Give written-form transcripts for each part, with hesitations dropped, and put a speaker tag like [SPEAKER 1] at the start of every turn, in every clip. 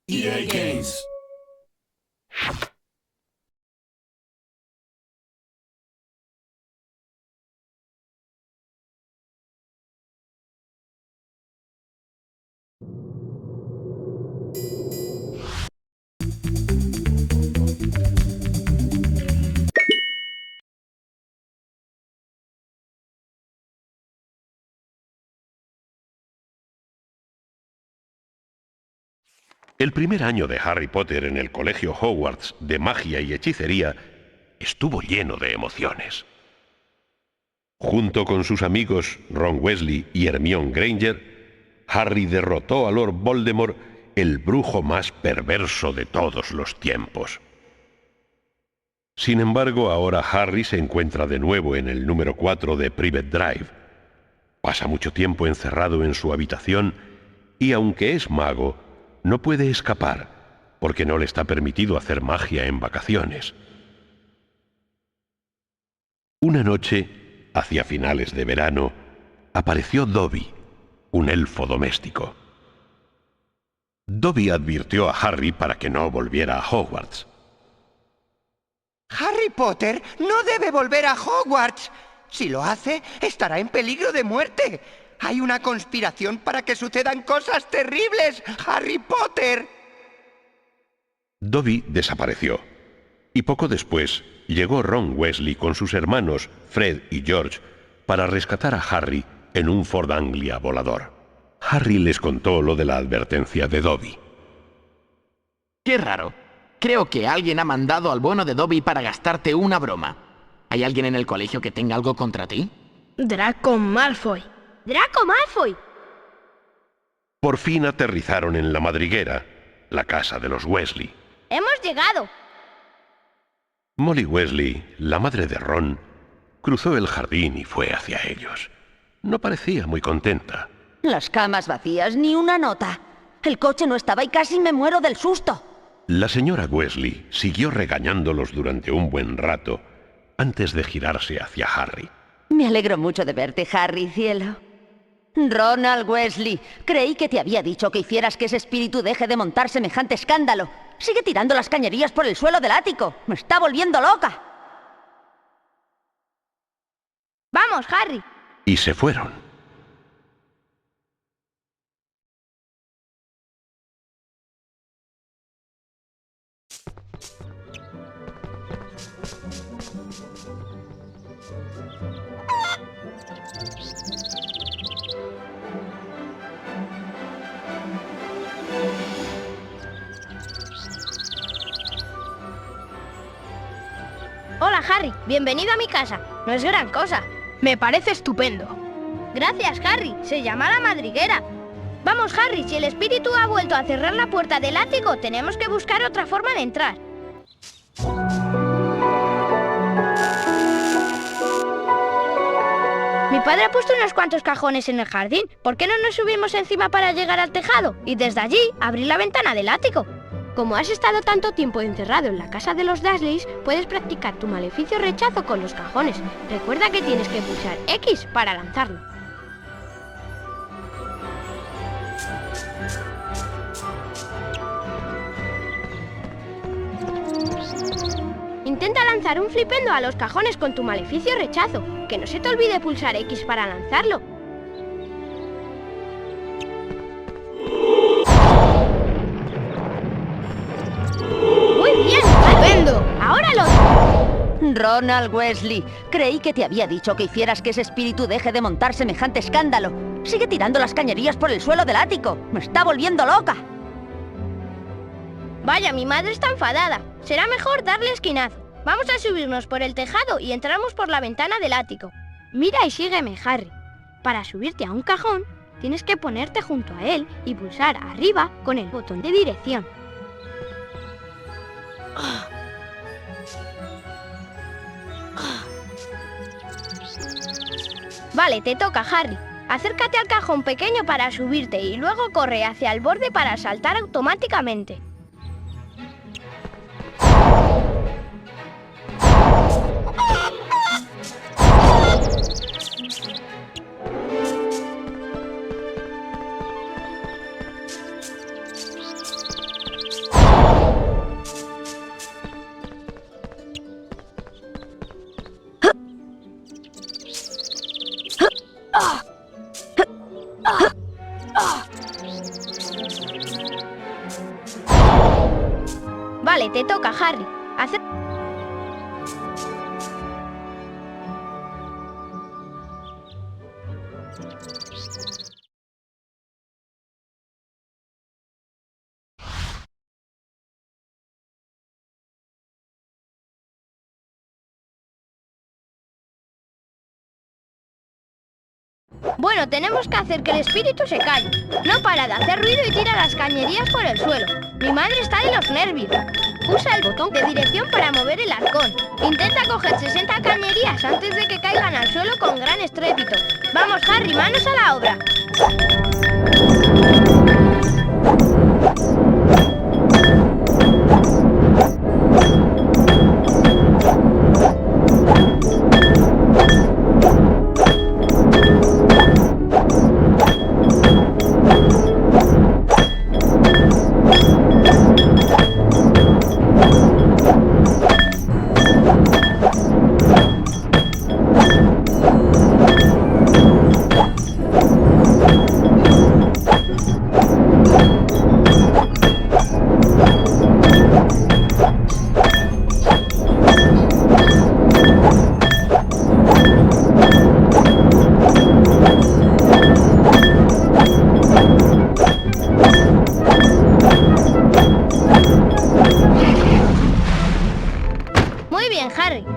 [SPEAKER 1] EA Games.
[SPEAKER 2] El primer año de Harry Potter en el Colegio Hogwarts de Magia y Hechicería estuvo lleno de emociones. Junto con sus amigos Ron Weasley y Hermione Granger, Harry derrotó a Lord Voldemort, el brujo más perverso de todos los tiempos. Sin embargo, ahora Harry se encuentra de nuevo en el número 4 de Privet Drive. Pasa mucho tiempo encerrado en su habitación y, aunque es mago, no puede escapar porque no le está permitido hacer magia en vacaciones. Una noche, hacia finales de verano, apareció Dobby, un elfo doméstico. Dobby advirtió a Harry para que no volviera a Hogwarts.
[SPEAKER 3] Harry Potter no debe volver a Hogwarts. Si lo hace, estará en peligro de muerte. Hay una conspiración para que sucedan cosas terribles, Harry Potter.
[SPEAKER 2] Dobby desapareció, y poco después llegó Ron Weasley con sus hermanos Fred y George para rescatar a Harry en un Ford Anglia volador. Harry les contó lo de la advertencia de Dobby.
[SPEAKER 4] ¡Qué raro! Creo que alguien ha mandado al bueno de Dobby para gastarte una broma. ¿Hay alguien en el colegio que tenga algo contra ti?
[SPEAKER 5] Draco Malfoy.
[SPEAKER 6] ¡Draco Malfoy!
[SPEAKER 2] Por fin aterrizaron en la madriguera, la casa de los Weasley.
[SPEAKER 6] ¡Hemos llegado!
[SPEAKER 2] Molly Weasley, la madre de Ron, cruzó el jardín y fue hacia ellos. No parecía muy contenta.
[SPEAKER 7] Las camas vacías, ni una nota. El coche no estaba y casi me muero del susto.
[SPEAKER 2] La señora Weasley siguió regañándolos durante un buen rato antes de girarse hacia Harry.
[SPEAKER 7] Me alegro mucho de verte, Harry, cielo. Ronald Weasley, creí que te había dicho que hicieras que ese espíritu deje de montar semejante escándalo. Sigue tirando las cañerías por el suelo del ático. Me está volviendo loca.
[SPEAKER 6] ¡Vamos, Harry!
[SPEAKER 2] Y se fueron.
[SPEAKER 6] Hola, Harry. Bienvenido a mi casa. No es gran cosa.
[SPEAKER 5] Me parece estupendo.
[SPEAKER 6] Gracias, Harry. Se llama la madriguera. Vamos, Harry. Si el espíritu ha vuelto a cerrar la puerta del ático, tenemos que buscar otra forma de entrar. Mi padre ha puesto unos cuantos cajones en el jardín. ¿Por qué no nos subimos encima para llegar al tejado? Y desde allí abrir la ventana del ático. Como has estado tanto tiempo encerrado en la casa de los Dursleys, puedes practicar tu maleficio rechazo con los cajones. Recuerda que tienes que pulsar X para lanzarlo. Intenta lanzar un flipendo a los cajones con tu maleficio rechazo. Que no se te olvide pulsar X para lanzarlo. ¡Muy bien!
[SPEAKER 5] ¡Estupendo!
[SPEAKER 6] ¡Ahora lo otro!
[SPEAKER 7] Ronald Weasley, creí que te había dicho que hicieras que ese espíritu deje de montar semejante escándalo. Sigue tirando las cañerías por el suelo del ático. Me está volviendo loca.
[SPEAKER 6] Vaya, mi madre está enfadada. Será mejor darle esquinazo. Vamos a subirnos por el tejado y entramos por la ventana del ático. Mira y sígueme, Harry. Para subirte a un cajón, tienes que ponerte junto a él y pulsar arriba con el botón de dirección. Vale, te toca, Harry. Acércate al cajón pequeño para subirte y luego corre hacia el borde para saltar automáticamente. Vale, te toca, Harry. Bueno, tenemos que hacer que el espíritu se calle. No para de hacer ruido y tira las cañerías por el suelo. Mi madre está de los nervios. Usa el botón de dirección para mover el arcón. Intenta coger 60 cañerías antes de que caigan al suelo con gran estrépito. Vamos, Harry, manos a la obra.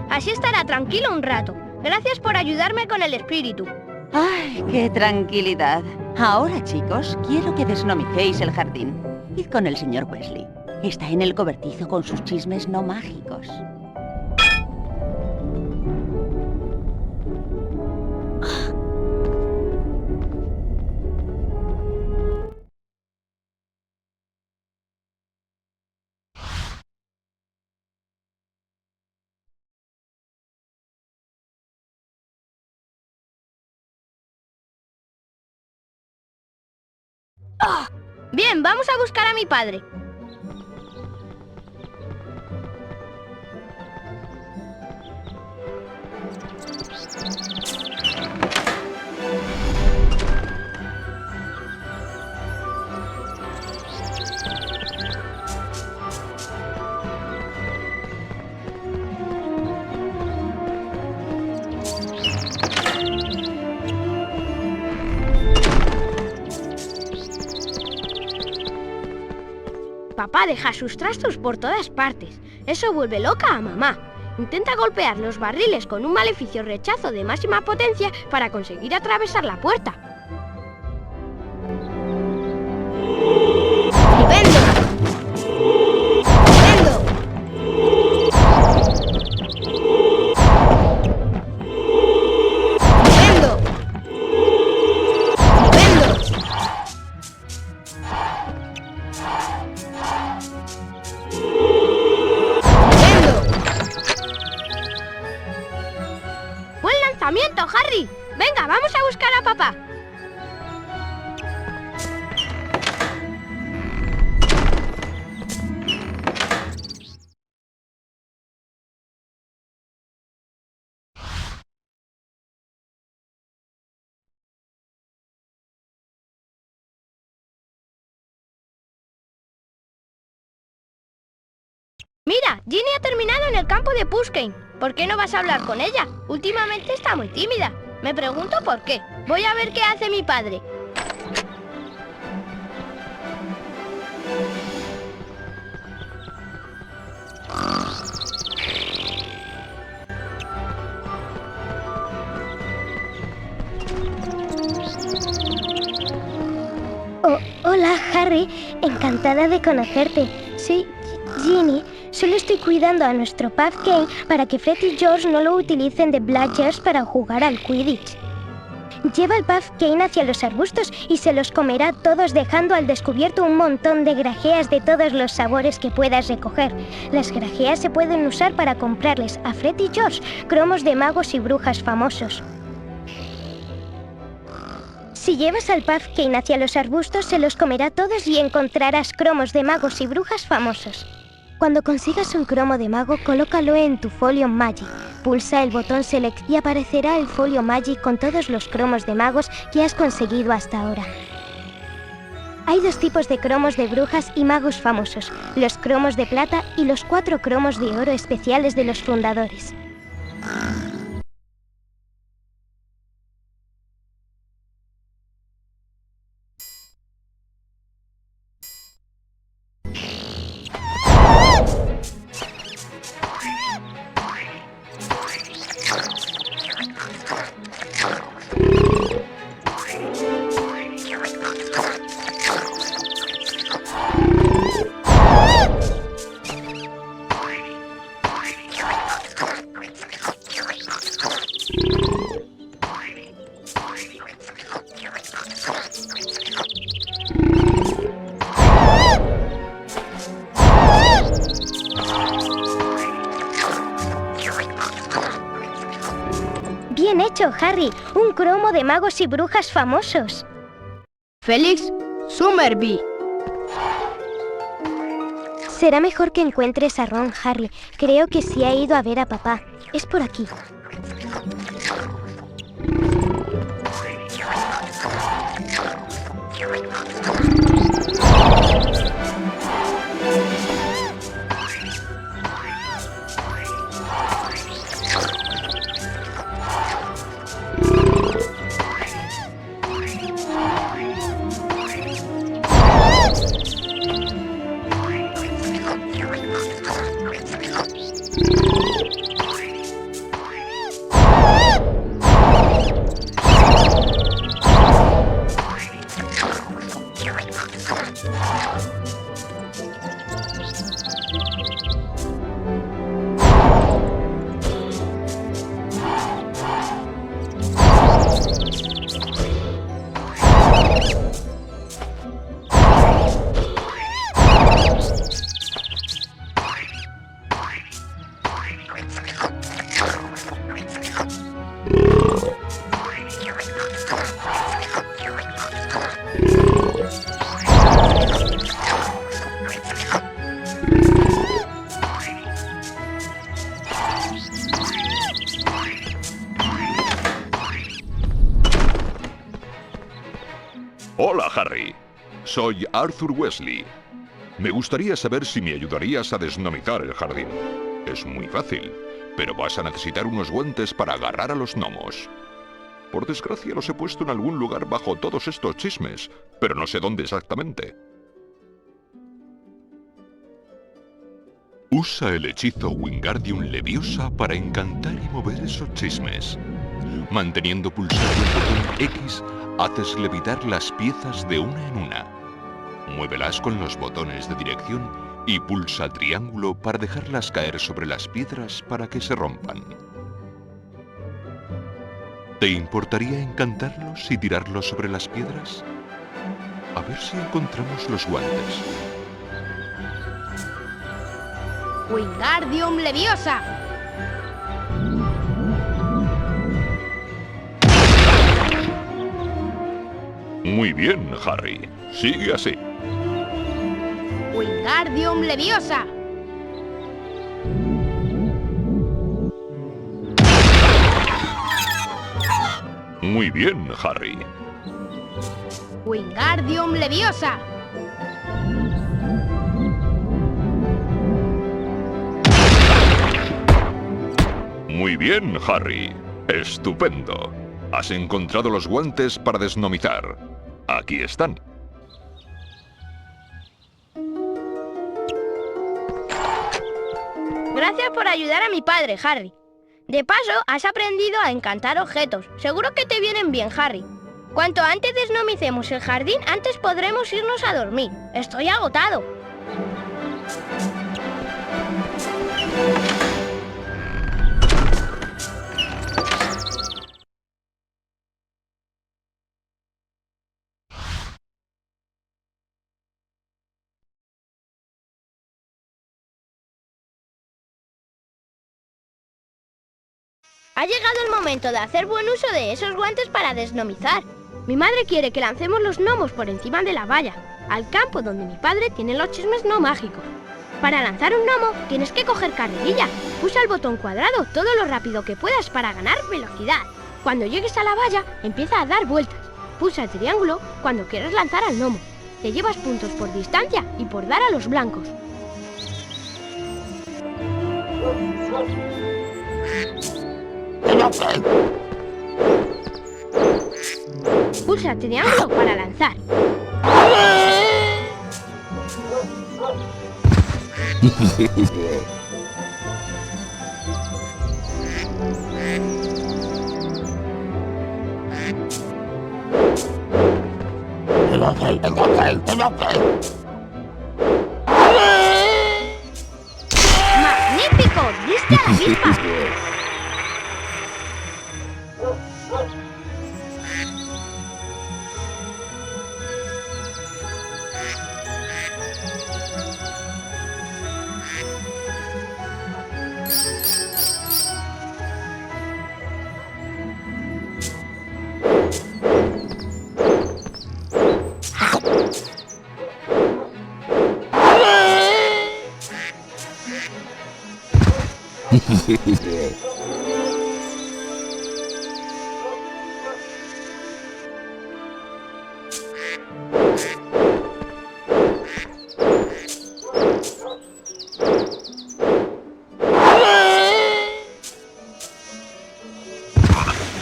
[SPEAKER 6] Así estará tranquilo un rato. Gracias por ayudarme con el espíritu.
[SPEAKER 7] ¡Ay, qué tranquilidad! Ahora, chicos, quiero que desnomicéis el jardín. Id con el señor Weasley. Está en el cobertizo con sus chismes no mágicos.
[SPEAKER 6] Bien, vamos a buscar a mi padre. Papá deja sus trastos por todas partes. Eso vuelve loca a mamá. Intenta golpear los barriles con un maleficio rechazo de máxima potencia para conseguir atravesar la puerta. ¡Estupendo! ¡Estupendo! ¡Estupendo! ¡Harry! ¡Venga, vamos a buscar a papá! Mira, Ginny ha terminado en el campo de Pushkane. ¿Por qué no vas a hablar con ella? Últimamente está muy tímida. Me pregunto por qué. Voy a ver qué hace mi padre.
[SPEAKER 1] Hola, Harry. Encantada de conocerte. Soy Ginny. Solo estoy cuidando a nuestro Puffcane para que Fred y George no lo utilicen de Bludgers para jugar al Quidditch. Lleva el Puffcane hacia los arbustos y se los comerá todos, dejando al descubierto un montón de grajeas de todos los sabores que puedas recoger. Las grajeas se pueden usar para comprarles a Fred y George cromos de magos y brujas famosos. Si llevas al Puffcane hacia los arbustos, se los comerá todos y encontrarás cromos de magos y brujas famosos. Cuando consigas un cromo de mago, colócalo en tu folio Magic. Pulsa el botón Select y aparecerá el folio Magic con todos los cromos de magos que has conseguido hasta ahora. Hay 2 tipos de cromos de brujas y magos famosos, los cromos de plata y los 4 cromos de oro especiales de los fundadores. Bien hecho, Harry. Un cromo de magos y brujas famosos.
[SPEAKER 5] Félix Summerby.
[SPEAKER 1] Será mejor que encuentres a Ron, Harry. Creo que sí ha ido a ver a papá. Es por aquí.
[SPEAKER 8] Hola, Harry. Soy Arthur Weasley. Me gustaría saber si me ayudarías a desnomizar el jardín. Es muy fácil, pero vas a necesitar unos guantes para agarrar a los gnomos. Por desgracia los he puesto en algún lugar bajo todos estos chismes, pero no sé dónde exactamente. Usa el hechizo Wingardium Leviosa para encantar y mover esos chismes. Manteniendo pulsado el botón X, haces levitar las piezas de una en una. Muévelas con los botones de dirección y pulsa triángulo para dejarlas caer sobre las piedras para que se rompan. ¿Te importaría encantarlos y tirarlos sobre las piedras? A ver si encontramos los guantes.
[SPEAKER 5] Wingardium Leviosa.
[SPEAKER 8] Muy bien, Harry. Sigue así.
[SPEAKER 5] Wingardium Leviosa.
[SPEAKER 8] Muy bien, Harry.
[SPEAKER 5] Wingardium Leviosa.
[SPEAKER 8] Muy bien, Harry. Estupendo. Has encontrado los guantes para desnomizar. Aquí están.
[SPEAKER 6] Gracias por ayudar a mi padre, Harry. De paso, has aprendido a encantar objetos. Seguro que te vienen bien, Harry. Cuanto antes desnomicemos el jardín, antes podremos irnos a dormir. Estoy agotado. Ha llegado el momento de hacer buen uso de esos guantes para desnomizar. Mi madre quiere que lancemos los gnomos por encima de la valla, al campo donde mi padre tiene los chismes no mágicos. Para lanzar un gnomo tienes que coger carrerilla. Pulsa el botón cuadrado todo lo rápido que puedas para ganar velocidad. Cuando llegues a la valla, empieza a dar vueltas. Pulsa el triángulo cuando quieras lanzar al gnomo. te llevas puntos por distancia y por dar a los blancos. Pulsa triángulo para lanzar. ¡Magnífico! ¡Diste a la avispa!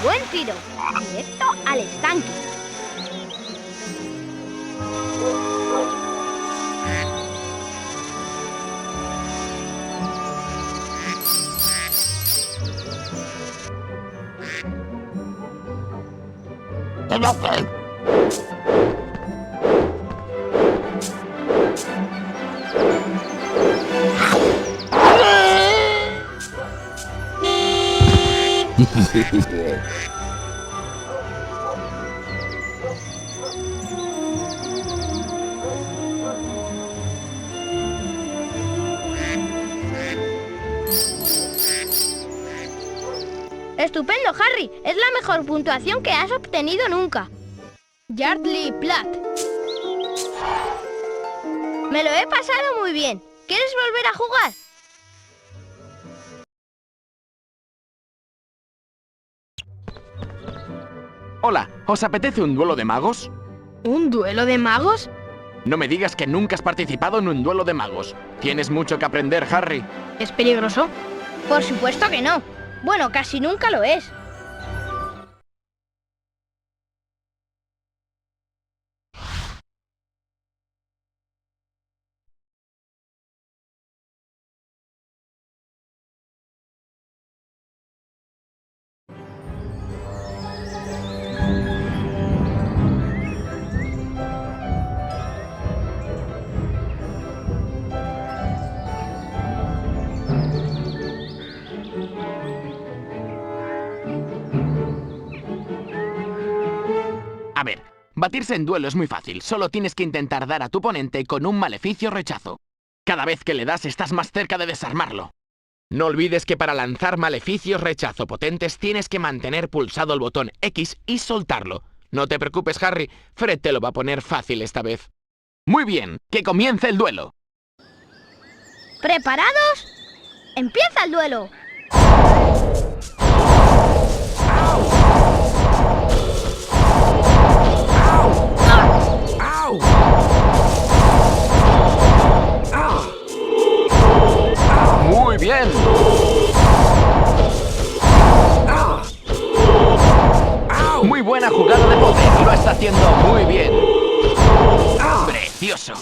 [SPEAKER 6] Buen tiro, directo al estanque. Estupendo, Harry. Es la mejor puntuación que has obtenido nunca.
[SPEAKER 5] Yardley Platt.
[SPEAKER 6] Me lo he pasado muy bien. ¿Quieres volver a jugar?
[SPEAKER 4] Hola, ¿os apetece un duelo de magos?
[SPEAKER 5] ¿Un duelo de magos?
[SPEAKER 4] No me digas que nunca has participado en un duelo de magos. Tienes mucho que aprender, Harry.
[SPEAKER 5] ¿Es peligroso?
[SPEAKER 6] Por supuesto que no. Bueno, casi nunca lo es.
[SPEAKER 4] A ver, batirse en duelo es muy fácil. Solo tienes que intentar dar a tu oponente con un maleficio rechazo. Cada vez que le das estás más cerca de desarmarlo. No olvides que para lanzar maleficios rechazo potentes tienes que mantener pulsado el botón X y soltarlo. No te preocupes, Harry. Fred te lo va a poner fácil esta vez. Muy bien, que comience el duelo.
[SPEAKER 6] ¿Preparados? ¡Empieza el duelo!
[SPEAKER 4] Muy bien. Muy buena jugada de Potter. Lo está haciendo muy bien. Precioso.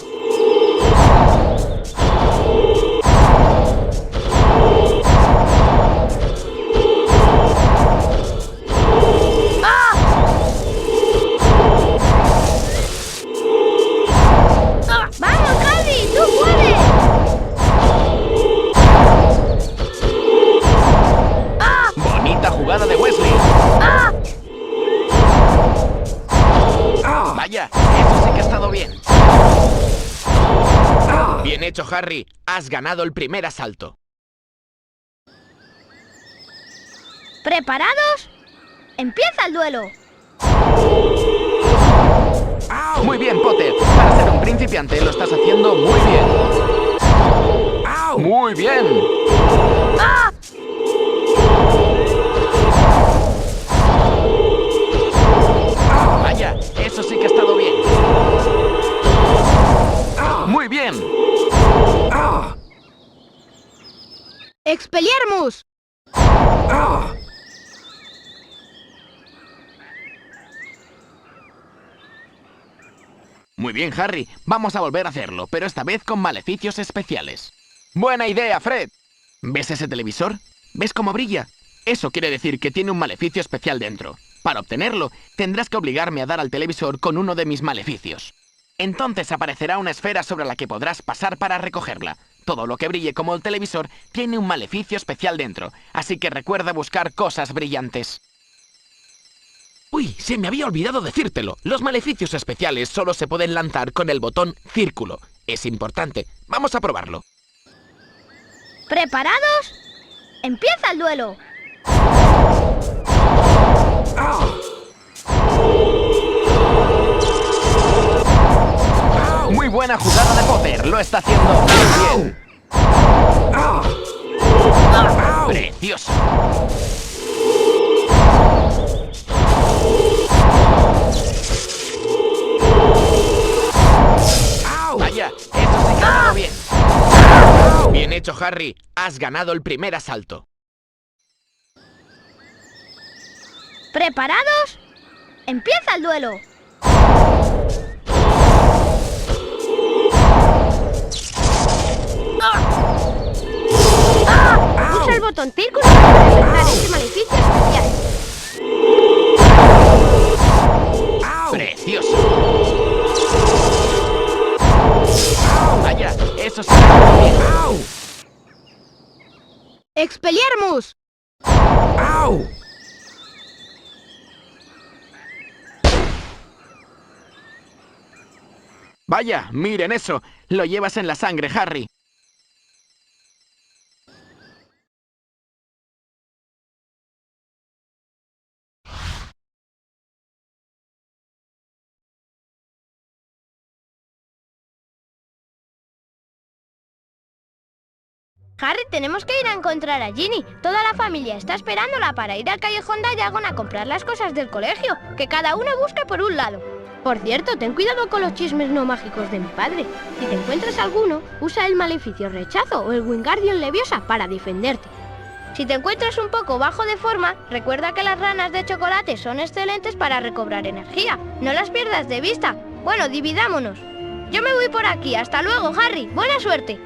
[SPEAKER 6] ¡Vamos, Harry! ¡Tú puedes!
[SPEAKER 4] Bonita jugada de Wesley. Vaya, eso sí que ha estado bien. Bien hecho, Harry. Has ganado el primer asalto.
[SPEAKER 6] ¿Preparados? ¡Empieza el duelo!
[SPEAKER 4] Muy bien, Potter. Para ser un principiante lo estás haciendo muy bien. Muy bien. Vaya, eso sí que ha estado bien. ¡Muy bien!
[SPEAKER 5] ¡Expelliarmus!
[SPEAKER 4] Muy bien, Harry. Vamos a volver a hacerlo, pero esta vez con maleficios especiales. ¡Buena idea, Fred! ¿Ves ese televisor? ¿Ves cómo brilla? Eso quiere decir que tiene un maleficio especial dentro. Para obtenerlo, tendrás que obligarme a dar al televisor con uno de mis maleficios. Entonces aparecerá una esfera sobre la que podrás pasar para recogerla. Todo lo que brille como el televisor tiene un maleficio especial dentro, así que recuerda buscar cosas brillantes. ¡Uy! Se me había olvidado decírtelo. Los maleficios especiales solo se pueden lanzar con el botón círculo. Es importante. Vamos a probarlo.
[SPEAKER 6] ¿Preparados? ¡Empieza el duelo!
[SPEAKER 4] Muy buena jugada de Potter. Lo está haciendo muy bien. ¡Precioso! Vaya, eso sí que ha quedado bien. Bien hecho, Harry. Has ganado el primer asalto.
[SPEAKER 6] ¿Preparados? ¡Empieza el duelo! Usa el botón círculo para realizar ese maleficio especial.
[SPEAKER 4] ¡Precioso! Vaya, eso sí que ha quedado bien.
[SPEAKER 5] ¡Expelliarmus!
[SPEAKER 4] Vaya, miren eso. Lo llevas en la sangre, Harry.
[SPEAKER 6] Harry, tenemos que ir a encontrar a Ginny. Toda la familia está esperándola para ir al callejón Diagon a comprar las cosas del colegio. Que cada uno busque por un lado. Por cierto, ten cuidado con los chismes no mágicos de mi padre. Si te encuentras alguno, usa el maleficio rechazo o el Wingardium Leviosa para defenderte. Si te encuentras un poco bajo de forma, recuerda que las ranas de chocolate son excelentes para recobrar energía. No las pierdas de vista. Bueno, dividámonos. Yo me voy por aquí. Hasta luego, Harry. Buena suerte.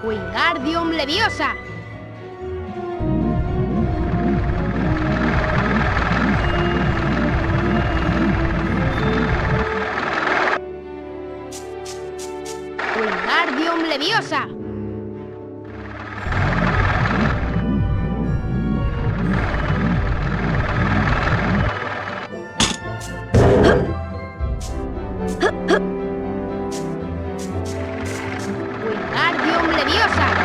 [SPEAKER 6] Wingardium Leviosa. Wingardium Leviosa. Wingardium Leviosa.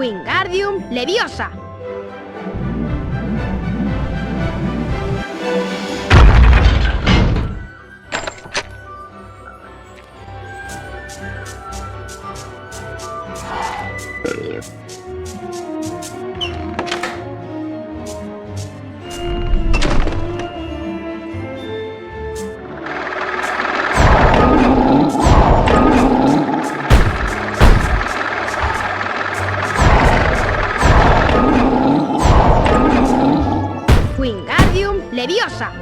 [SPEAKER 5] Wingardium Leviosa. Wingardium Leviosa.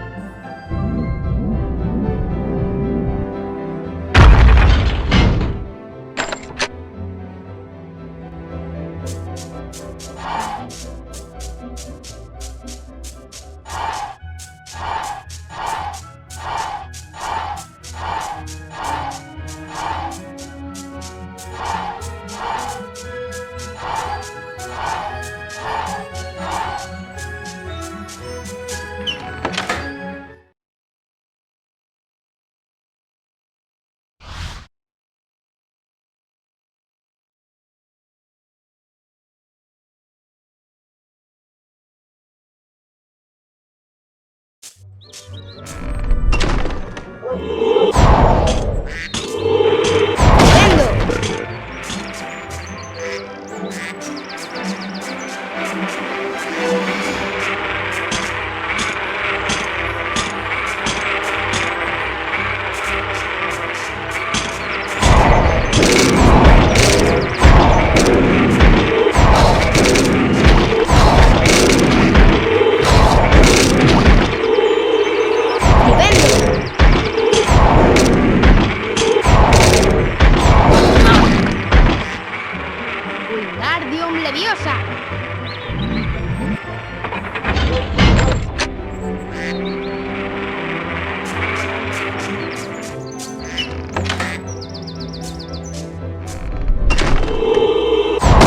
[SPEAKER 5] Wingardium Leviosa.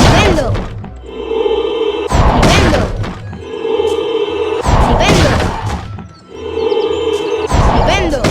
[SPEAKER 5] Nibendo. Nibendo. Nibendo. Nibendo.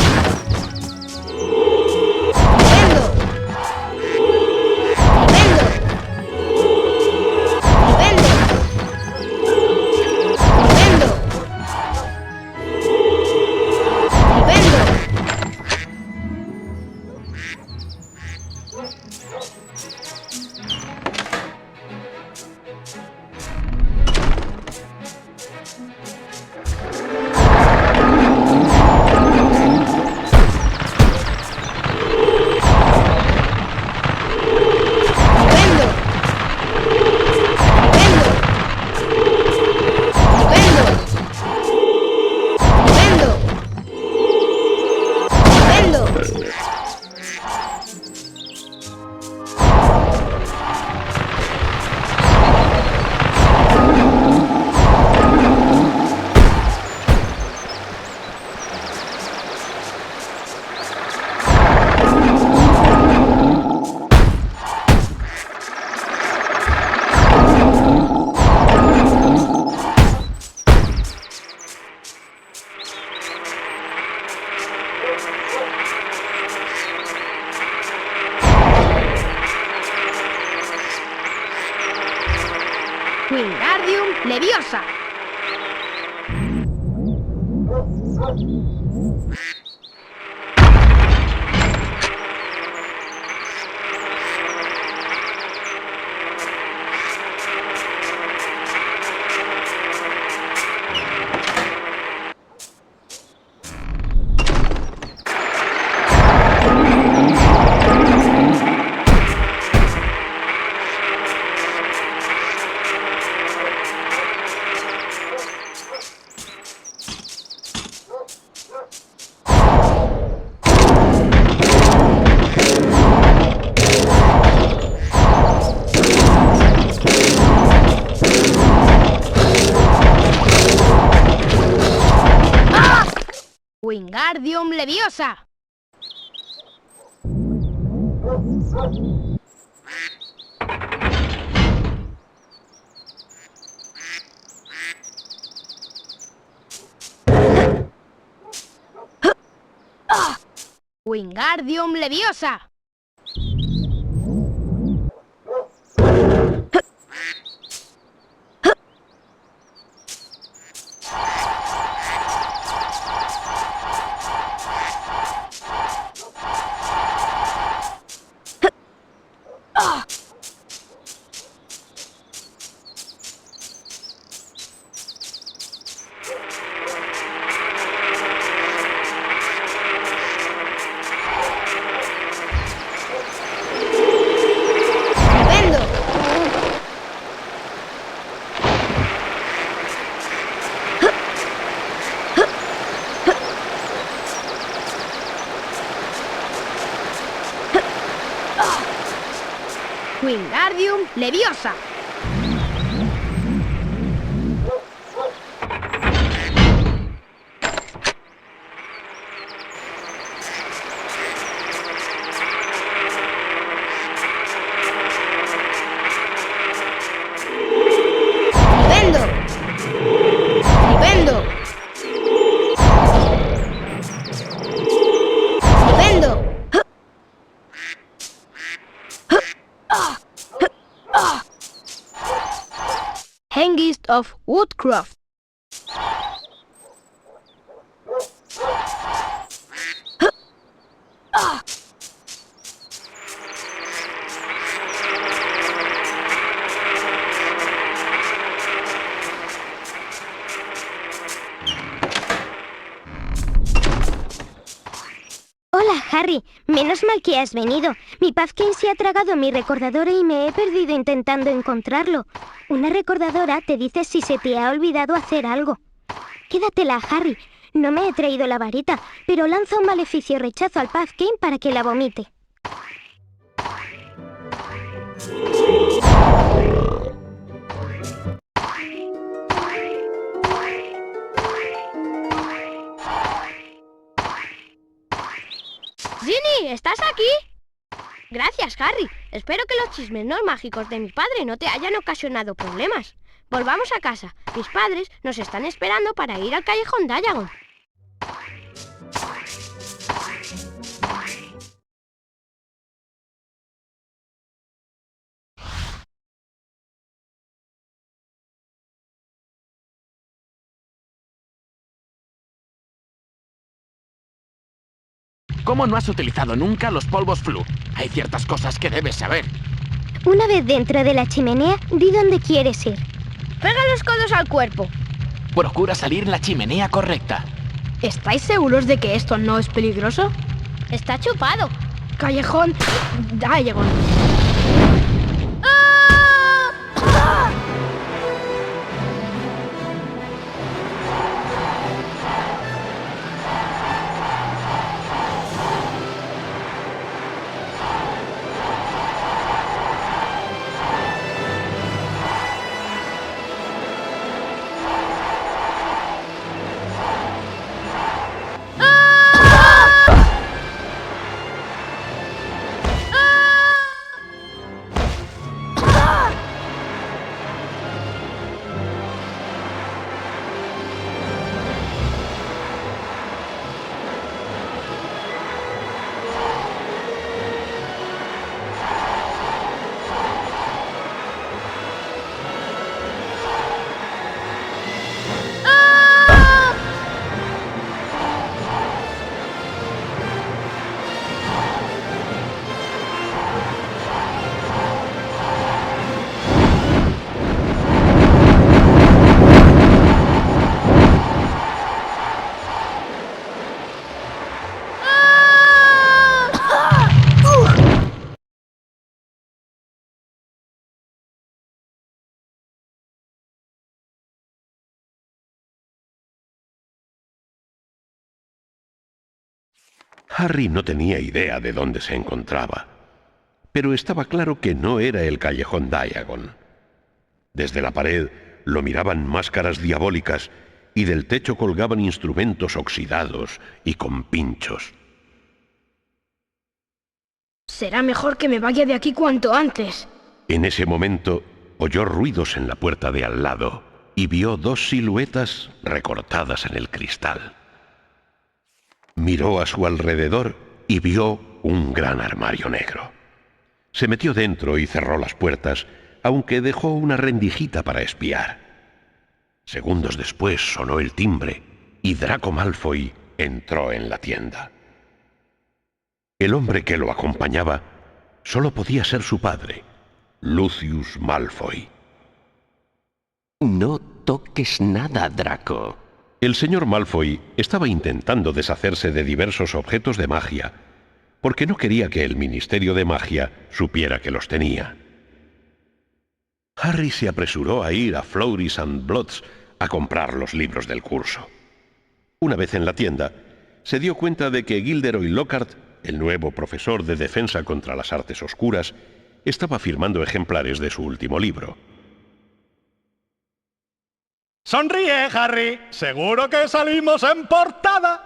[SPEAKER 5] Wingardium Leviosa. Wingardium Leviosa. Wingardium Leviosa. Wingardium Leviosa. Flipendo. Flipendo. Flipendo. Hengist of Woodcroft.
[SPEAKER 1] Hola, Harry. Menos mal que has venido. Mi Puffkin se ha tragado mi recordadora y me he perdido intentando encontrarlo. Una recordadora te dice si se te ha olvidado hacer algo. Quédatela, Harry. No me he traído la varita, pero lanza un maleficio rechazo al Puffkin para que la vomite.
[SPEAKER 6] ¡Ginny! ¿Estás aquí? Gracias, Harry. Espero que los chismes no mágicos de mi padre no te hayan ocasionado problemas. Volvamos a casa. Mis padres nos están esperando para ir al callejón Diagon.
[SPEAKER 4] ¿Cómo no has utilizado nunca los polvos Flu? Hay ciertas cosas que debes saber.
[SPEAKER 1] Una vez dentro de la chimenea, di dónde quieres ir.
[SPEAKER 6] Pega los codos al cuerpo.
[SPEAKER 4] Procura salir en la chimenea correcta.
[SPEAKER 5] ¿Estáis seguros de que esto no es peligroso?
[SPEAKER 6] Está chupado.
[SPEAKER 5] Callejón Diagon.
[SPEAKER 2] Harry no tenía idea de dónde se encontraba, pero estaba claro que no era el callejón Diagon. Desde la pared lo miraban máscaras diabólicas y del techo colgaban instrumentos oxidados y con pinchos.
[SPEAKER 5] Será mejor que me vaya de aquí cuanto antes.
[SPEAKER 2] En ese momento oyó ruidos en la puerta de al lado y vio dos siluetas recortadas en el cristal. Miró a su alrededor y vio un gran armario negro. Se metió dentro y cerró las puertas, aunque dejó una rendijita para espiar. Segundos después sonó el timbre y Draco Malfoy entró en la tienda. El hombre que lo acompañaba solo podía ser su padre, Lucius Malfoy.
[SPEAKER 9] No toques nada, Draco.
[SPEAKER 2] El señor Malfoy estaba intentando deshacerse de diversos objetos de magia, porque no quería que el Ministerio de Magia supiera que los tenía. Harry se apresuró a ir a Florys and Bloods a comprar los libros del curso. Una vez en la tienda, se dio cuenta de que Gilderoy Lockhart, el nuevo profesor de defensa contra las artes oscuras, Estaba firmando ejemplares de su último libro.
[SPEAKER 10] Sonríe, Harry. Seguro que salimos en portada.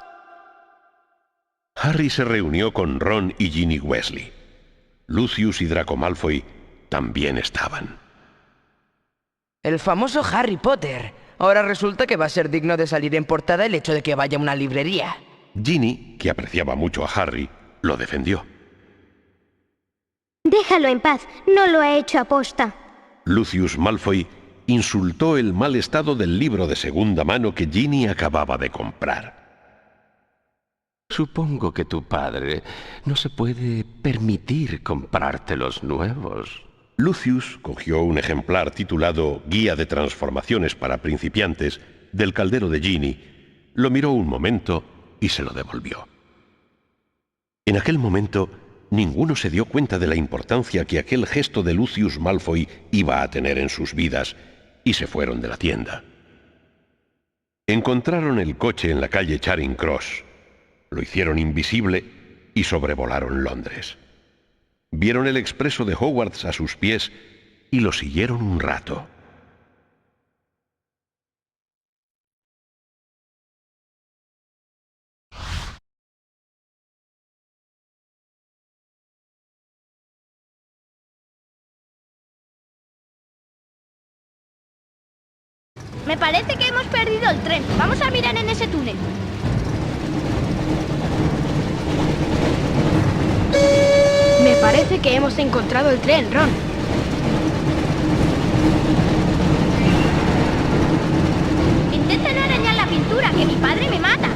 [SPEAKER 2] Harry se reunió con Ron y Ginny Weasley. Lucius y Draco Malfoy también estaban.
[SPEAKER 11] El famoso Harry Potter. Ahora resulta que va a ser digno de salir en portada el hecho de que vaya a una librería.
[SPEAKER 2] Ginny, que apreciaba mucho a Harry, lo defendió.
[SPEAKER 1] Déjalo en paz, no lo ha hecho aposta.
[SPEAKER 2] Lucius Malfoy insultó el mal estado del libro de segunda mano que Ginny acababa de comprar.
[SPEAKER 9] Supongo que tu padre no se puede permitir comprarte los nuevos.
[SPEAKER 2] Lucius cogió un ejemplar titulado Guía de Transformaciones para Principiantes del caldero de Ginny, lo miró un momento y se lo devolvió. En aquel momento, ninguno se dio cuenta de la importancia que aquel gesto de Lucius Malfoy iba a tener en sus vidas, y se fueron de la tienda. Encontraron el coche en la calle Charing Cross, lo hicieron invisible y sobrevolaron Londres. Vieron el expreso de Hogwarts a sus pies y lo siguieron un rato.
[SPEAKER 6] Me parece que hemos perdido el tren. Vamos a mirar en ese túnel.
[SPEAKER 5] Me parece que hemos encontrado el tren, Ron.
[SPEAKER 6] Intenta no arañar la pintura, que mi padre me mata.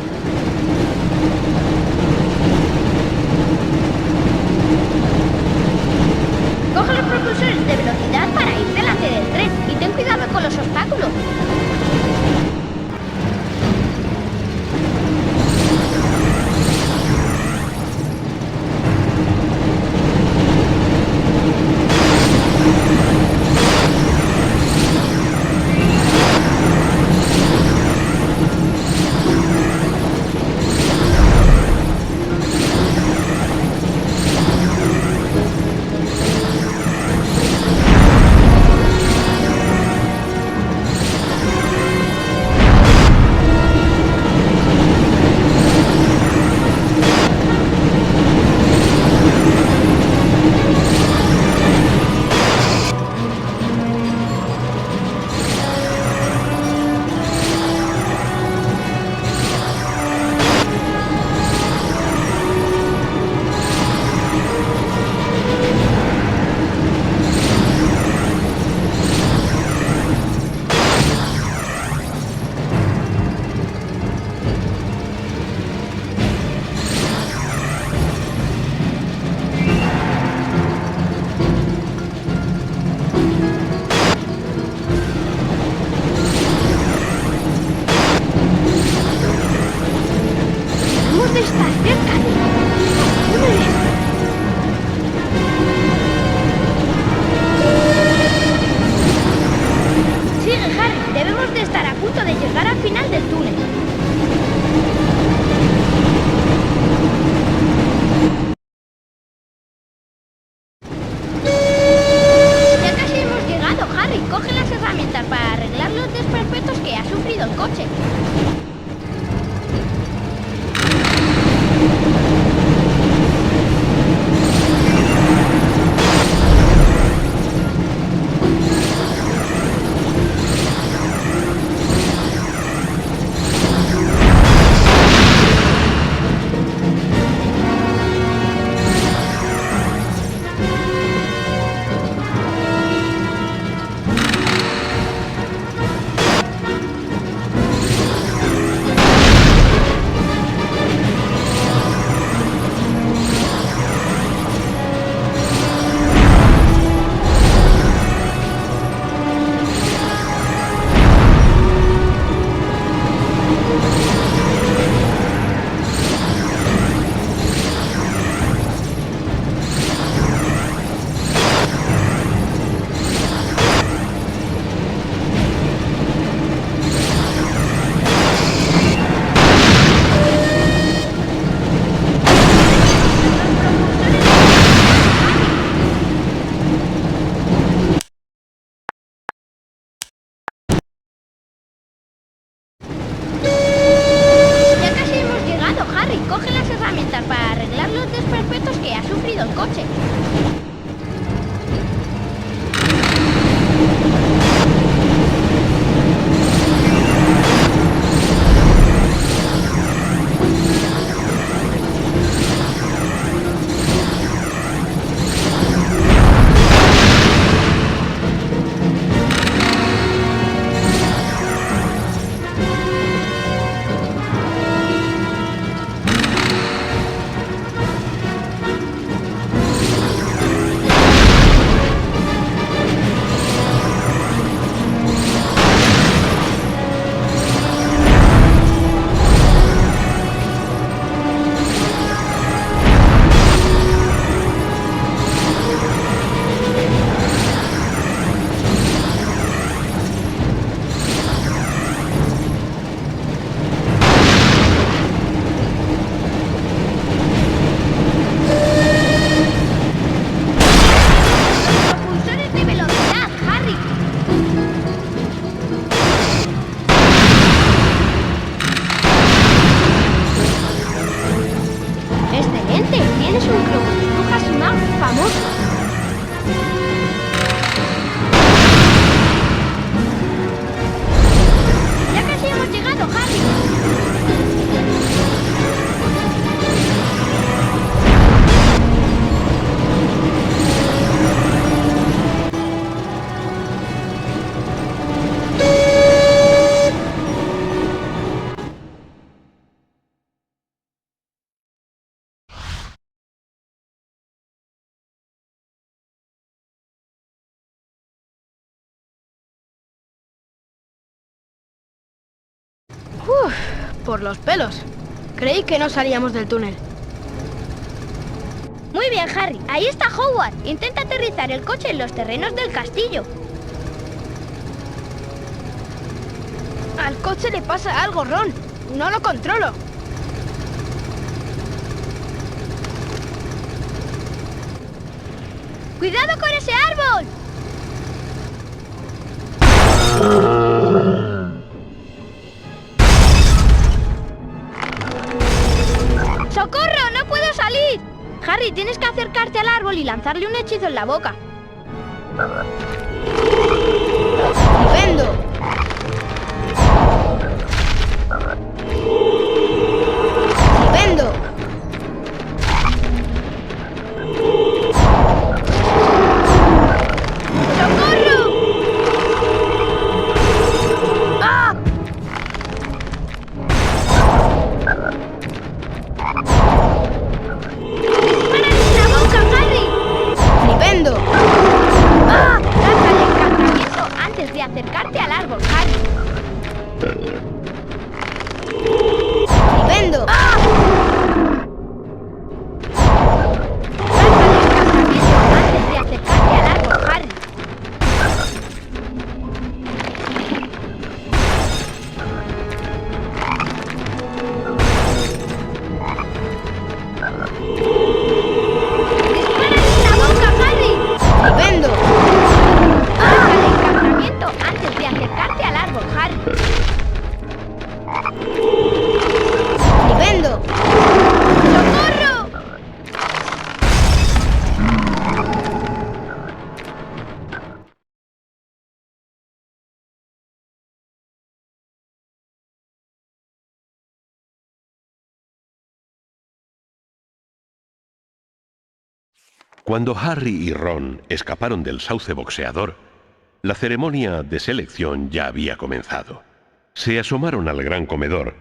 [SPEAKER 6] Coge los propulsores de velocidad para ir delante del tren y ten cuidado con los obstáculos.
[SPEAKER 5] Uf, por los pelos. Creí que no salíamos del túnel.
[SPEAKER 6] Muy bien, Harry. Ahí está Howard. Intenta aterrizar el coche en los terrenos del castillo.
[SPEAKER 5] Al coche le pasa algo, Ron. No lo controlo.
[SPEAKER 6] ¡Cuidado con ese árbol! ¡Socorro! ¡No puedo salir! Harry, tienes que acercarte al árbol y lanzarle un hechizo en la boca.
[SPEAKER 5] ¡Vendo! ¡Vendo!
[SPEAKER 6] ¡Socorro! ¡Ah! ¡Dispárale en la boca, Harry!
[SPEAKER 5] ¡Vendo!
[SPEAKER 6] ¡Ah! ¡Lánzale el encantamiento antes de acercarte al árbol, Harry!
[SPEAKER 5] ¡Vendo!
[SPEAKER 6] ¡Ah! ¡Lánzale el encantamiento antes de acercarte al árbol, Harry! ¡Dispárale en la boca, Harry!
[SPEAKER 5] ¡Vendo!
[SPEAKER 6] ¡Lánzale el encantamiento antes de acercarte al árbol, Harry!
[SPEAKER 5] ¡Vendo!
[SPEAKER 6] ¡Socorro!
[SPEAKER 2] Cuando Harry y Ron escaparon del sauce boxeador, la ceremonia de selección ya había comenzado. Se asomaron al gran comedor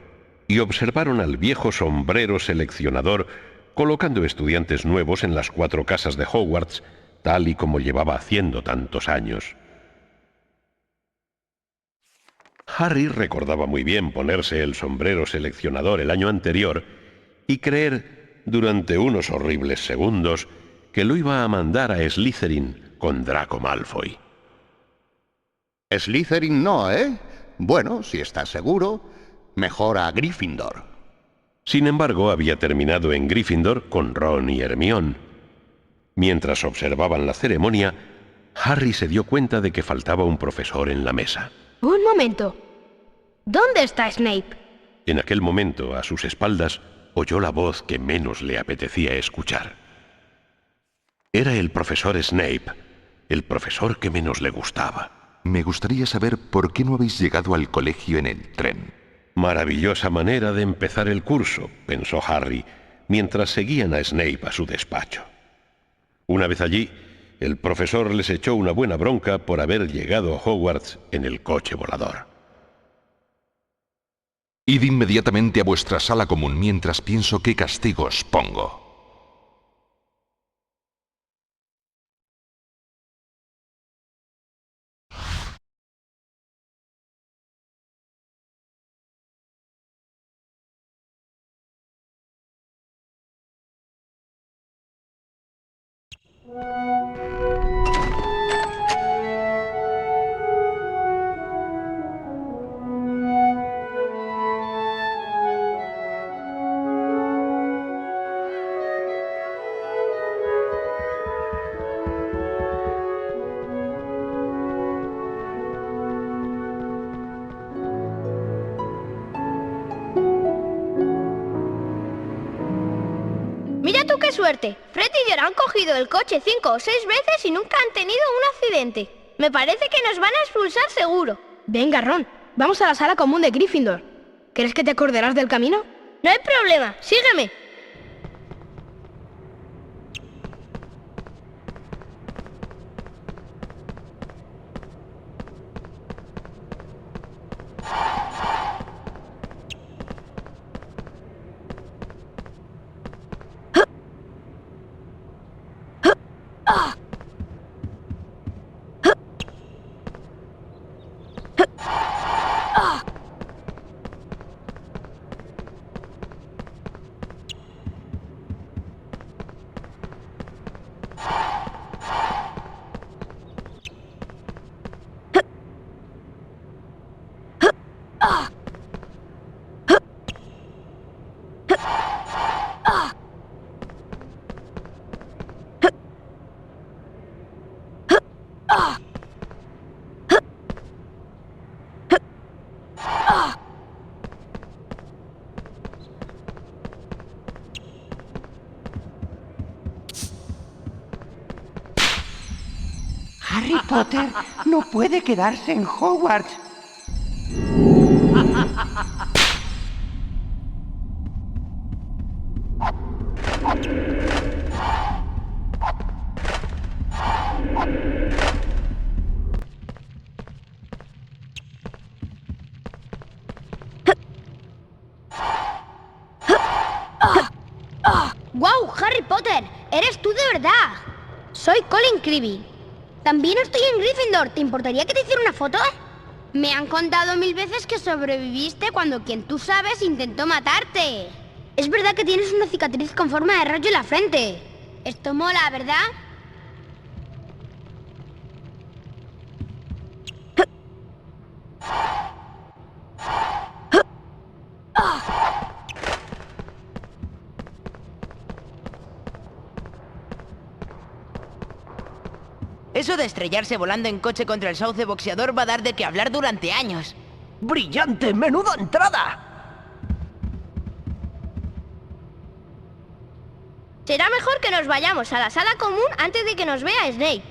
[SPEAKER 2] y observaron al viejo sombrero seleccionador colocando estudiantes nuevos en las 4 casas de Hogwarts, tal y como llevaba haciendo tantos años. Harry recordaba muy bien ponerse el sombrero seleccionador el año anterior y creer, durante unos horribles segundos, que lo iba a mandar a Slytherin con Draco Malfoy.
[SPEAKER 12] Slytherin no, ¿eh? Bueno, si estás seguro, mejor a Gryffindor.
[SPEAKER 2] Sin embargo, había terminado en Gryffindor con Ron y Hermione. Mientras observaban la ceremonia, Harry se dio cuenta de que faltaba un profesor en la mesa.
[SPEAKER 5] Un momento. ¿Dónde está Snape?
[SPEAKER 2] En aquel momento, a sus espaldas, oyó la voz que menos le apetecía escuchar. Era el profesor Snape, el profesor que menos le gustaba.
[SPEAKER 8] Me gustaría saber por qué no habéis llegado al colegio en el tren.
[SPEAKER 2] Maravillosa manera de empezar el curso, pensó Harry, mientras seguían a Snape a su despacho. Una vez allí, el profesor les echó una buena bronca por haber llegado a Hogwarts en el coche volador.
[SPEAKER 8] Id inmediatamente a vuestra sala común mientras pienso qué castigo os pongo.
[SPEAKER 6] ¡Mira tú qué suerte! Fred y George han cogido el coche 5 o 6 veces y nunca han tenido un accidente. Me parece que nos van a expulsar seguro.
[SPEAKER 5] Venga, Ron, vamos a la sala común de Gryffindor. ¿Crees que te acordarás del camino?
[SPEAKER 6] No hay problema, sígueme.
[SPEAKER 3] Harry Potter no puede quedarse en Hogwarts.
[SPEAKER 6] ¡Guau, Harry Potter! ¡Eres tú de verdad! Soy Colin Creevy. También estoy en Gryffindor. ¿Te importaría que te hiciera una foto? Me han contado 1000 veces que sobreviviste cuando quien tú sabes intentó matarte. Es verdad que tienes una cicatriz con forma de rayo en la frente. Esto mola, ¿verdad?
[SPEAKER 11] Eso de estrellarse volando en coche contra el sauce boxeador va a dar de qué hablar durante años.
[SPEAKER 13] ¡Brillante! ¡Menuda entrada!
[SPEAKER 6] Será mejor que nos vayamos a la sala común antes de que nos vea Snape.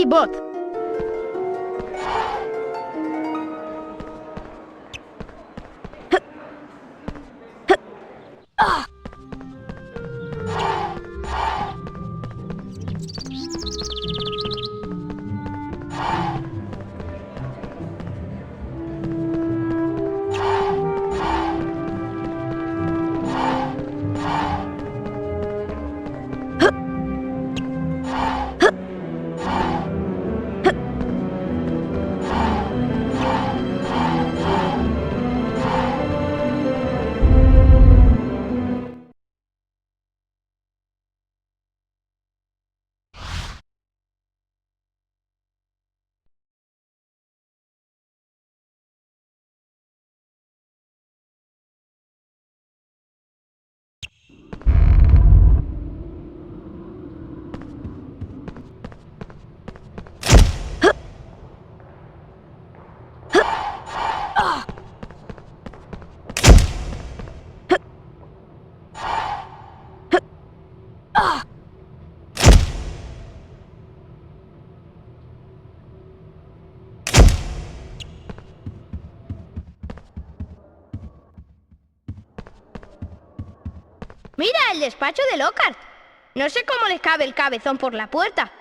[SPEAKER 5] Bot.
[SPEAKER 6] ¡Mira, el despacho de Lockhart! No sé cómo le cabe el cabezón por la puerta.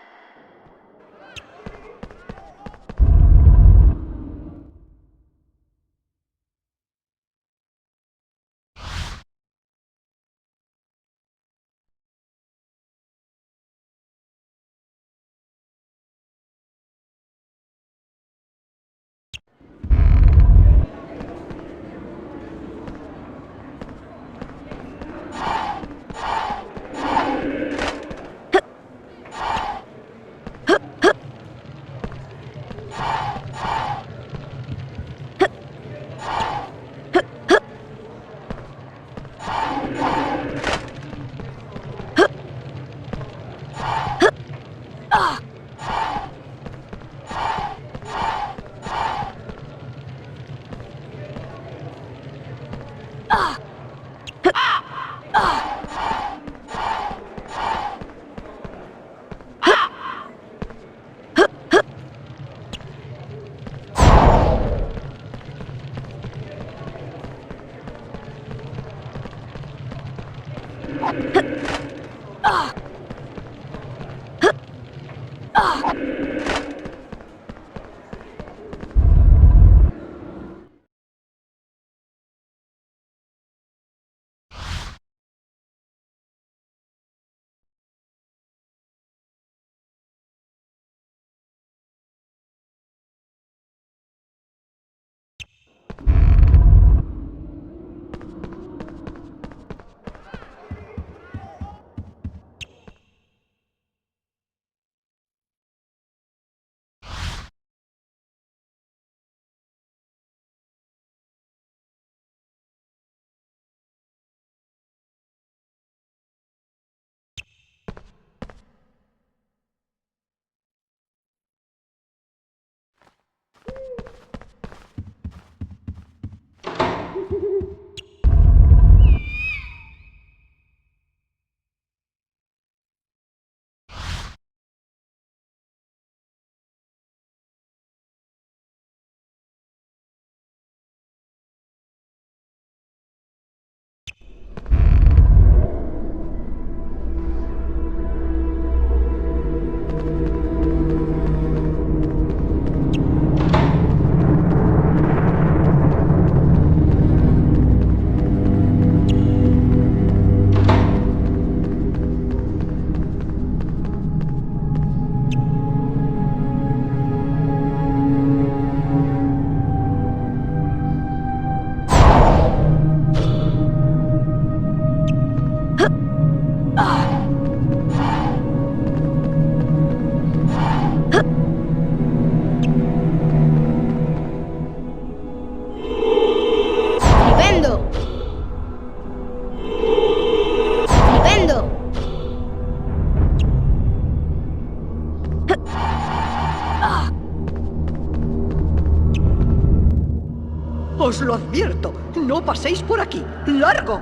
[SPEAKER 13] Os lo advierto, no paséis por aquí. ¡Largo!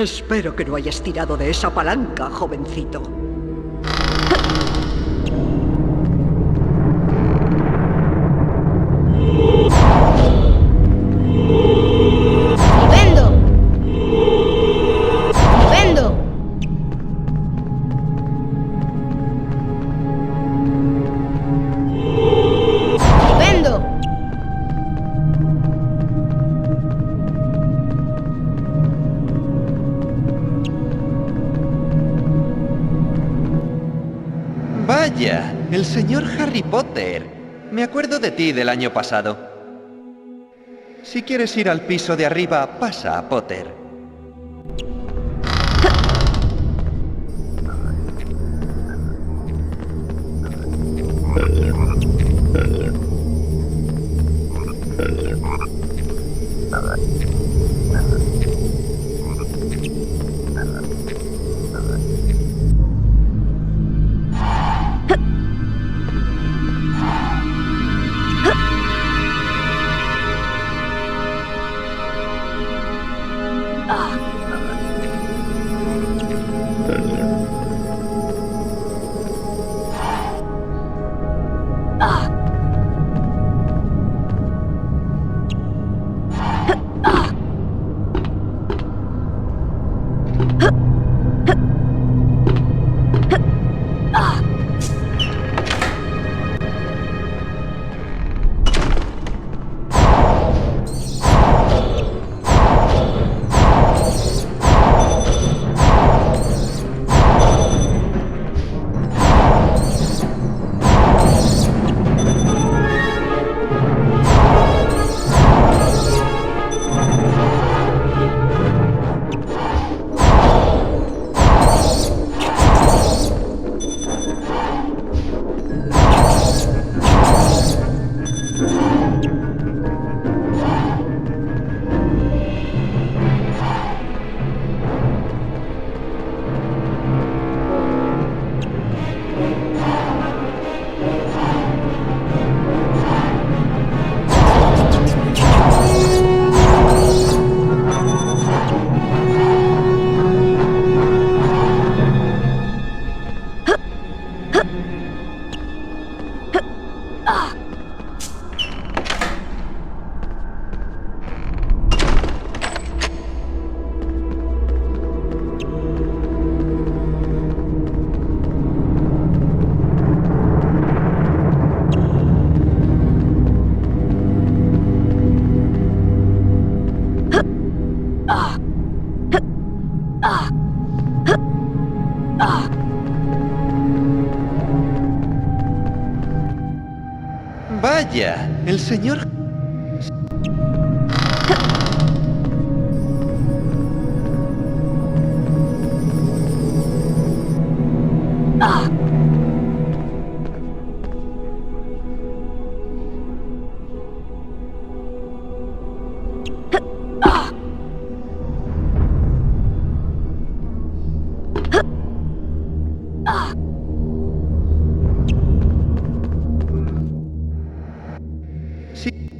[SPEAKER 13] Espero que no hayas tirado de esa palanca, jovencito.
[SPEAKER 5] ¡Flipendo! ¡Flipendo! ¡Flipendo!
[SPEAKER 3] Vaya, el señor Harry Potter. Me acuerdo de ti del año pasado. Si quieres ir al piso de arriba, pasa, Potter. Vaya, el señor... Sí.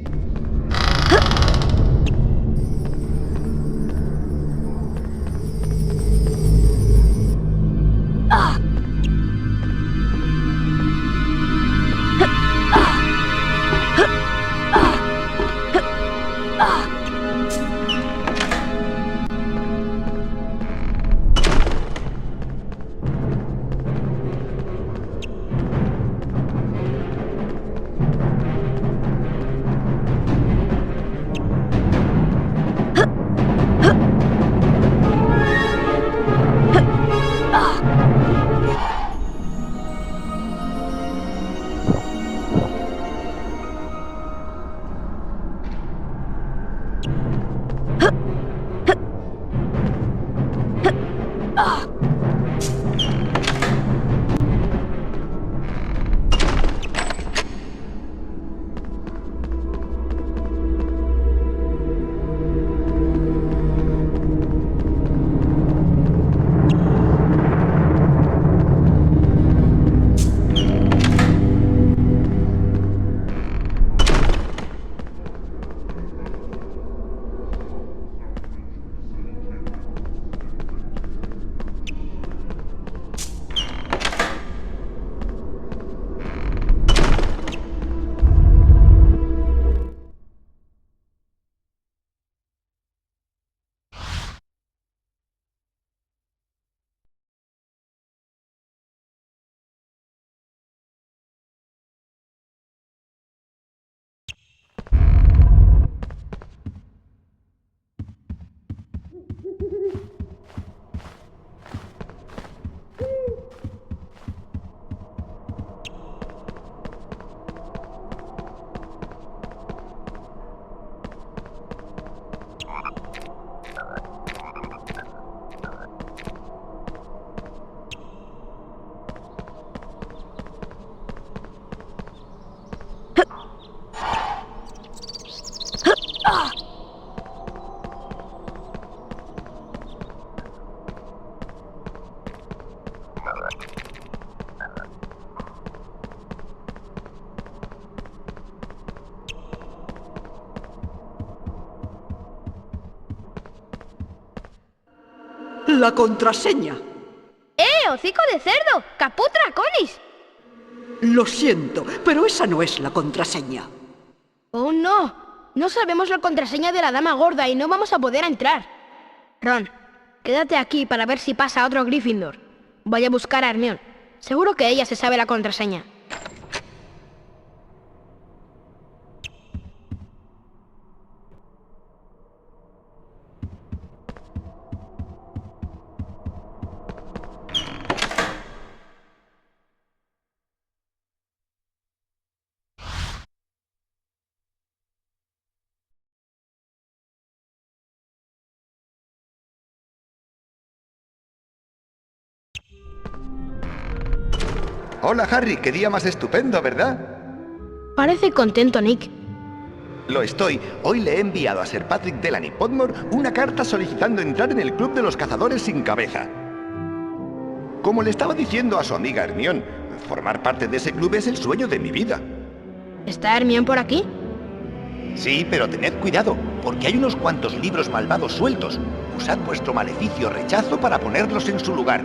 [SPEAKER 13] la contraseña.
[SPEAKER 6] ¡Hocico de cerdo! ¡Caput Draconis!
[SPEAKER 13] Lo siento, pero esa no es la contraseña.
[SPEAKER 5] ¡Oh, no! No sabemos la contraseña de la dama gorda y no vamos a poder entrar. Ron, quédate aquí para ver si pasa otro Gryffindor. Voy a buscar a Hermione. Seguro que ella se sabe la contraseña.
[SPEAKER 14] Hola, Harry, qué día más estupendo, ¿verdad?
[SPEAKER 5] Parece contento, Nick.
[SPEAKER 14] Lo estoy. Hoy le he enviado a Sir Patrick Delany Podmore una carta solicitando entrar en el Club de los Cazadores sin Cabeza. Como le estaba diciendo a su amiga Hermione, formar parte de ese club es el sueño de mi vida.
[SPEAKER 5] ¿Está Hermione por aquí?
[SPEAKER 14] Sí, pero tened cuidado, porque hay unos cuantos libros malvados sueltos. Usad vuestro maleficio rechazo para ponerlos en su lugar.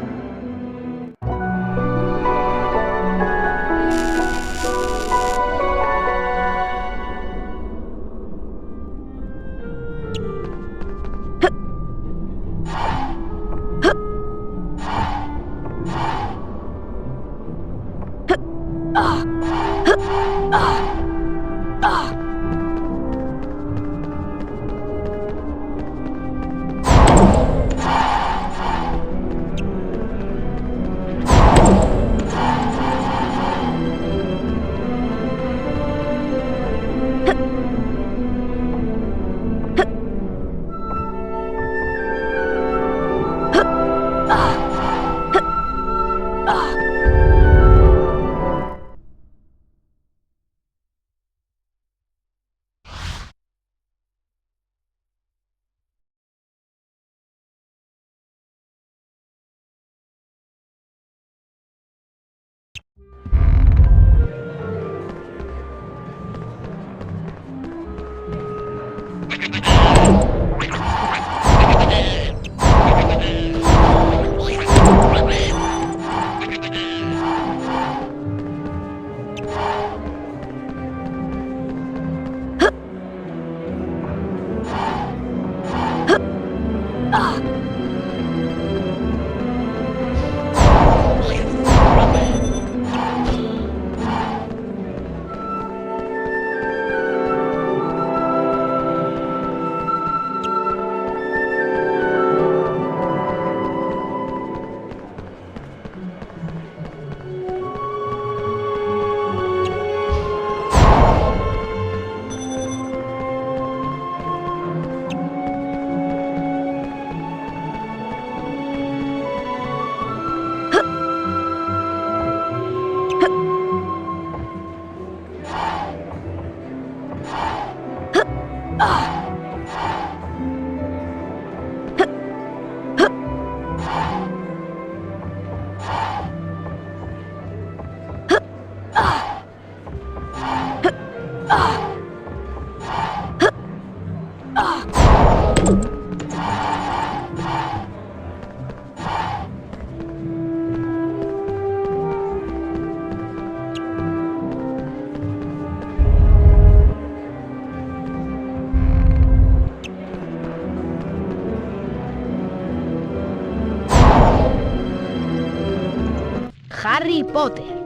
[SPEAKER 5] Harry Potter.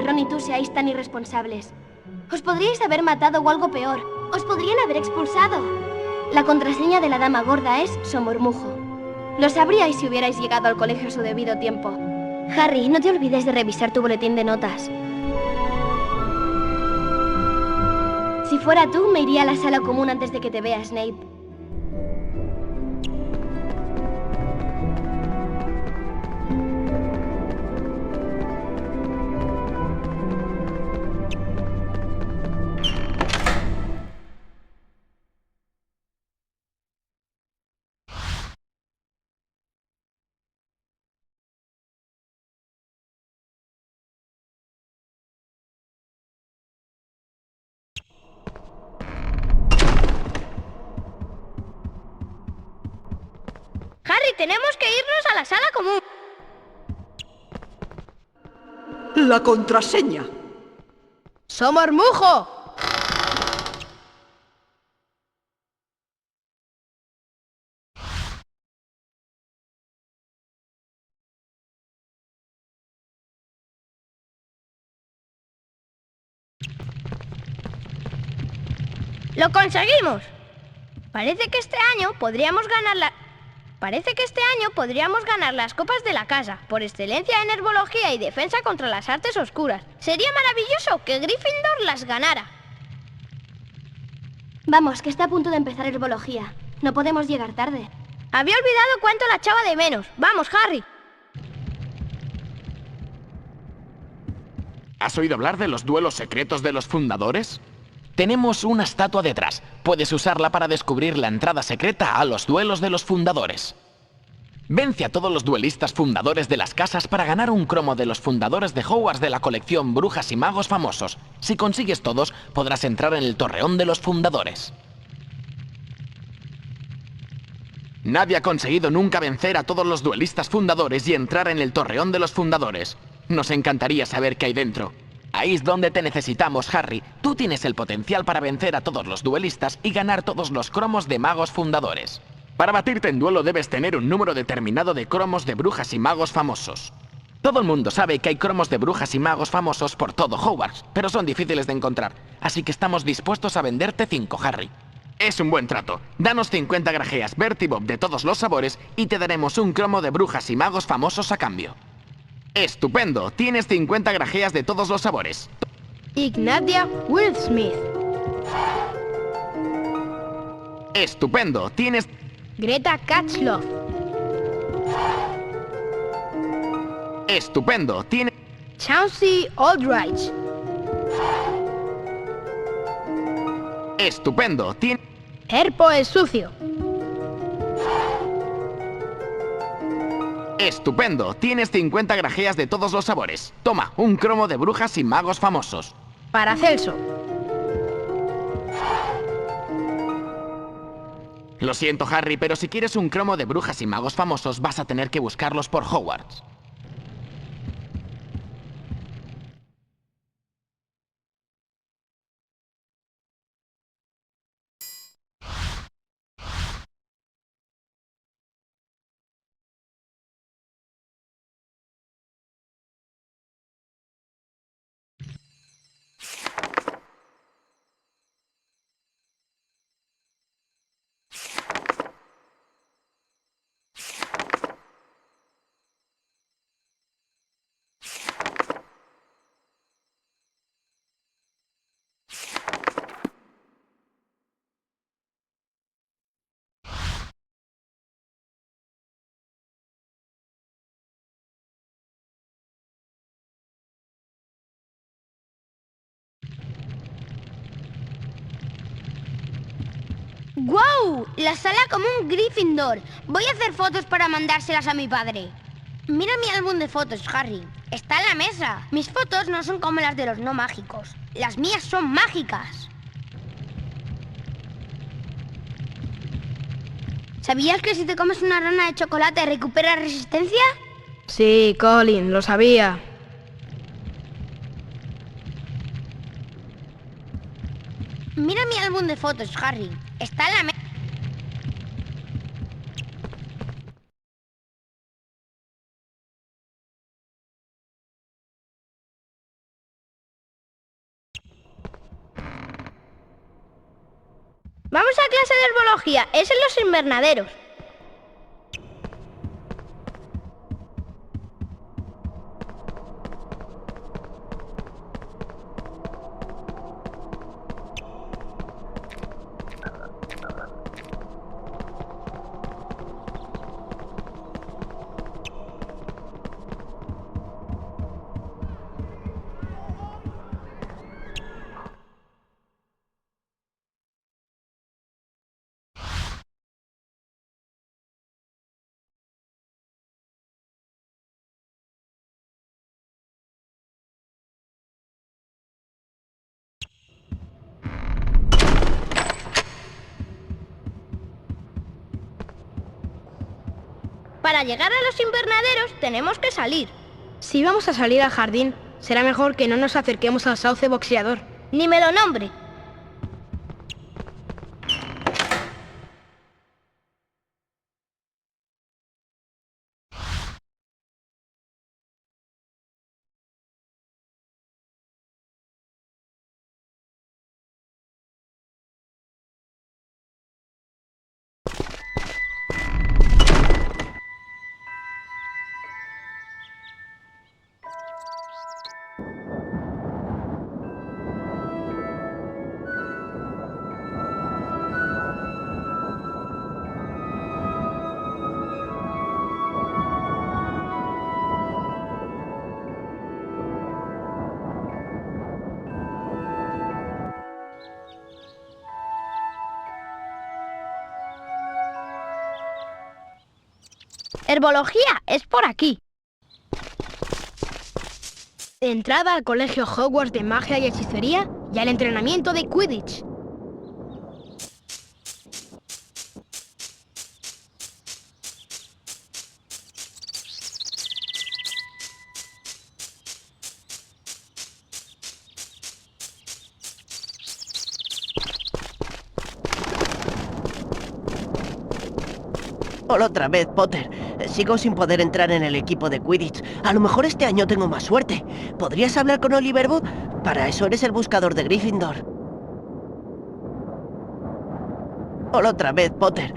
[SPEAKER 6] Ron y tú seáis tan irresponsables. Os podríais haber matado o algo peor. Os podrían haber expulsado. La contraseña de la dama gorda es Somormujo. Lo sabríais si hubierais llegado al colegio a su debido tiempo. Harry, no te olvides de revisar tu boletín de notas. Si fuera tú, me iría a la sala común antes de que te vea Snape. Harry, tenemos que irnos a la sala común.
[SPEAKER 13] La contraseña.
[SPEAKER 5] ¡Somormujo!
[SPEAKER 6] ¡Lo conseguimos! Parece que este año podríamos ganar las copas de la casa, por excelencia en herbología y defensa contra las artes oscuras. Sería maravilloso que Gryffindor las ganara. Vamos, que está a punto de empezar herbología. No podemos llegar tarde. Había olvidado cuánto la echaba de menos. ¡Vamos, Harry!
[SPEAKER 4] ¿Has oído hablar de los duelos secretos de los fundadores? Tenemos una estatua detrás. Puedes usarla para descubrir la entrada secreta a los duelos de los fundadores. Vence a todos los duelistas fundadores de las casas para ganar un cromo de los fundadores de Hogwarts de la colección Brujas y Magos Famosos. Si consigues todos, podrás entrar en el Torreón de los Fundadores. Nadie ha conseguido nunca vencer a todos los duelistas fundadores y entrar en el Torreón de los Fundadores. Nos encantaría saber qué hay dentro. Ahí es donde te necesitamos, Harry. Tú tienes el potencial para vencer a todos los duelistas y ganar todos los cromos de magos fundadores. Para batirte en duelo debes tener un número determinado de cromos de brujas y magos famosos. Todo el mundo sabe que hay cromos de brujas y magos famosos por todo Hogwarts, pero son difíciles de encontrar, así que estamos dispuestos a venderte 5, Harry. Es un buen trato. Danos 50 grajeas Bertie Bob de todos los sabores y te daremos un cromo de brujas y magos famosos a cambio. ¡Estupendo! Tienes 50 grajeas de todos los sabores.
[SPEAKER 5] Ignatia Wildsmith.
[SPEAKER 4] ¡Estupendo! Tienes...
[SPEAKER 5] Greta Katzloff.
[SPEAKER 4] ¡Estupendo! Tienes...
[SPEAKER 5] Chauncey Aldrich.
[SPEAKER 4] ¡Estupendo! Tienes...
[SPEAKER 5] Herpo el Sucio.
[SPEAKER 4] ¡Estupendo! Tienes 50 grajeas de todos los sabores. Toma, un cromo de brujas y magos famosos.
[SPEAKER 5] Paracelso.
[SPEAKER 4] Lo siento, Harry, pero si quieres un cromo de brujas y magos famosos vas a tener que buscarlos por Hogwarts.
[SPEAKER 6] ¡Guau! La sala común Gryffindor. Voy a hacer fotos para mandárselas a mi padre. Mira mi álbum de fotos, Harry. Está en la mesa. Mis fotos no son como las de los no mágicos. Las mías son mágicas. ¿Sabías que si te comes una rana de chocolate recuperas resistencia?
[SPEAKER 5] Sí, Colin, lo sabía.
[SPEAKER 6] Mira mi álbum de fotos, Harry. Está en la mesa. Vamos a clase de herbología. Es en los invernaderos. Para llegar a los invernaderos tenemos que salir.
[SPEAKER 5] Si vamos a salir al jardín, será mejor que no nos acerquemos al sauce boxeador.
[SPEAKER 6] Ni me lo nombre. Herbología, es por aquí.
[SPEAKER 5] Entrada al colegio Hogwarts de magia y hechicería y al entrenamiento de Quidditch.
[SPEAKER 15] Hola otra vez, Potter. Sigo sin poder entrar en el equipo de Quidditch. A lo mejor este año tengo más suerte. ¿Podrías hablar con Oliver Wood? Para eso eres el buscador de Gryffindor. Hola otra vez, Potter.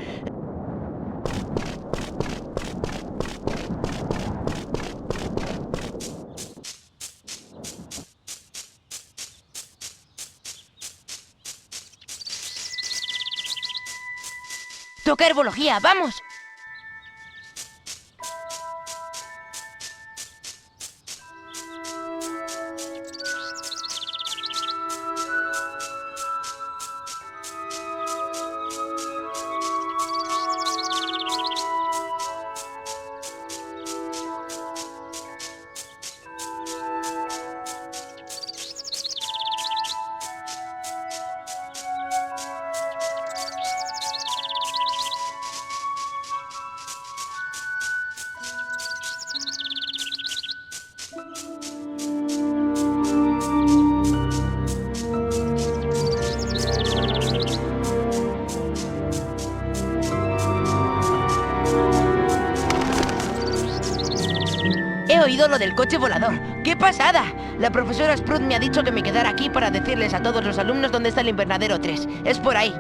[SPEAKER 7] Toca herbología, vamos.
[SPEAKER 11] He oído lo del coche volador. ¡Qué pasada! La profesora Sprout me ha dicho que me quedara aquí para decirles a todos los alumnos dónde está el invernadero 3. Es por ahí.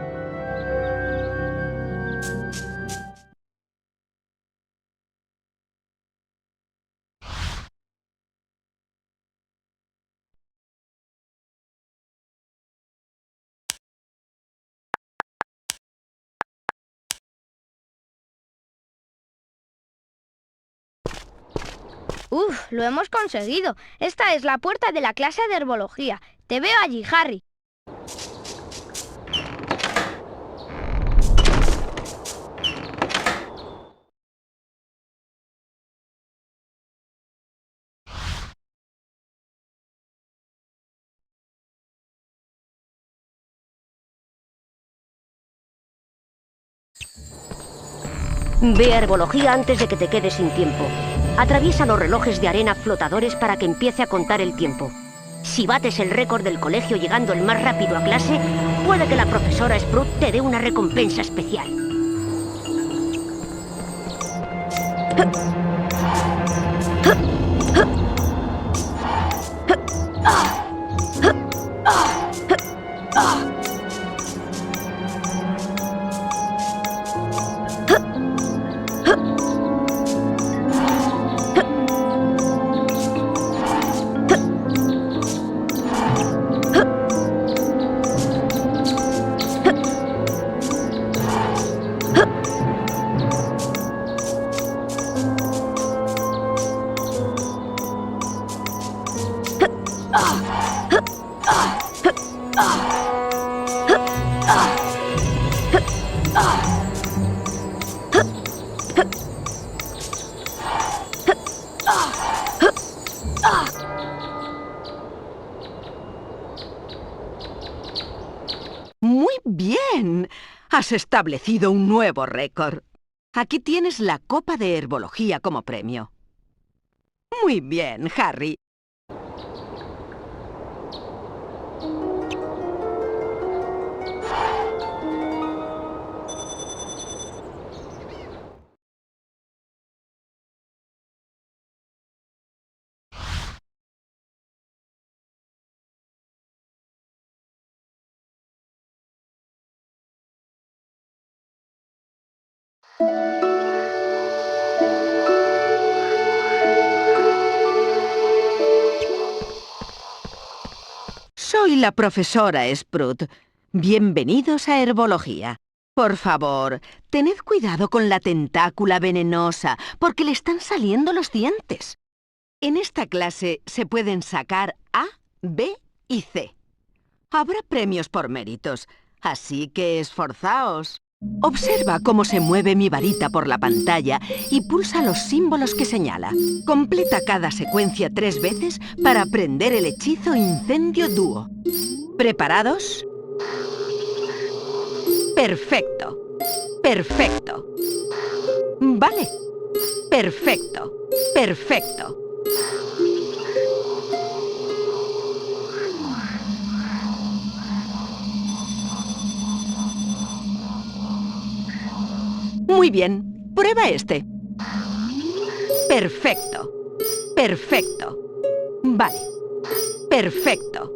[SPEAKER 6] Uf, lo hemos conseguido. Esta es la puerta de la clase de herbología. Te veo allí, Harry.
[SPEAKER 16] Ve a herbología antes de que te quedes sin tiempo. Atraviesa los relojes de arena flotadores para que empiece a contar el tiempo. Si bates el récord del colegio llegando el más rápido a clase, puede que la profesora Sprout te dé una recompensa especial.
[SPEAKER 13] Muy bien. Has establecido un nuevo récord. Aquí tienes la copa de herbología como premio. Muy bien, Harry. Soy la profesora Sprout. Bienvenidos a Herbología. Por favor, tened cuidado con la tentácula venenosa, porque le están saliendo los dientes. En esta clase se pueden sacar A, B y C. Habrá premios por méritos, así que esforzaos. Observa cómo se mueve mi varita por la pantalla y pulsa los símbolos que señala. Completa cada secuencia 3 veces para aprender el hechizo Incendio Dúo. ¿Preparados? Perfecto. Perfecto. Vale. Perfecto. Perfecto. Muy bien. Prueba este. Perfecto. Perfecto. Vale. Perfecto.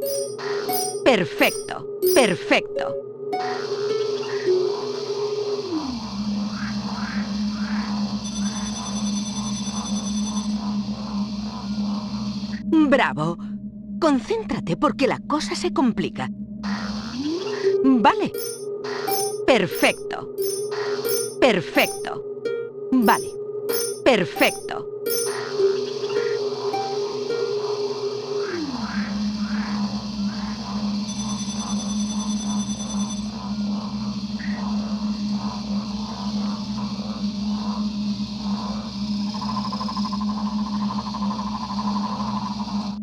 [SPEAKER 13] Perfecto. Perfecto. Bravo. Concéntrate porque la cosa se complica. Vale. Perfecto. Perfecto. Vale. Perfecto.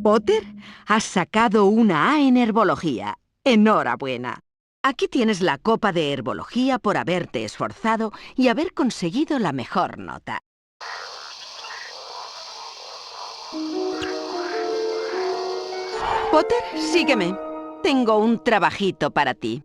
[SPEAKER 13] Potter, has sacado una A en herbología. ¡Enhorabuena! Aquí tienes la copa de herbología por haberte esforzado y haber conseguido la mejor nota. Potter, sígueme. Tengo un trabajito para ti.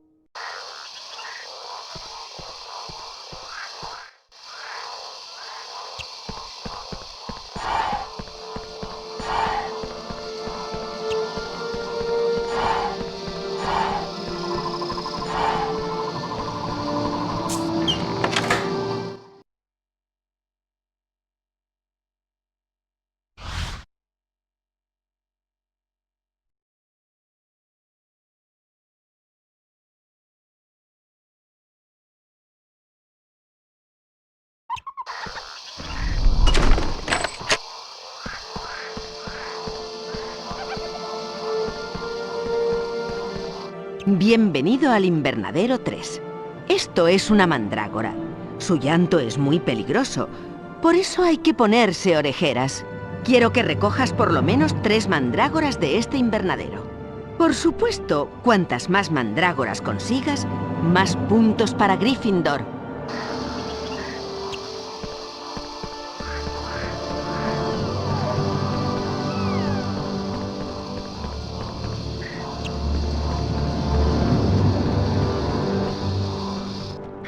[SPEAKER 13] Bienvenido al invernadero 3. Esto es una mandrágora. Su llanto es muy peligroso, por eso hay que ponerse orejeras. Quiero que recojas por lo menos 3 mandrágoras de este invernadero. Por supuesto, cuantas más mandrágoras consigas, más puntos para Gryffindor.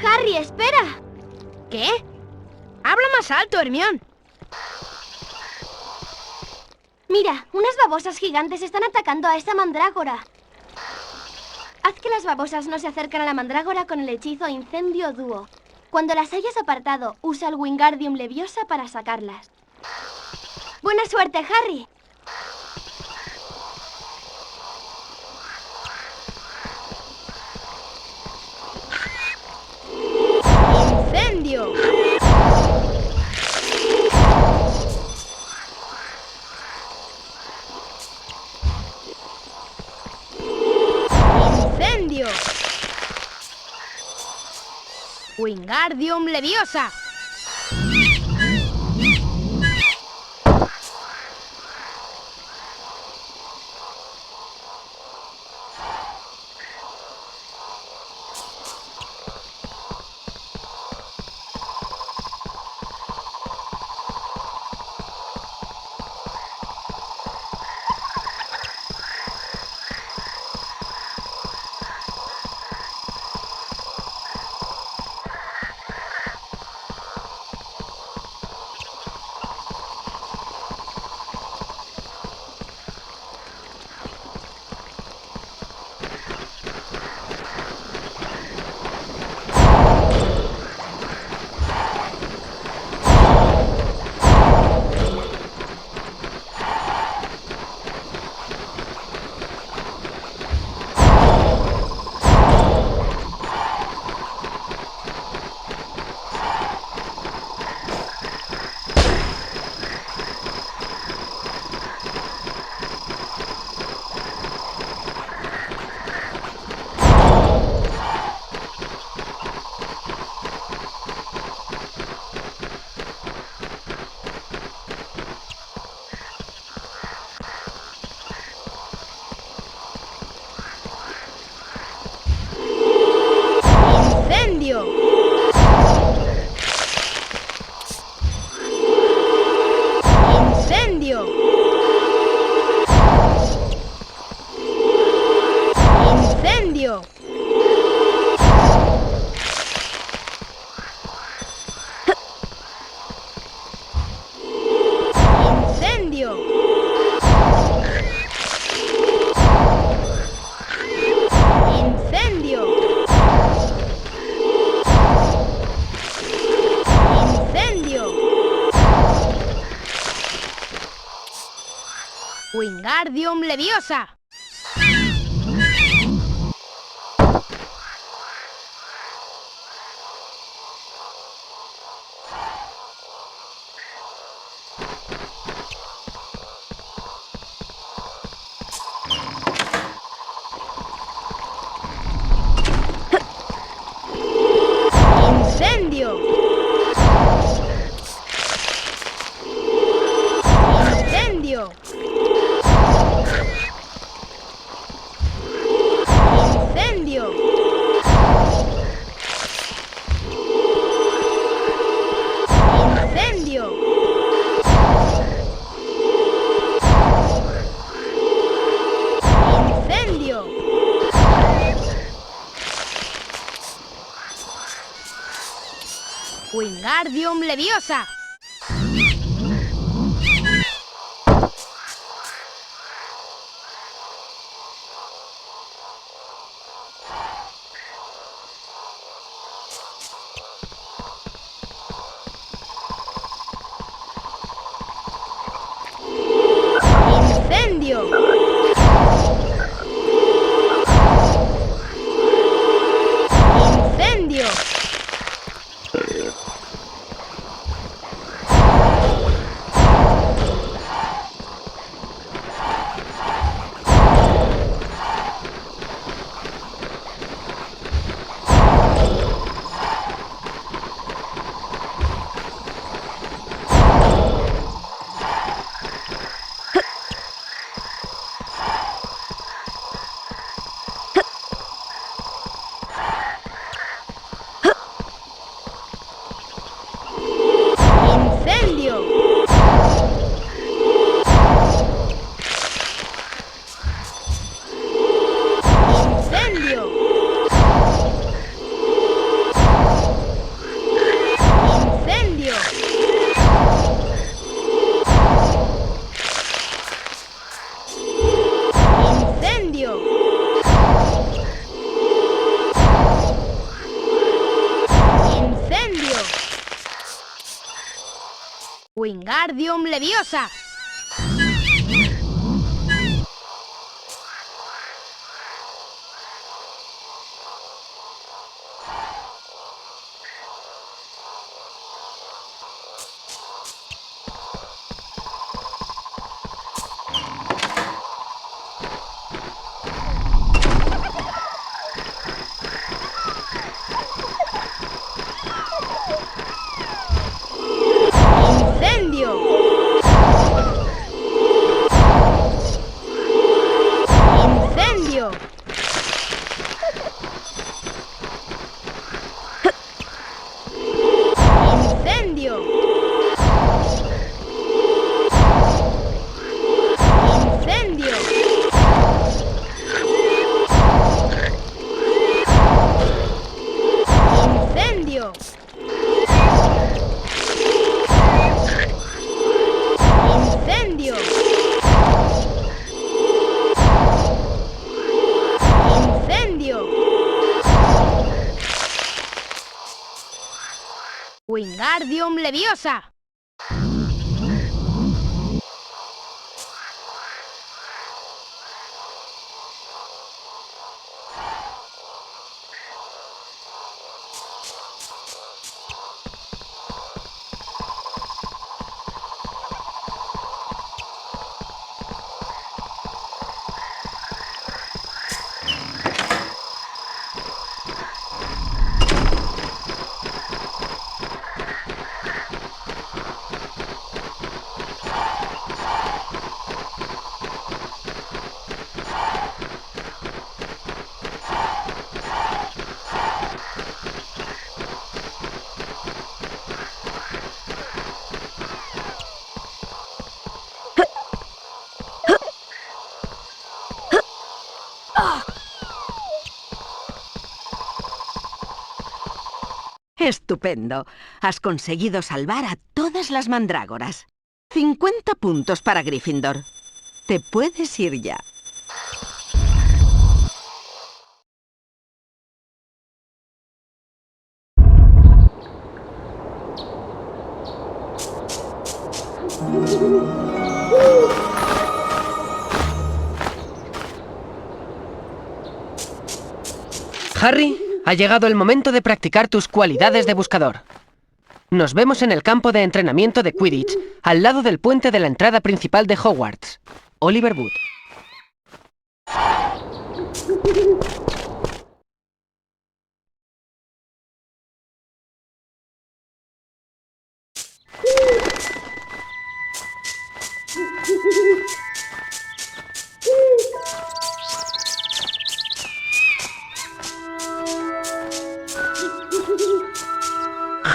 [SPEAKER 6] ¡Harry, espera!
[SPEAKER 5] ¿Qué? Habla más alto, Hermione.
[SPEAKER 6] Mira, unas babosas gigantes están atacando a esta mandrágora. Haz que las babosas no se acerquen a la mandrágora con el hechizo Incendio Dúo. Cuando las hayas apartado, usa el Wingardium Leviosa para sacarlas. ¡Buena suerte, Harry!
[SPEAKER 5] ¡Incendio! ¡Incendio! ¡Wingardium Leviosa! ¡Incendio! ¡Incendio! ¡Incendio! ¡Incendio! ¡Incendio! ¡Incendio! ¡Wingardium Leviosa! ¡Incendio! ¡Incendio! ¡Incendio! ¡Incendio! ¡Incendio! ¡Wingardium Leviosa! ¡Incendio! ¡Incendio! ¡Incendio! ¡Incendio! ¡Incendio! ¡Incendio! ¡Incendio! ¡Wingardium Leviosa! Wingardium Leviosa.
[SPEAKER 13] Estupendo. Has conseguido salvar a todas las mandrágoras. 50 puntos para Gryffindor. Te puedes ir ya.
[SPEAKER 17] Harry, ha llegado el momento de practicar tus cualidades de buscador. Nos vemos en el campo de entrenamiento de Quidditch, al lado del puente de la entrada principal de Hogwarts. Oliver Wood.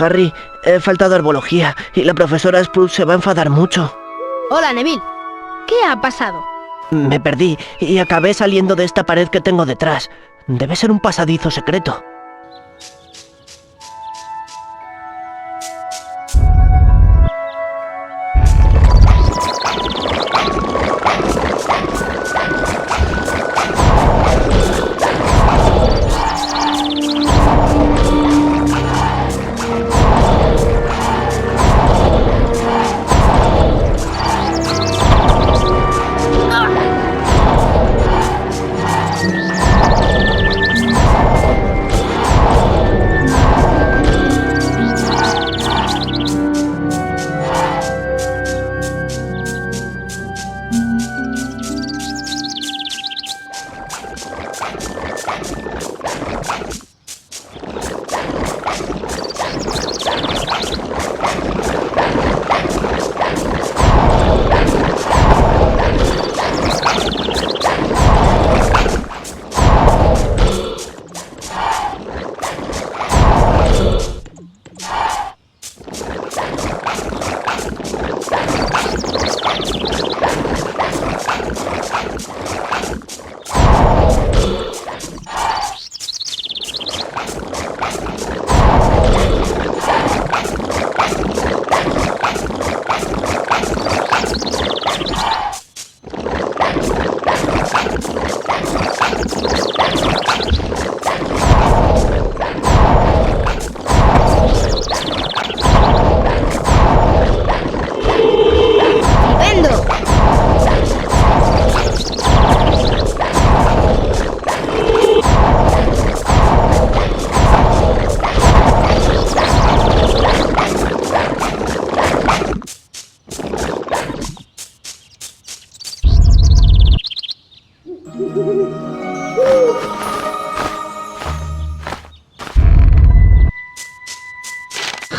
[SPEAKER 15] Harry, he faltado a herbología y la profesora Sprout se va a enfadar mucho.
[SPEAKER 5] Hola, Neville. ¿Qué ha pasado?
[SPEAKER 15] Me perdí y acabé saliendo de esta pared que tengo detrás. Debe ser un pasadizo secreto.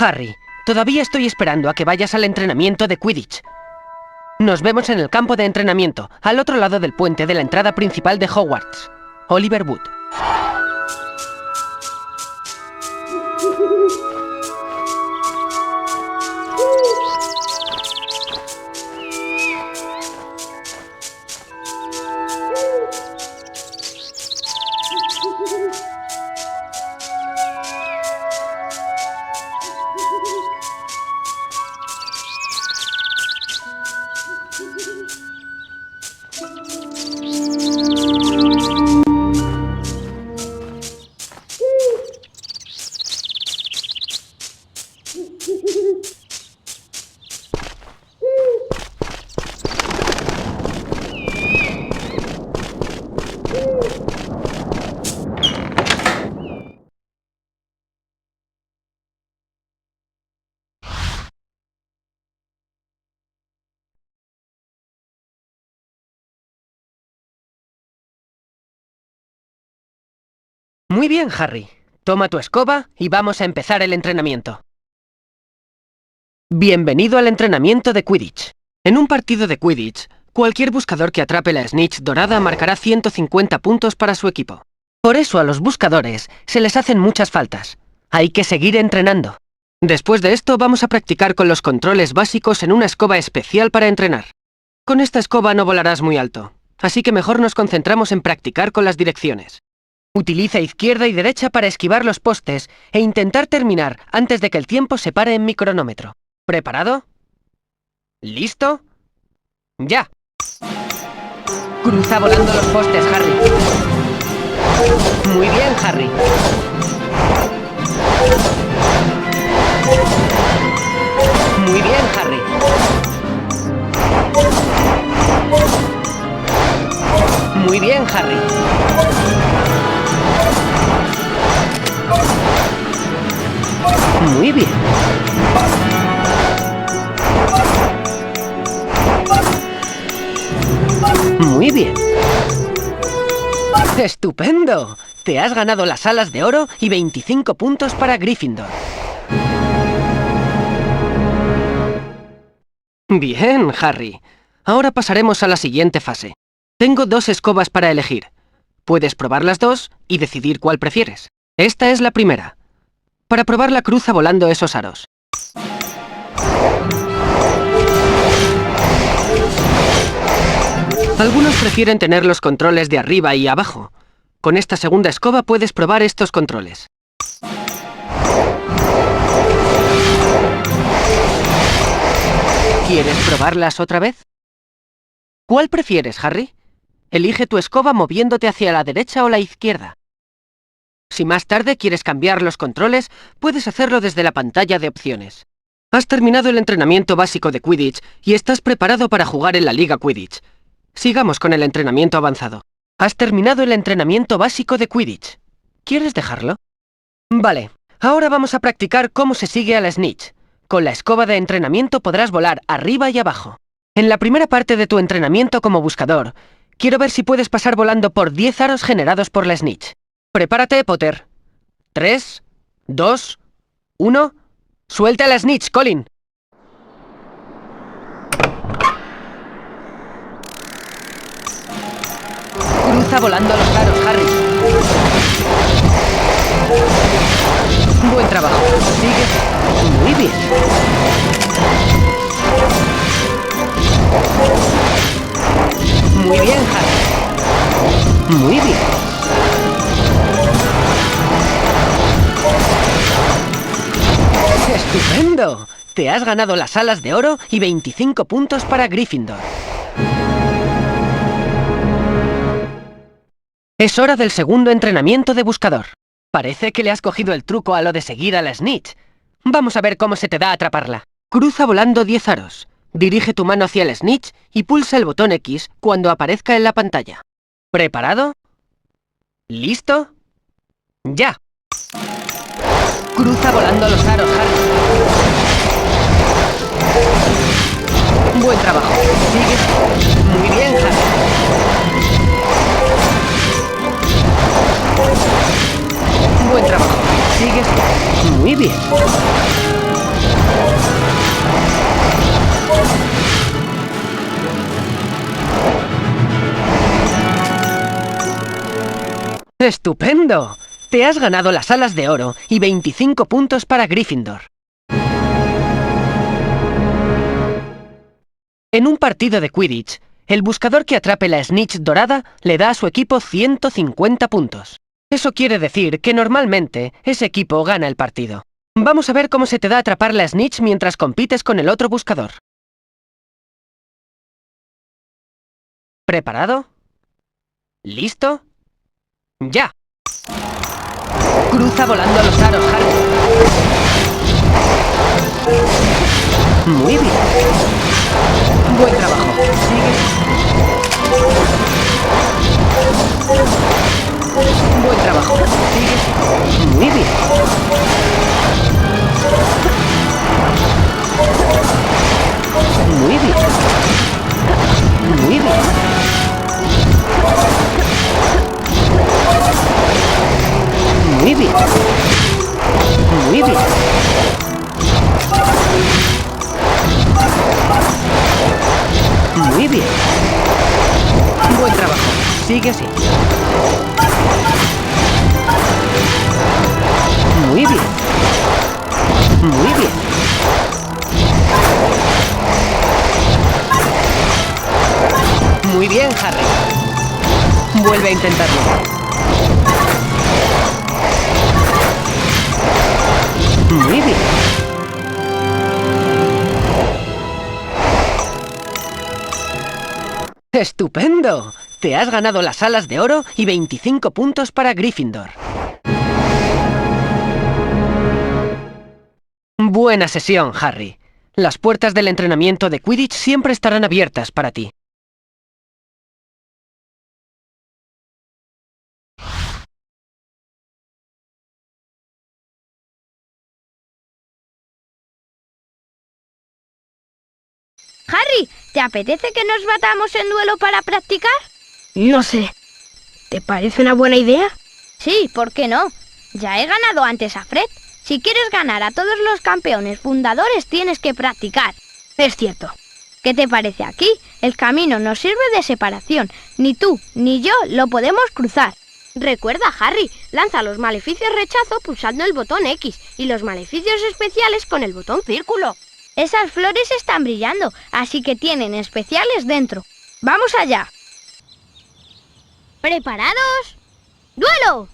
[SPEAKER 17] Harry, todavía estoy esperando a que vayas al entrenamiento de Quidditch. Nos vemos en el campo de entrenamiento, al otro lado del puente de la entrada principal de Hogwarts. Oliver Wood. Muy bien, Harry. Toma tu escoba y vamos a empezar el entrenamiento. Bienvenido al entrenamiento de Quidditch. En un partido de Quidditch, cualquier buscador que atrape la snitch dorada marcará 150 puntos para su equipo. Por eso a los buscadores se les hacen muchas faltas. Hay que seguir entrenando. Después de esto vamos a practicar con los controles básicos en una escoba especial para entrenar. Con esta escoba no volarás muy alto, así que mejor nos concentramos en practicar con las direcciones. Utiliza izquierda y derecha para esquivar los postes e intentar terminar antes de que el tiempo se pare en mi cronómetro. ¿Preparado? ¿Listo? ¡Ya! Cruza volando los postes, Harry. Muy bien, Harry. Muy bien, Harry. Muy bien, Harry. Muy bien. Muy bien. ¡Estupendo! Te has ganado las alas de oro y 25 puntos para Gryffindor. Bien, Harry. Ahora pasaremos a la siguiente fase. Tengo 2 escobas para elegir. Puedes probar las 2 y decidir cuál prefieres. Esta es la primera. Para probarla, cruza volando esos aros. Algunos prefieren tener los controles de arriba y abajo. Con esta segunda escoba puedes probar estos controles. ¿Quieres probarlas otra vez? ¿Cuál prefieres, Harry? Elige tu escoba moviéndote hacia la derecha o la izquierda. Si más tarde quieres cambiar los controles, puedes hacerlo desde la pantalla de opciones. Has terminado el entrenamiento básico de Quidditch y estás preparado para jugar en la Liga Quidditch. Sigamos con el entrenamiento avanzado. Has terminado el entrenamiento básico de Quidditch. ¿Quieres dejarlo? Vale, ahora vamos a practicar cómo se sigue a la snitch. Con la escoba de entrenamiento podrás volar arriba y abajo. En la primera parte de tu entrenamiento como buscador, quiero ver si puedes pasar volando por 10 aros generados por la snitch. Prepárate, Potter. 3, 2, 1... ¡Suelta la snitch, Colin! Cruza volando los aros, Harry. Buen trabajo. Sigue. Muy bien. Muy bien, Harry. Muy bien. ¡Estupendo! Te has ganado las alas de oro y 25 puntos para Gryffindor. Es hora del segundo entrenamiento de buscador. Parece que le has cogido el truco a lo de seguir a la snitch. Vamos a ver cómo se te da atraparla. Cruza volando 10 aros. Dirige tu mano hacia el snitch y pulsa el botón X cuando aparezca en la pantalla. ¿Preparado? ¿Listo? ¡Ya! Cruza volando los aros, Harry. Buen trabajo. Sigue. Muy bien, Harry. Buen trabajo. Sigues. Muy bien. ¡Estupendo! Te has ganado las alas de oro y 25 puntos para Gryffindor. En un partido de Quidditch, el buscador que atrape la snitch dorada le da a su equipo 150 puntos. Eso quiere decir que normalmente ese equipo gana el partido. Vamos a ver cómo se te da atrapar la snitch mientras compites con el otro buscador. ¿Preparado? ¿Listo? ¡Ya! Cruza volando los aros, Harry. Muy bien. Buen trabajo. Sigue. Buen trabajo. Sigue. Muy bien. Muy bien. Muy bien. Sigue así. Muy bien. Muy bien. Muy bien, Harry. Vuelve a intentarlo. Muy bien. ¡Estupendo! Te has ganado las alas de oro y 25 puntos para Gryffindor. Buena sesión, Harry. Las puertas del entrenamiento de Quidditch siempre estarán abiertas para ti.
[SPEAKER 6] Harry, ¿te apetece que nos batamos en duelo para practicar?
[SPEAKER 5] No sé. ¿Te parece una buena idea?
[SPEAKER 6] Sí, ¿por qué no? Ya he ganado antes a Fred. Si quieres ganar a todos los campeones fundadores, tienes que practicar.
[SPEAKER 5] Es cierto.
[SPEAKER 6] ¿Qué te parece aquí? El camino nos sirve de separación. Ni tú ni yo lo podemos cruzar. Recuerda, Harry, lanza los maleficios rechazo pulsando el botón X y los maleficios especiales con el botón círculo. Esas flores están brillando, así que tienen especiales dentro. ¡Vamos allá! ¿Preparados? ¡Duelo!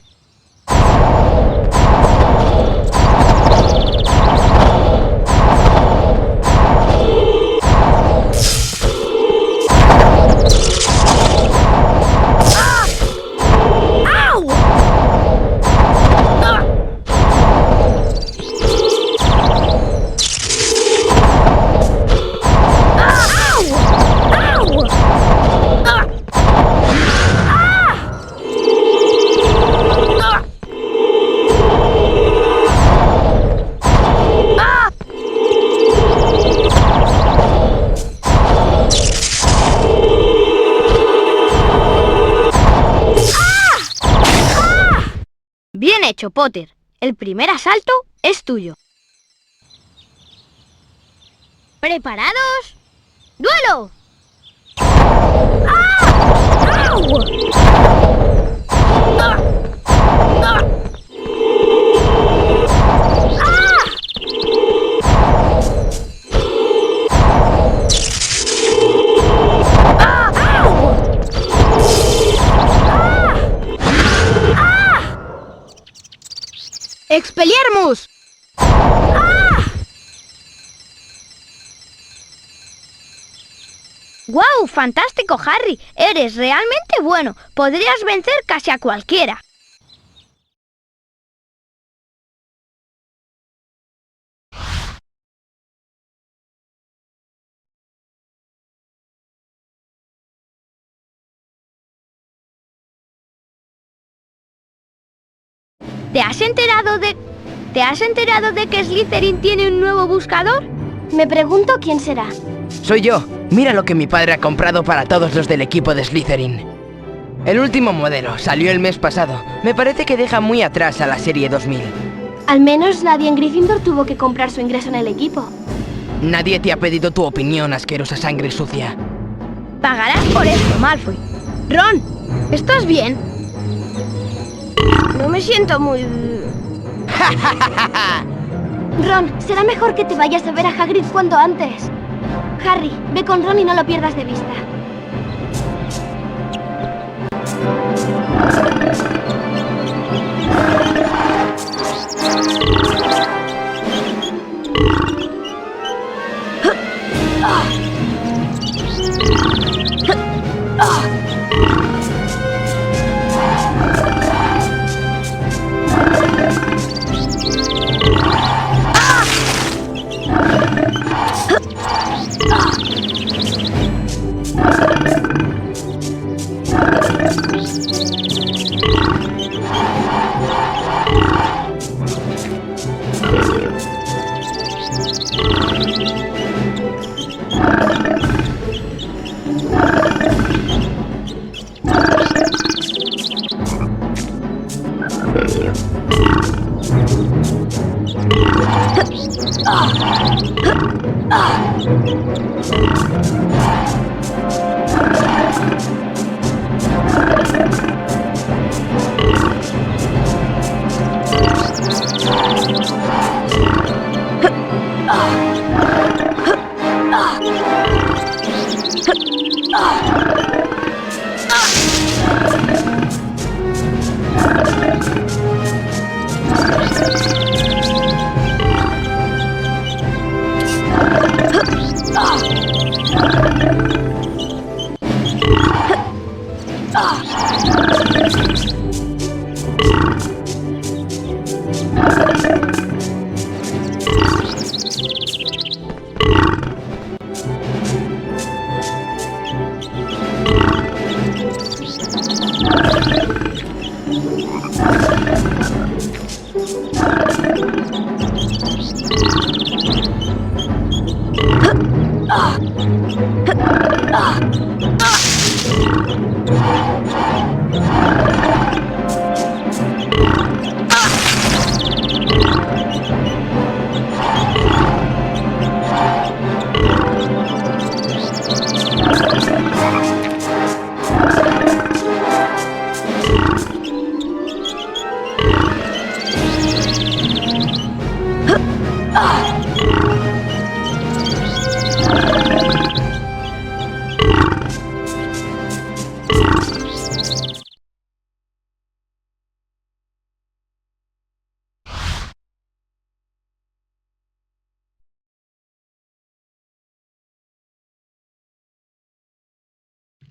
[SPEAKER 6] Bien hecho, Potter. El primer asalto es tuyo. ¿Preparados? ¡Duelo! ¡Ah! ¡Au! ¡Ah! ¡Ah!
[SPEAKER 5] ¡Expelliarmus!
[SPEAKER 6] ¡Guau! ¡Fantástico, Harry! Eres realmente bueno. Podrías vencer casi a cualquiera. ¿Te has enterado de que Slytherin tiene un nuevo buscador?
[SPEAKER 1] Me pregunto quién será.
[SPEAKER 11] Soy yo. Mira lo que mi padre ha comprado para todos los del equipo de Slytherin. El último modelo salió el mes pasado. Me parece que deja muy atrás a la serie 2000.
[SPEAKER 1] Al menos nadie en Gryffindor tuvo que comprar su ingreso en el equipo.
[SPEAKER 11] Nadie te ha pedido tu opinión, asquerosa sangre sucia.
[SPEAKER 6] Pagarás por esto, Malfoy.
[SPEAKER 5] Ron, ¿estás bien?
[SPEAKER 6] No me siento muy...
[SPEAKER 1] Ron, será mejor que te vayas a ver a Hagrid cuanto antes. Harry, ve con Ron y no lo pierdas de vista.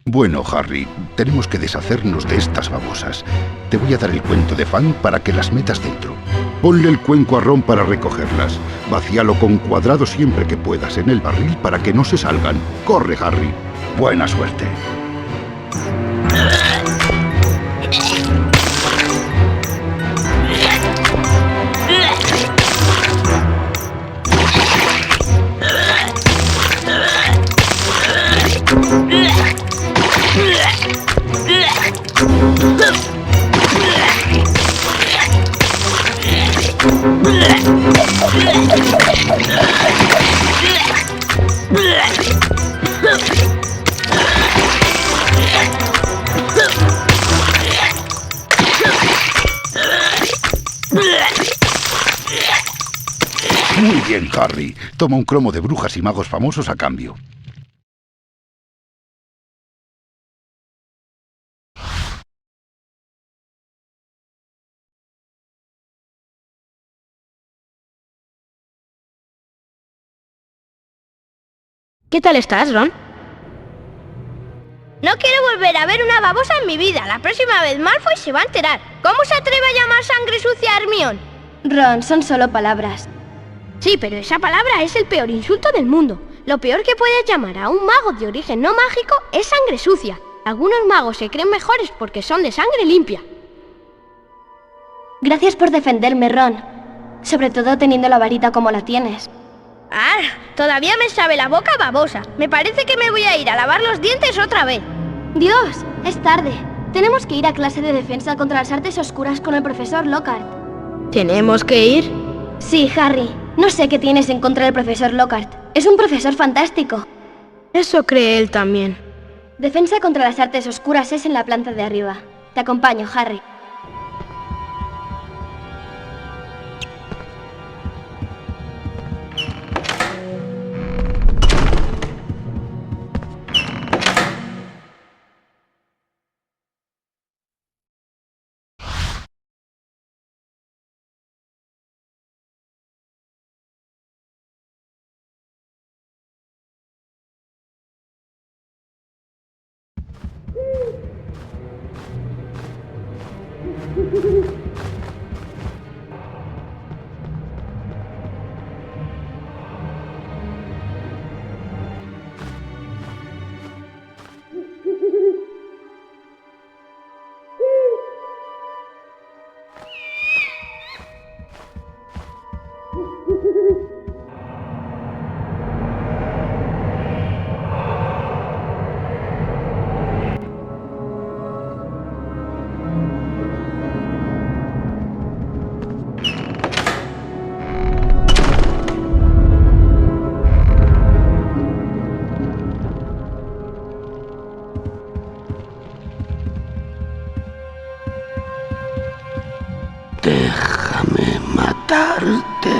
[SPEAKER 12] Bueno, Harry, tenemos que deshacernos de estas babosas. Te voy a dar el cuento de Fang para que las metas dentro. Ponle el cuenco a Ron para recogerlas. Vacíalo con cuadrado siempre que puedas en el barril para que no se salgan. ¡Corre, Harry! ¡Buena suerte! Muy bien, Harry. Toma un cromo de brujas y magos famosos a cambio.
[SPEAKER 5] ¿Qué tal estás, Ron?
[SPEAKER 6] No quiero volver a ver una babosa en mi vida. La próxima vez Malfoy se va a enterar. ¿Cómo se atreve a llamar sangre sucia a Hermione?
[SPEAKER 18] Ron, son solo palabras.
[SPEAKER 6] Sí, pero esa palabra es el peor insulto del mundo. Lo peor que puedes llamar a un mago de origen no mágico es sangre sucia. Algunos magos se creen mejores porque son de sangre limpia.
[SPEAKER 18] Gracias por defenderme, Ron. Sobre todo teniendo la varita como la tienes.
[SPEAKER 6] Ah, todavía me sabe la boca babosa. Me parece que me voy a ir a lavar los dientes otra vez.
[SPEAKER 18] Dios, es tarde. Tenemos que ir a clase de defensa contra las artes oscuras con el profesor Lockhart.
[SPEAKER 5] ¿Tenemos que ir?
[SPEAKER 18] Sí, Harry. No sé qué tienes en contra del profesor Lockhart. Es un profesor fantástico.
[SPEAKER 5] Eso cree él también.
[SPEAKER 18] Defensa contra las artes oscuras es en la planta de arriba. Te acompaño, Harry.
[SPEAKER 9] Déjame matarte.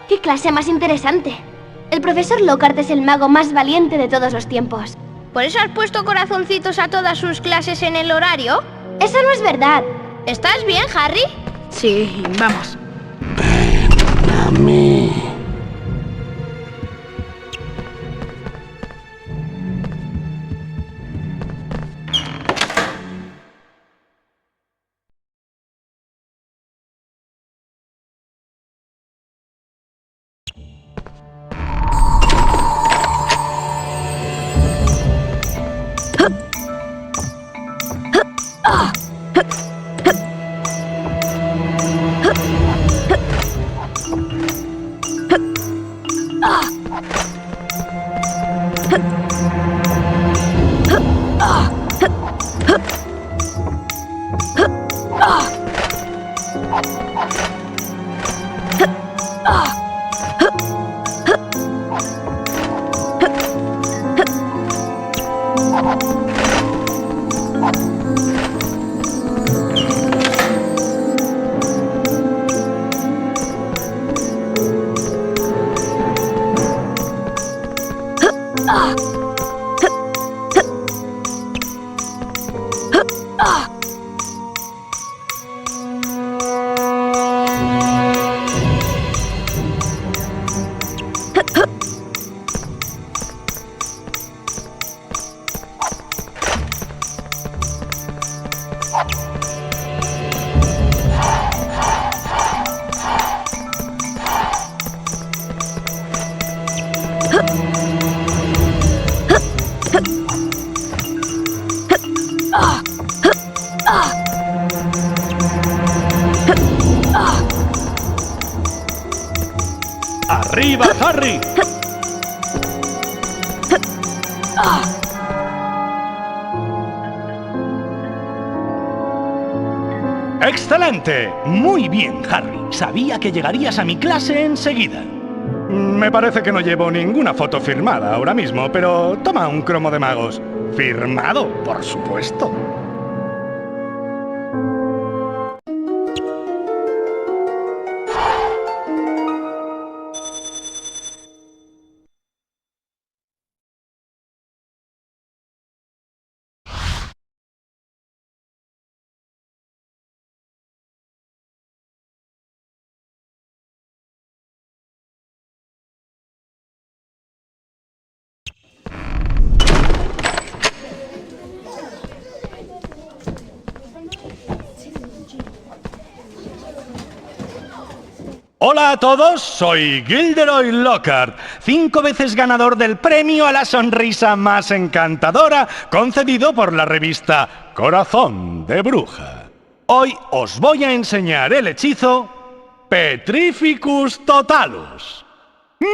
[SPEAKER 18] ¡Qué clase más interesante! El profesor Lockhart es el mago más valiente de todos los tiempos.
[SPEAKER 6] ¿Por eso has puesto corazoncitos a todas sus clases en el horario?
[SPEAKER 18] ¡Eso no es verdad!
[SPEAKER 6] ¿Estás bien, Harry?
[SPEAKER 5] Sí, vamos.
[SPEAKER 9] Ven a mí.
[SPEAKER 10] ¡Arriba, Harry! ¡Excelente! Muy bien, Harry. Sabía que llegarías a mi clase enseguida. Me parece que no llevo ninguna foto firmada ahora mismo, pero toma un cromo de magos. Firmado, por supuesto. Hola a todos, soy Gilderoy Lockhart, 5 veces ganador del premio a la sonrisa más encantadora concedido por la revista Corazón de Bruja. Hoy os voy a enseñar el hechizo Petrificus Totalus.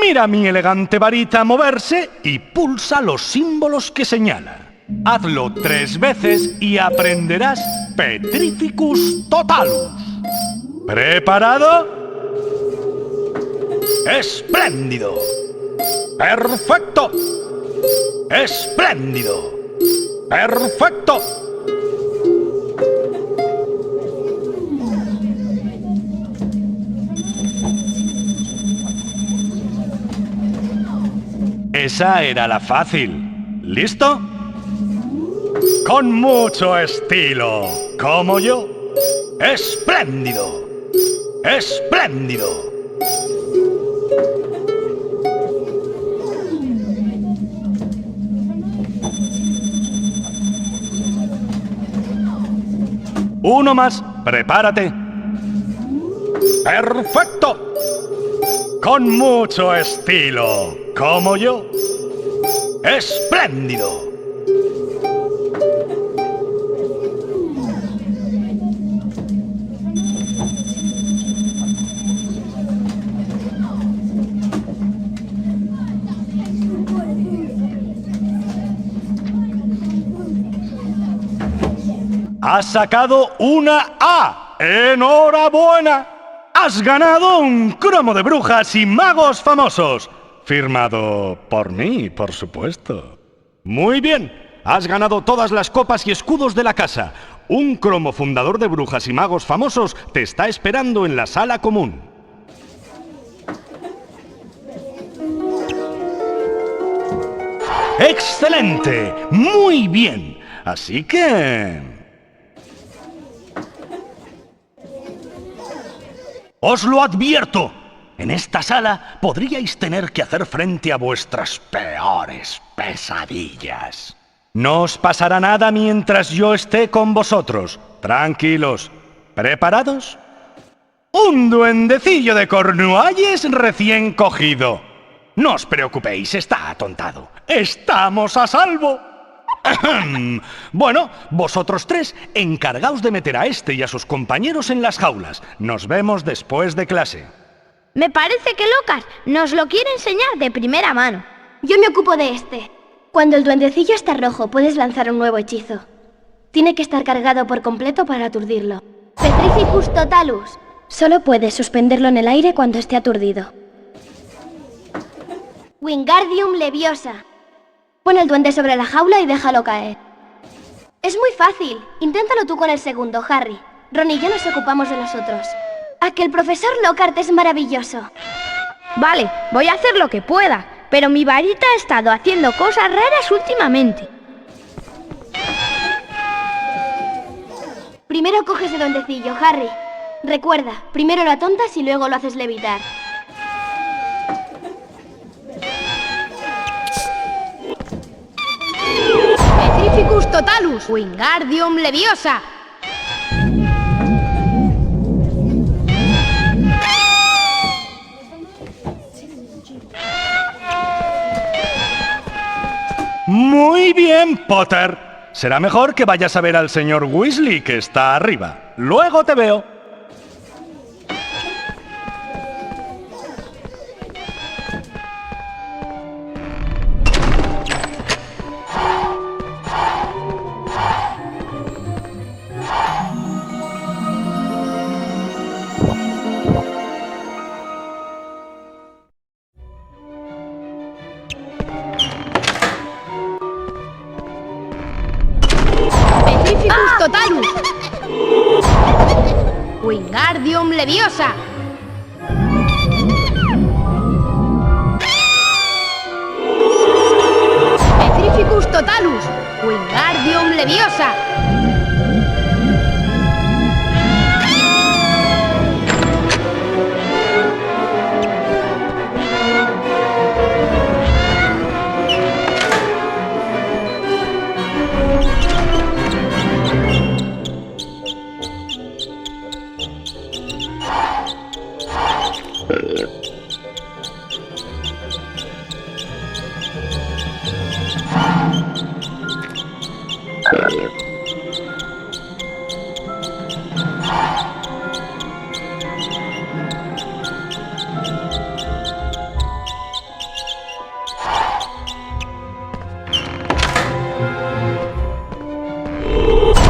[SPEAKER 10] Mira mi elegante varita moverse y pulsa los símbolos que señala. Hazlo 3 veces y aprenderás Petrificus Totalus. ¿Preparado? ¡Espléndido! ¡Perfecto! ¡Espléndido! ¡Perfecto! Esa era la fácil. ¿Listo? Con mucho estilo, como yo. ¡Espléndido! ¡Espléndido! Uno más, prepárate. ¡Perfecto! Con mucho estilo, como yo. ¡Espléndido! ¡Has sacado una A! ¡Enhorabuena! ¡Has ganado un cromo de brujas y magos famosos! Firmado por mí, por supuesto. Muy bien, has ganado todas las copas y escudos de la casa. Un cromo fundador de brujas y magos famosos te está esperando en la sala común. ¡Excelente! ¡Muy bien! Así que... ¡os lo advierto! En esta sala podríais tener que hacer frente a vuestras peores pesadillas. No os pasará nada mientras yo esté con vosotros. Tranquilos. ¿Preparados? Un duendecillo de Cornualles recién cogido. No os preocupéis, está atontado. ¡Estamos a salvo! Bueno, vosotros 3 encargaos de meter a este y a sus compañeros en las jaulas. Nos vemos después de clase.
[SPEAKER 6] Me parece que Lockhart nos lo quiere enseñar de primera mano.
[SPEAKER 18] Yo me ocupo de este. Cuando el duendecillo está rojo, puedes lanzar un nuevo hechizo. Tiene que estar cargado por completo para aturdirlo. Petrificus Totalus. Solo puedes suspenderlo en el aire cuando esté aturdido. Wingardium Leviosa. Pon el duende sobre la jaula y déjalo caer. Es muy fácil. Inténtalo tú con el segundo, Harry. Ron y yo nos ocupamos de los otros. A que el profesor Lockhart es maravilloso.
[SPEAKER 6] Vale, voy a hacer lo que pueda, pero mi varita ha estado haciendo cosas raras últimamente.
[SPEAKER 18] Primero coges el duendecillo, Harry. Recuerda, primero lo atontas y luego lo haces levitar.
[SPEAKER 5] Petrificus Totalus, Wingardium Leviosa.
[SPEAKER 10] Muy bien, Potter. Será mejor que vayas a ver al señor Weasley, que está arriba. Luego te veo.
[SPEAKER 5] Petrificus Totalus. Wingardium Leviosa. Petrificus Totalus. Wingardium Leviosa.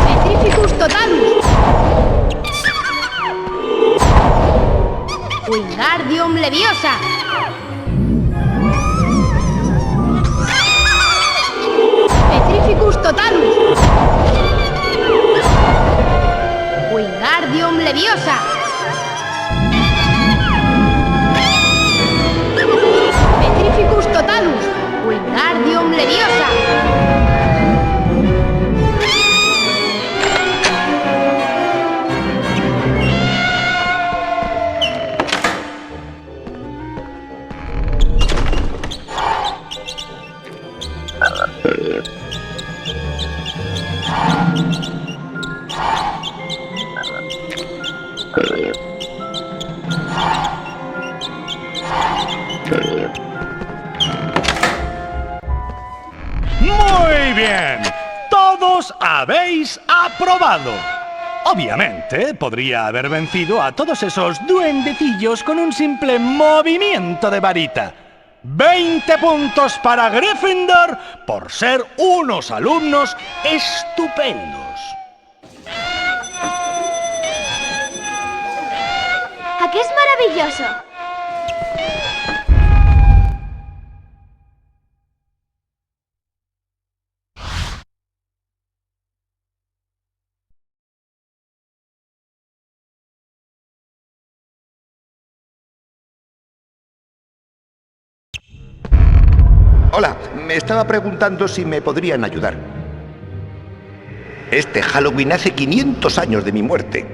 [SPEAKER 5] Petrificus Totalus. Wingardium Leviosa. Petrificus Totalus. Wingardium Leviosa. Petrificus Totalus. Wingardium Leviosa.
[SPEAKER 10] Muy bien. Todos habéis aprobado. Obviamente, podría haber vencido a todos esos duendecillos con un simple movimiento de varita. 20 puntos para Gryffindor por ser unos alumnos estupendos.
[SPEAKER 18] ¿A qué es maravilloso?
[SPEAKER 14] Hola, me estaba preguntando si me podrían ayudar. Este Halloween hace 500 años de mi muerte.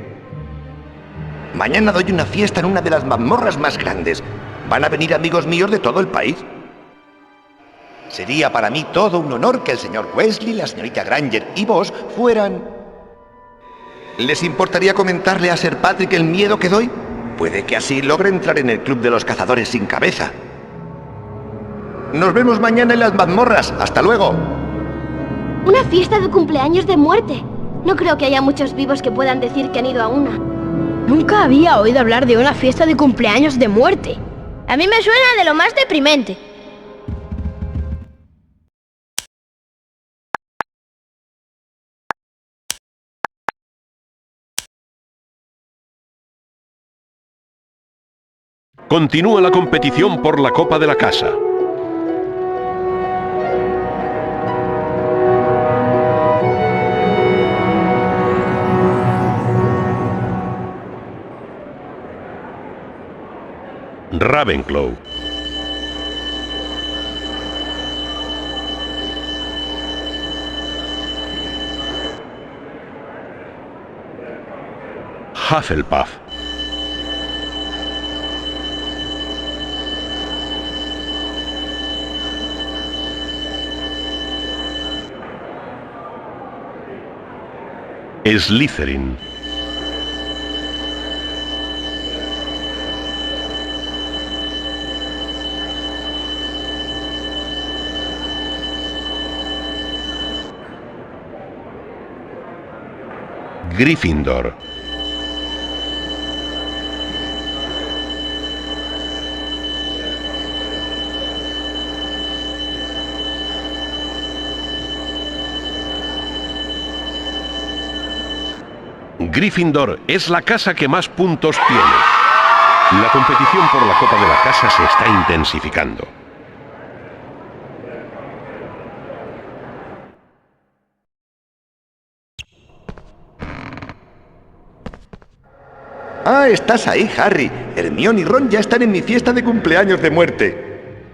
[SPEAKER 14] Mañana doy una fiesta en una de las mazmorras más grandes. Van a venir amigos míos de todo el país. Sería para mí todo un honor que el señor Weasley, la señorita Granger y vos fueran... ¿Les importaría comentarle a Sir Patrick el miedo que doy? Puede que así logre entrar en el club de los cazadores sin cabeza. Nos vemos mañana en las mazmorras. ¡Hasta luego!
[SPEAKER 18] Una fiesta de cumpleaños de muerte. No creo que haya muchos vivos que puedan decir que han ido a una.
[SPEAKER 5] Nunca había oído hablar de una fiesta de cumpleaños de muerte.
[SPEAKER 6] A mí me suena de lo más deprimente.
[SPEAKER 2] Continúa la competición por la Copa de la Casa. Ravenclaw. Hufflepuff. Slytherin. Gryffindor. Gryffindor es la casa que más puntos tiene. La competición por la Copa de la Casa se está intensificando.
[SPEAKER 14] Ah, estás ahí, Harry. Hermione y Ron ya están en mi fiesta de cumpleaños de muerte.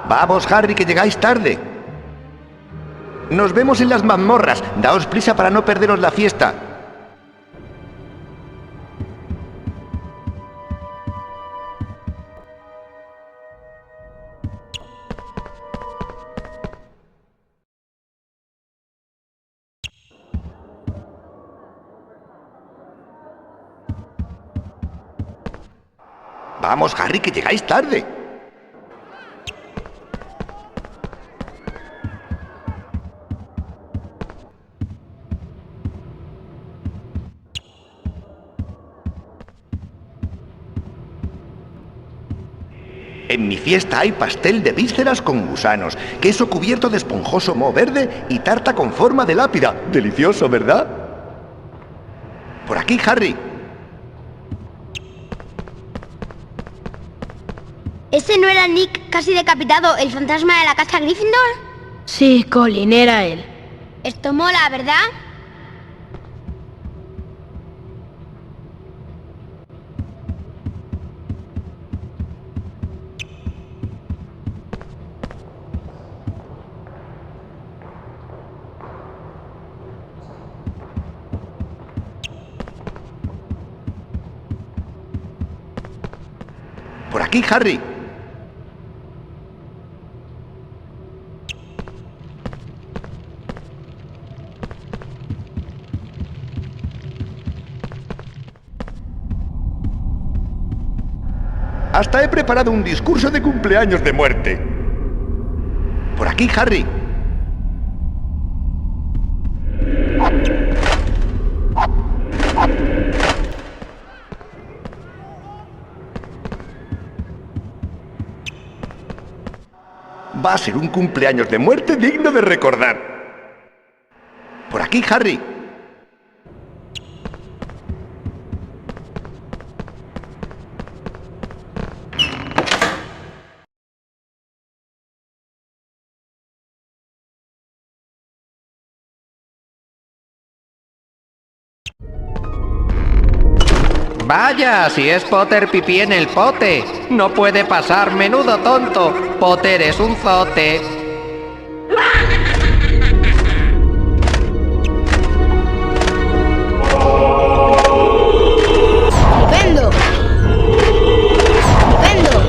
[SPEAKER 14] Vamos, Harry, que llegáis tarde. Nos vemos en las mazmorras. Daos prisa para no perderos la fiesta. Vamos, Harry, que llegáis tarde. En mi fiesta hay pastel de vísceras con gusanos, queso cubierto de esponjoso moho verde y tarta con forma de lápida. Delicioso, ¿verdad? Por aquí, Harry.
[SPEAKER 6] ¿Ese no era Nick casi decapitado, el fantasma de la casa Gryffindor?
[SPEAKER 5] Sí, Colin, era él.
[SPEAKER 6] Esto mola, ¿verdad?
[SPEAKER 14] Por aquí, Harry. Hasta he preparado un discurso de cumpleaños de muerte. Por aquí, Harry. Va a ser un cumpleaños de muerte digno de recordar. Por aquí, Harry.
[SPEAKER 19] Vaya, si es Potter pipí en el pote. No puede pasar, menudo tonto. Potter es un zote.
[SPEAKER 5] ¡Estupendo! ¡Estupendo!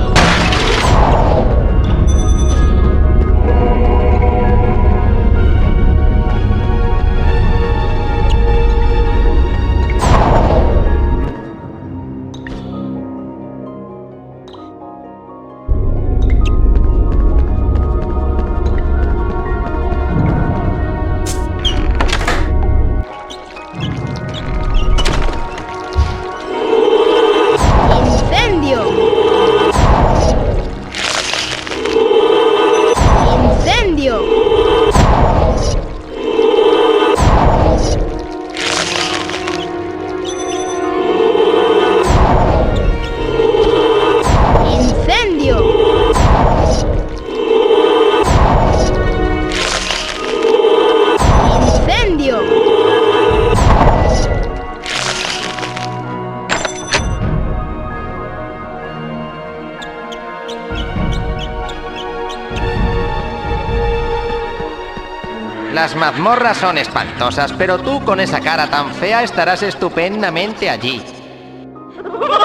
[SPEAKER 19] Las mazmorras son espantosas, pero tú con esa cara tan fea estarás estupendamente allí.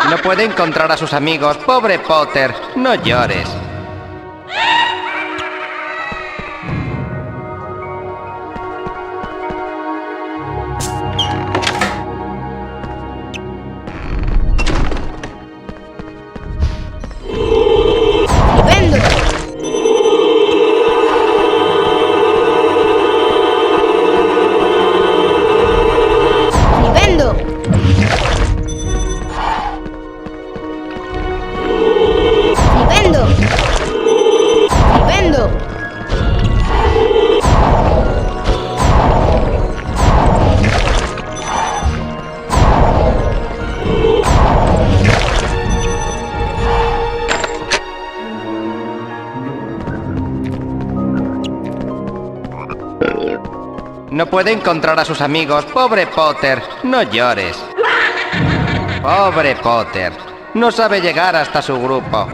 [SPEAKER 19] No puede encontrar a sus amigos. Pobre Potter, no llores. No puede encontrar a sus amigos. Pobre Potter, no llores. Pobre Potter, no sabe llegar hasta su grupo.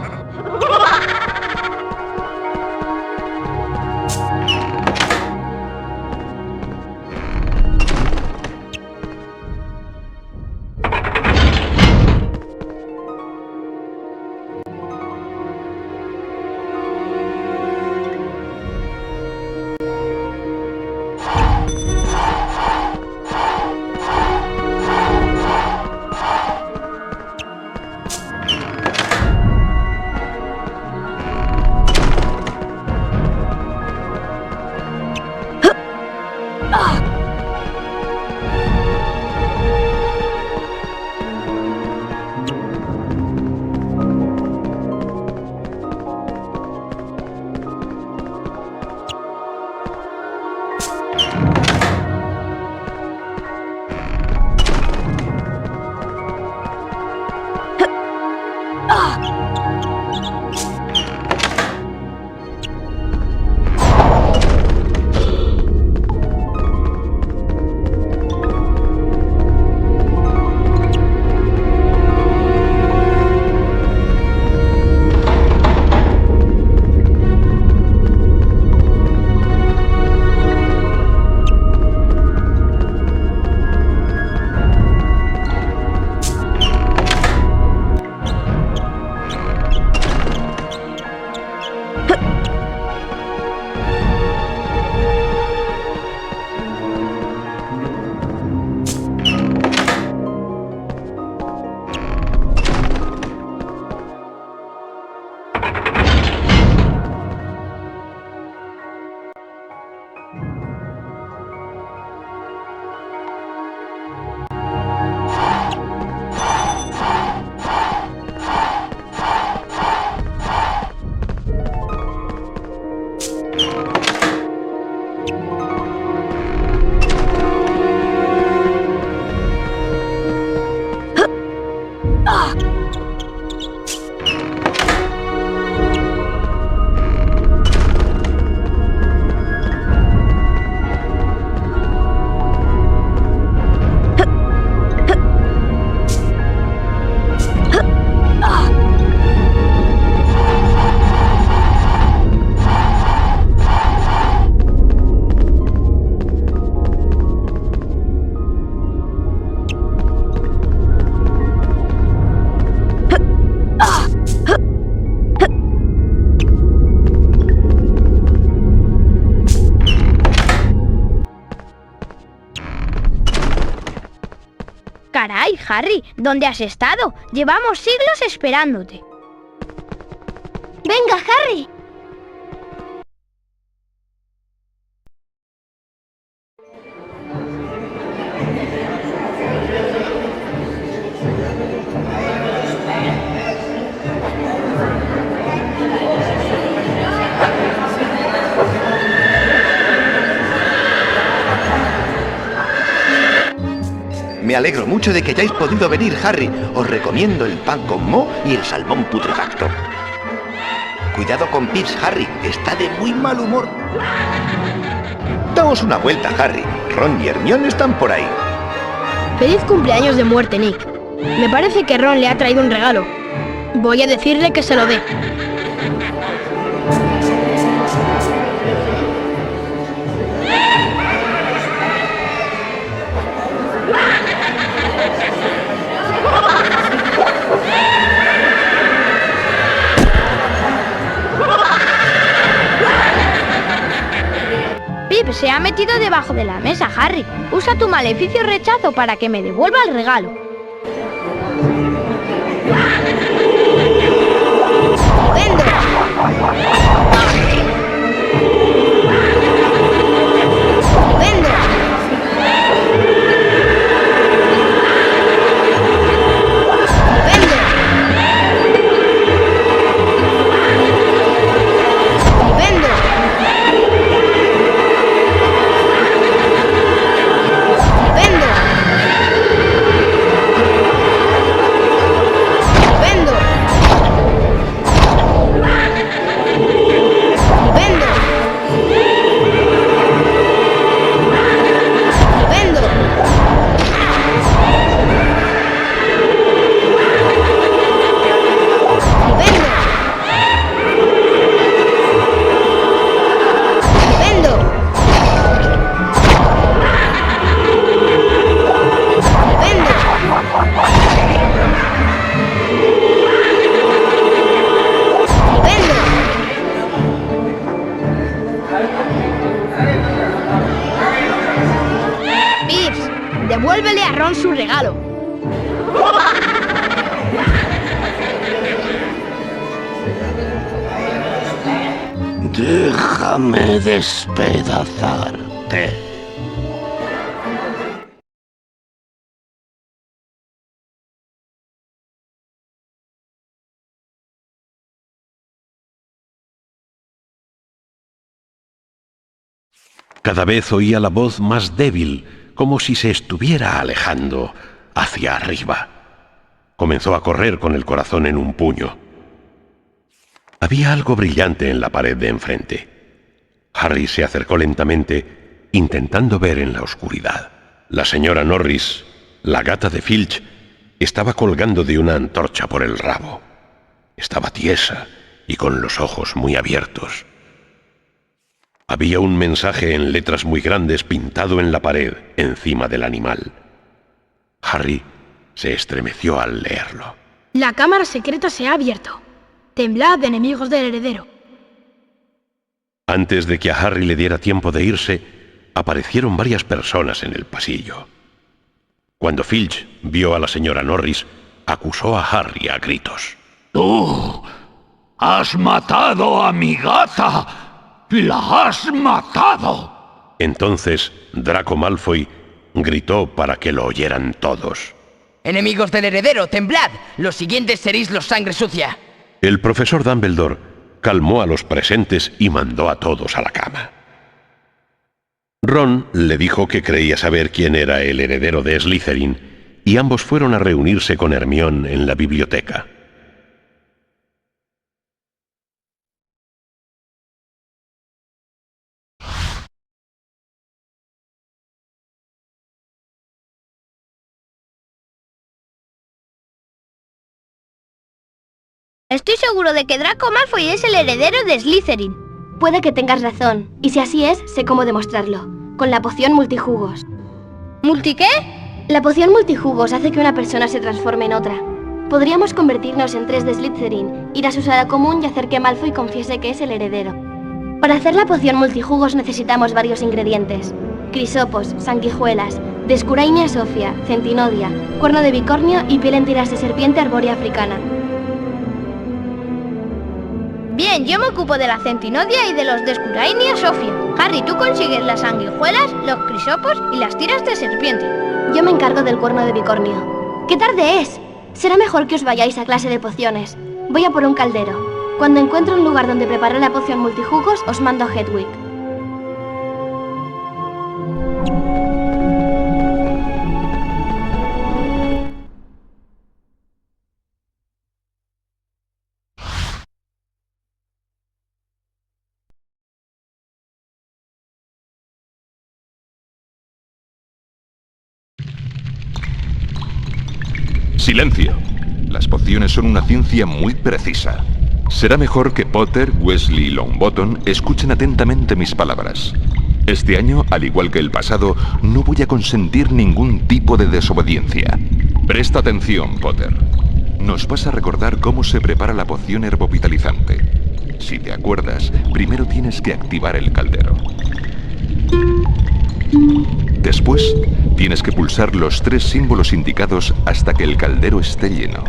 [SPEAKER 6] Caray, Harry, ¿dónde has estado? Llevamos siglos esperándote.
[SPEAKER 18] ¡Venga, Harry!
[SPEAKER 14] Me alegro mucho de que hayáis podido venir, Harry. Os recomiendo el pan con moho y el salmón putrefacto. Cuidado con Pips, Harry, está de muy mal humor. Daos una vuelta, Harry. Ron y Hermione están por ahí.
[SPEAKER 5] Feliz cumpleaños de muerte, Nick. Me parece que Ron le ha traído un regalo. Voy a decirle que se lo dé.
[SPEAKER 6] Pip se ha metido debajo de la mesa, Harry. Usa tu maleficio rechazo para que me devuelva el regalo. ¡Vendo! ¡Vendo!
[SPEAKER 5] Devuélvele a Ron su regalo.
[SPEAKER 9] Déjame despedazarte.
[SPEAKER 2] Cada vez oía la voz más débil, como si se estuviera alejando hacia arriba. Comenzó a correr con el corazón en un puño. Había algo brillante en la pared de enfrente. Harry se acercó lentamente, intentando ver en la oscuridad. La señora Norris, la gata de Filch, estaba colgando de una antorcha por el rabo. Estaba tiesa y con los ojos muy abiertos. Había un mensaje en letras muy grandes pintado en la pared, encima del animal. Harry se estremeció al leerlo.
[SPEAKER 5] La cámara secreta se ha abierto. Temblad, enemigos del heredero.
[SPEAKER 2] Antes de que a Harry le diera tiempo de irse, aparecieron varias personas en el pasillo. Cuando Filch vio a la señora Norris, acusó a Harry a gritos.
[SPEAKER 20] ¡Tú has matado a mi gata! ¡La has matado!
[SPEAKER 2] Entonces Draco Malfoy gritó para que lo oyeran todos.
[SPEAKER 11] ¡Enemigos del heredero, temblad! Los siguientes seréis los sangre sucia.
[SPEAKER 2] El profesor Dumbledore calmó a los presentes y mandó a todos a la cama. Ron le dijo que creía saber quién era el heredero de Slytherin y ambos fueron a reunirse con Hermione en la biblioteca.
[SPEAKER 6] Estoy seguro de que Draco Malfoy es el heredero de Slytherin.
[SPEAKER 18] Puede que tengas razón, y si así es, sé cómo demostrarlo. Con la poción multijugos.
[SPEAKER 6] ¿Multi qué?
[SPEAKER 18] La poción multijugos hace que una persona se transforme en otra. Podríamos convertirnos en 3 de Slytherin, ir a su sala común y hacer que Malfoy confiese que es el heredero. Para hacer la poción multijugos necesitamos varios ingredientes. Crisopos, sanguijuelas, Descurainia sofia, centinodia, cuerno de bicornio y piel en tiras de serpiente arbórea africana.
[SPEAKER 6] Bien, yo me ocupo de la centinodia y de los Descurainia sofia. Harry, tú consigues las sanguijuelas, los crisopos y las tiras de serpiente.
[SPEAKER 18] Yo me encargo del cuerno de bicornio. ¡Qué tarde es! Será mejor que os vayáis a clase de pociones. Voy a por un caldero. Cuando encuentre un lugar donde preparar la poción multijugos, os mando a Hedwig.
[SPEAKER 8] Silencio. Las pociones son una ciencia muy precisa. Será mejor que Potter, Weasley y Longbottom escuchen atentamente mis palabras. Este año, al igual que el pasado, no voy a consentir ningún tipo de desobediencia. Presta atención, Potter. Nos vas a recordar cómo se prepara la poción herbovitalizante. Si te acuerdas, primero tienes que activar el caldero. Después, tienes que pulsar los 3 símbolos indicados hasta que el caldero esté lleno.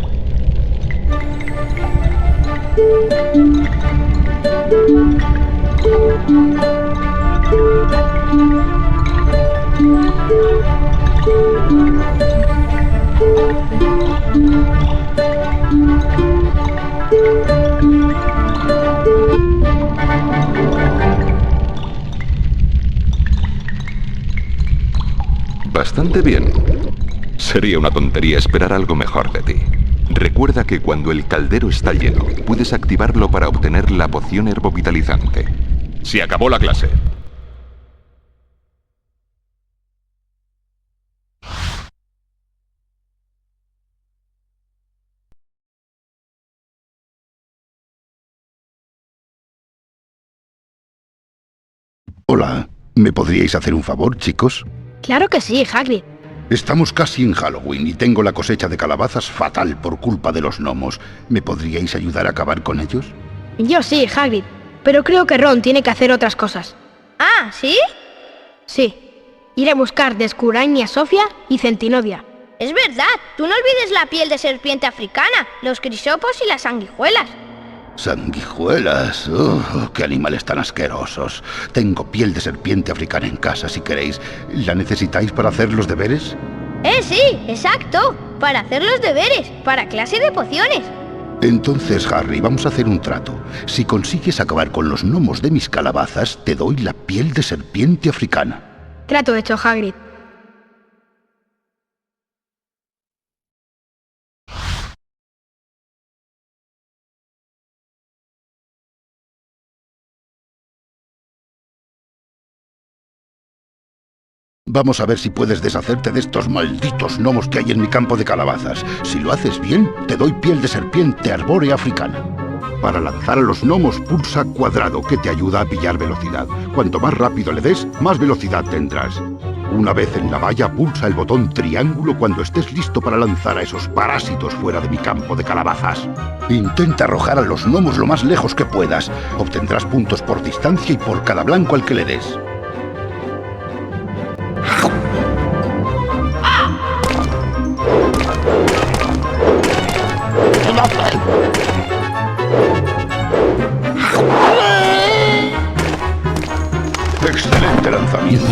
[SPEAKER 8] Bastante bien. Sería una tontería esperar algo mejor de ti. Recuerda que cuando el caldero está lleno, puedes activarlo para obtener la poción herbovitalizante. Se acabó la clase.
[SPEAKER 12] Hola, ¿me podríais hacer un favor, chicos?
[SPEAKER 5] Claro que sí, Hagrid.
[SPEAKER 12] Estamos casi en Halloween y tengo la cosecha de calabazas fatal por culpa de los gnomos. ¿Me podríais ayudar a acabar con ellos?
[SPEAKER 5] Yo sí, Hagrid. Pero creo que Ron tiene que hacer otras cosas.
[SPEAKER 6] Ah, ¿sí?
[SPEAKER 5] Sí. Ir a buscar Descurainia Sofia y Centinodia.
[SPEAKER 6] Es verdad, tú no olvides la piel de serpiente africana, los crisopos y las sanguijuelas.
[SPEAKER 12] Sanguijuelas. ¡Qué animales tan asquerosos! Tengo piel de serpiente africana en casa, si queréis. ¿La necesitáis para hacer los deberes?
[SPEAKER 6] Sí, exacto. Para hacer los deberes, para clase de pociones.
[SPEAKER 12] Entonces, Harry, vamos a hacer un trato. Si consigues acabar con los gnomos de mis calabazas, te doy la piel de serpiente africana.
[SPEAKER 5] Trato hecho, Hagrid.
[SPEAKER 12] Vamos a ver si puedes deshacerte de estos malditos gnomos que hay en mi campo de calabazas. Si lo haces bien, te doy piel de serpiente arbórea africana. Para lanzar a los gnomos, pulsa cuadrado, que te ayuda a pillar velocidad. Cuanto más rápido le des, más velocidad tendrás. Una vez en la valla, pulsa el botón triángulo cuando estés listo para lanzar a esos parásitos fuera de mi campo de calabazas. Intenta arrojar a los gnomos lo más lejos que puedas. Obtendrás puntos por distancia y por cada blanco al que le des. ¡Excelente lanzamiento!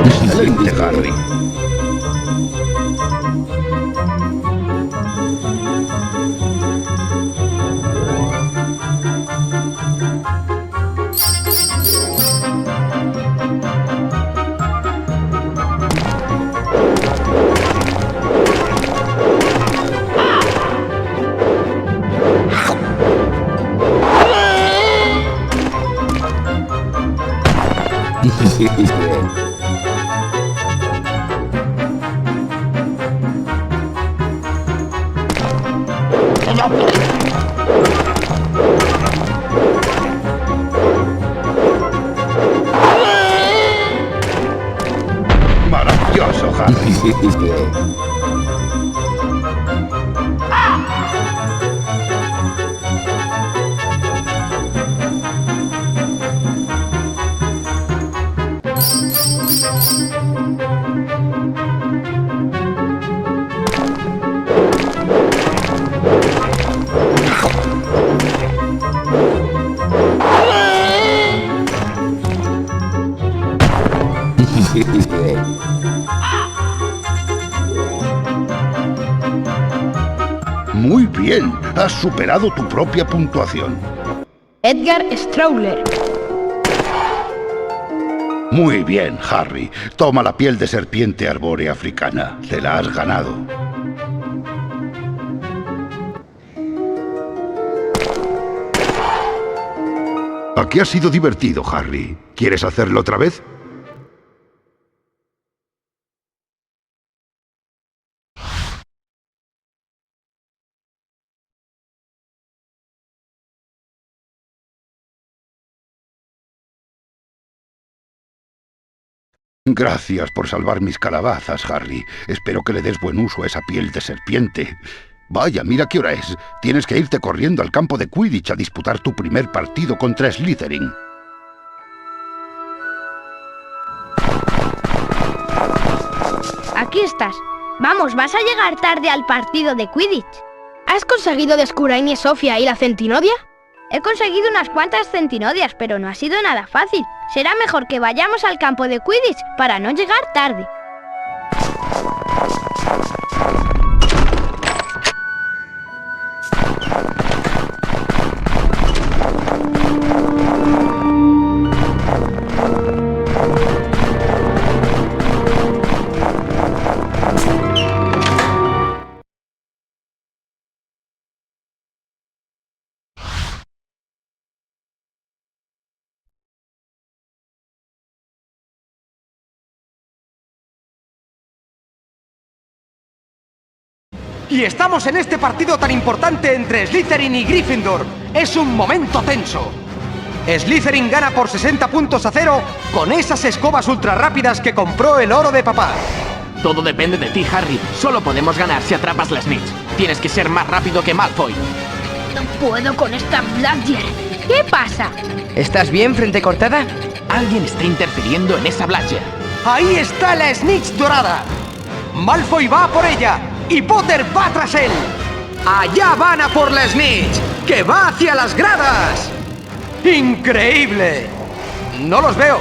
[SPEAKER 12] ¡Excelente, Harry! ¡Maravilloso, Harry! Muy bien, has superado tu propia puntuación.
[SPEAKER 5] Edgar Strowler.
[SPEAKER 12] Muy bien, Harry. Toma la piel de serpiente arbórea africana. Te la has ganado. Aquí ha sido divertido, Harry. ¿Quieres hacerlo otra vez? Gracias por salvar mis calabazas, Harry. Espero que le des buen uso a esa piel de serpiente. Vaya, mira qué hora es. Tienes que irte corriendo al campo de Quidditch a disputar tu primer partido contra Slytherin.
[SPEAKER 6] Aquí estás. Vamos, vas a llegar tarde al partido de Quidditch.
[SPEAKER 5] ¿Has conseguido Descurainia Sofia y la Centinodia?
[SPEAKER 6] He conseguido unas cuantas centinodias, pero no ha sido nada fácil. Será mejor que vayamos al campo de Quidditch para no llegar tarde.
[SPEAKER 21] Y estamos en este partido tan importante entre Slytherin y Gryffindor. Es un momento tenso. Slytherin gana por 60 puntos a 0 con esas escobas ultra rápidas que compró el oro de papá.
[SPEAKER 4] Todo depende de ti, Harry. Solo podemos ganar si atrapas la Snitch. Tienes que ser más rápido que Malfoy.
[SPEAKER 5] No puedo con esta Bludger. ¿Qué pasa?
[SPEAKER 11] ¿Estás bien, frente cortada?
[SPEAKER 4] Alguien está interfiriendo en esa Bludger.
[SPEAKER 21] ¡Ahí está la Snitch dorada! Malfoy va a por ella y Potter va tras él. ¡Allá van a por la Snitch, que va hacia las gradas! ¡Increíble! No los veo.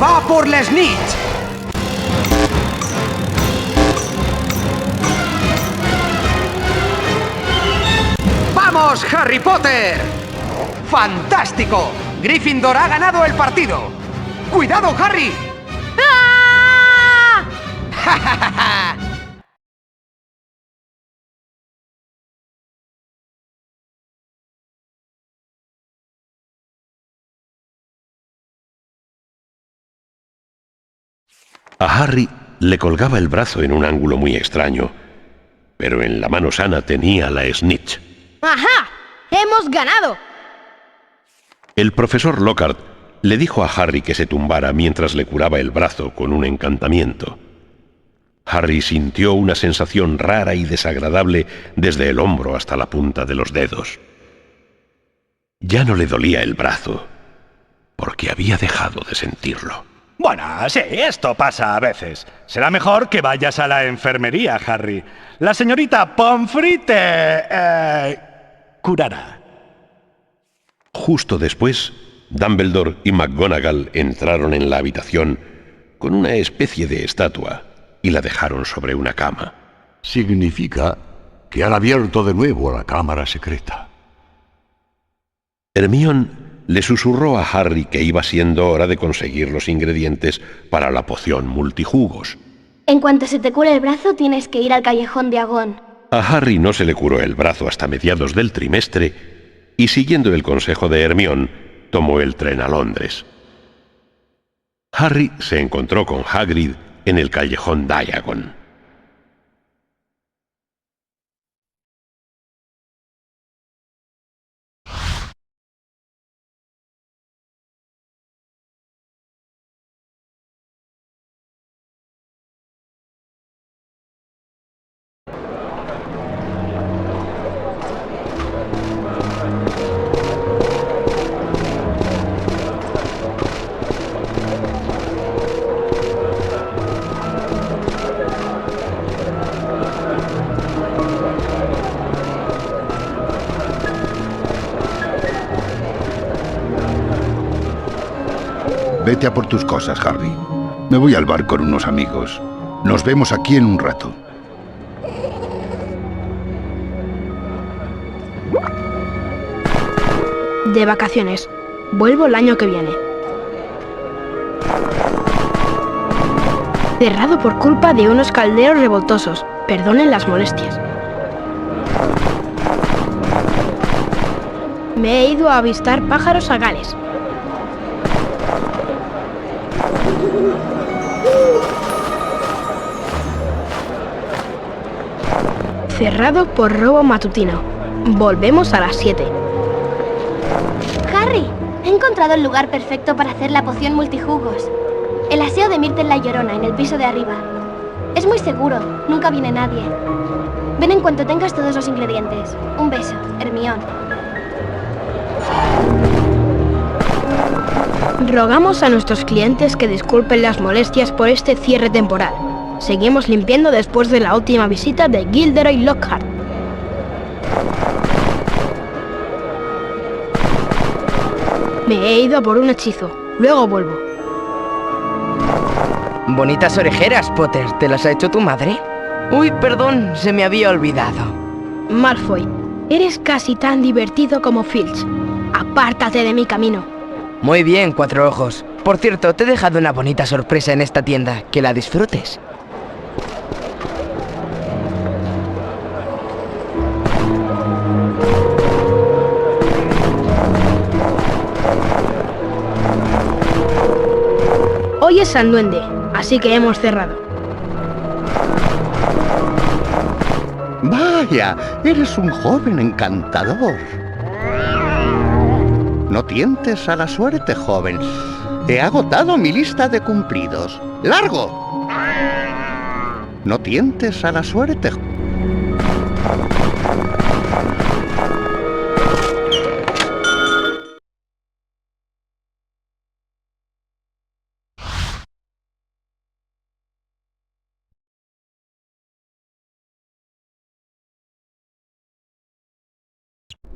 [SPEAKER 21] ¡Va por la Snitch! ¡Vamos, Harry Potter! ¡Fantástico! Gryffindor ha ganado el partido. ¡Cuidado, Harry! ¡Ah!
[SPEAKER 2] A Harry le colgaba el brazo en un ángulo muy extraño, pero en la mano sana tenía la Snitch.
[SPEAKER 5] ¡Ajá! ¡Hemos ganado!
[SPEAKER 2] El profesor Lockhart le dijo a Harry que se tumbara mientras le curaba el brazo con un encantamiento. Harry sintió una sensación rara y desagradable desde el hombro hasta la punta de los dedos. Ya no le dolía el brazo, porque había dejado de sentirlo.
[SPEAKER 10] Bueno, sí, esto pasa a veces. Será mejor que vayas a la enfermería, Harry. La señorita Pomfrey te curará.
[SPEAKER 2] Justo después, Dumbledore y McGonagall entraron en la habitación con una especie de estatua y la dejaron sobre una cama.
[SPEAKER 22] Significa que han abierto de nuevo la cámara secreta.
[SPEAKER 2] Hermione le susurró a Harry que iba siendo hora de conseguir los ingredientes para la poción multijugos.
[SPEAKER 18] En cuanto se te cure el brazo, tienes que ir al callejón de Agón.
[SPEAKER 2] A Harry no se le curó el brazo hasta mediados del trimestre y, siguiendo el consejo de Hermione, tomó el tren a Londres. Harry se encontró con Hagrid en el callejón Diagon.
[SPEAKER 12] Vete a por tus cosas, Harry. Me voy al bar con unos amigos. Nos vemos aquí en un rato.
[SPEAKER 5] De vacaciones. Vuelvo el año que viene. Cerrado por culpa de unos calderos revoltosos. Perdonen las molestias. Me he ido a avistar pájaros a Gales. Cerrado por robo matutino. Volvemos a las 7.
[SPEAKER 18] Harry, he encontrado el lugar perfecto para hacer la poción multijugos. El aseo de Myrtle la Llorona, en el piso de arriba. Es muy seguro, nunca viene nadie. Ven en cuanto tengas todos los ingredientes. Un beso, Hermione.
[SPEAKER 5] Rogamos a nuestros clientes que disculpen las molestias por este cierre temporal. Seguimos limpiando después de la última visita de Gilderoy Lockhart. Me he ido a por un hechizo. Luego vuelvo.
[SPEAKER 11] Bonitas orejeras, Potter. ¿Te las ha hecho tu madre? Uy, perdón, se me había olvidado.
[SPEAKER 5] Malfoy, eres casi tan divertido como Filch. Apártate de mi camino.
[SPEAKER 11] Muy bien, Cuatro Ojos. Por cierto, te he dejado una bonita sorpresa en esta tienda. Que la disfrutes.
[SPEAKER 5] Hoy es San Duende, así que hemos cerrado.
[SPEAKER 3] Vaya, eres un joven encantador. No tientes a la suerte, joven. He agotado mi lista de cumplidos. ¡Largo! No tientes a la suerte.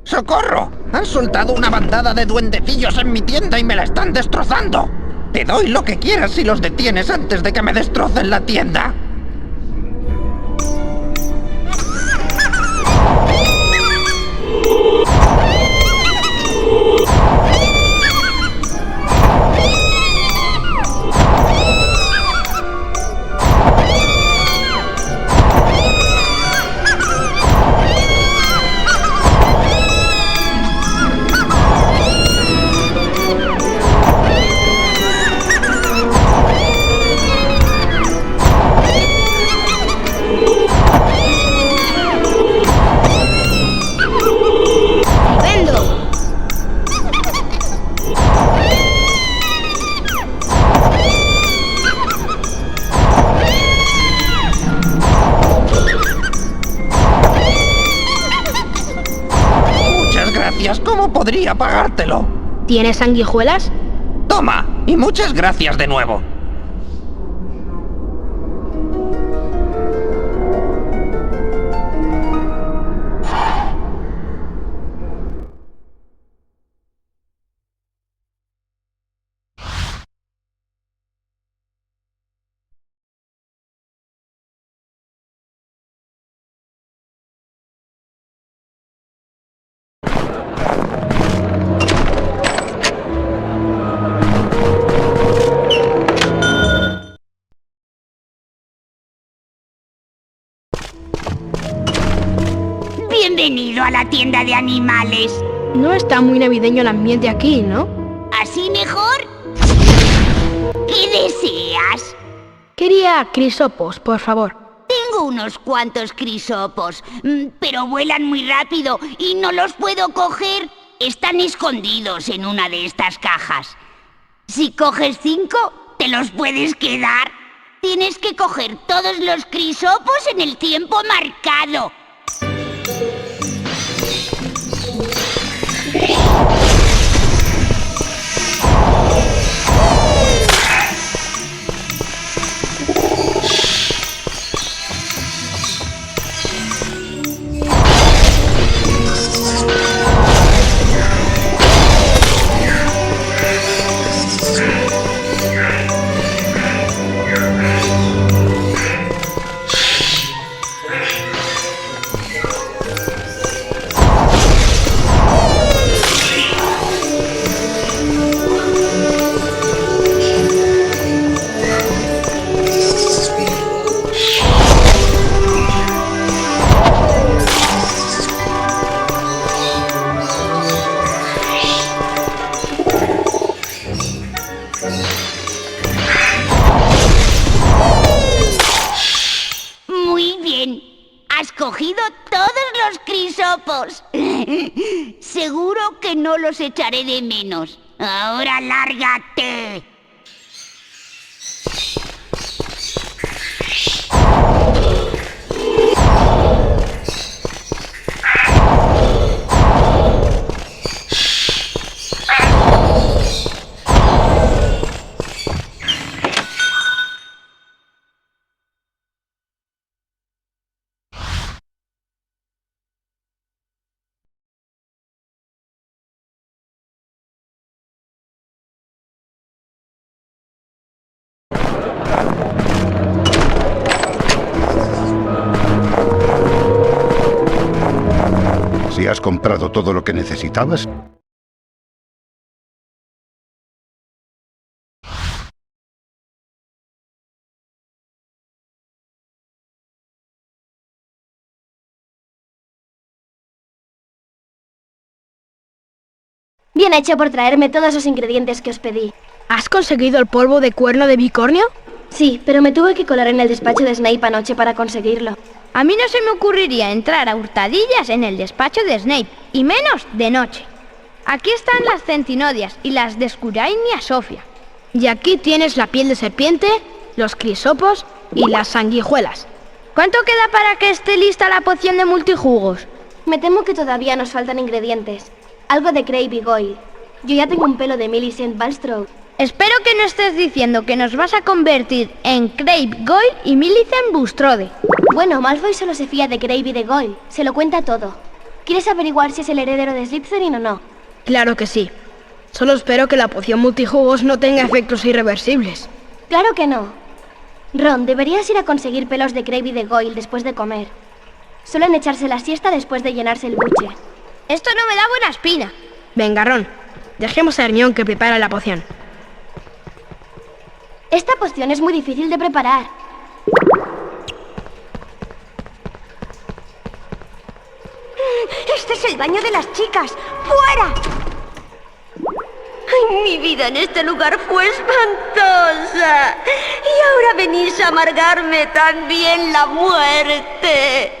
[SPEAKER 7] ¡Socorro! Han soltado una bandada de duendecillos en mi tienda y me la están destrozando. Te doy lo que quieras si los detienes antes de que me destrocen la tienda. ¿Cómo podría pagártelo?
[SPEAKER 5] ¿Tienes sanguijuelas?
[SPEAKER 7] Toma, y muchas gracias de nuevo.
[SPEAKER 23] Bienvenido a la tienda de animales.
[SPEAKER 5] No está muy navideño el ambiente aquí, ¿no?
[SPEAKER 23] ¿Así mejor? ¿Qué deseas?
[SPEAKER 5] Quería crisopos, por favor.
[SPEAKER 23] Tengo unos cuantos crisopos, pero vuelan muy rápido y no los puedo coger. Están escondidos en una de estas cajas. Si coges 5, te los puedes quedar. Tienes que coger todos los crisopos en el tiempo marcado. los crisopos. Seguro que no los echaré de menos. Ahora lárgate.
[SPEAKER 12] Si has comprado todo lo que necesitabas,
[SPEAKER 18] Bien hecho por traerme todos los ingredientes que os pedí.
[SPEAKER 5] ¿Has conseguido el polvo de cuerno de bicornio?
[SPEAKER 18] Sí, pero me tuve que colar en el despacho de Snape anoche para conseguirlo.
[SPEAKER 6] A mí no se me ocurriría entrar a hurtadillas en el despacho de Snape, y menos de noche. Aquí están las centinodias y las de Scurain y Sofía.
[SPEAKER 5] Y aquí tienes la piel de serpiente, los crisopos y las sanguijuelas.
[SPEAKER 6] ¿Cuánto queda para que esté lista la poción de multijugos?
[SPEAKER 18] Me temo que todavía nos faltan ingredientes. Algo de Crabbe y Goyle. Yo ya tengo un pelo de Millicent Bulstrode.
[SPEAKER 6] Espero que no estés diciendo que nos vas a convertir en Crabbe, Goyle y Millicent Bulstrode.
[SPEAKER 18] Bueno, Malfoy solo se fía de Crabbe y de Goyle. Se lo cuenta todo. ¿Quieres averiguar si es el heredero de Slytherin o no?
[SPEAKER 5] Claro que sí. Solo espero que la poción multijugos no tenga efectos irreversibles.
[SPEAKER 18] Claro que no. Ron, deberías ir a conseguir pelos de Crabbe y de Goyle después de comer. Suelen echarse la siesta después de llenarse el buche.
[SPEAKER 6] Esto no me da buena espina.
[SPEAKER 5] Venga, Ron. Dejemos a Hermione que prepara la poción.
[SPEAKER 18] Esta poción es muy difícil de preparar.
[SPEAKER 23] Este es el baño de las chicas. ¡Fuera! Ay, mi vida en este lugar fue espantosa. Y ahora venís a amargarme también la muerte.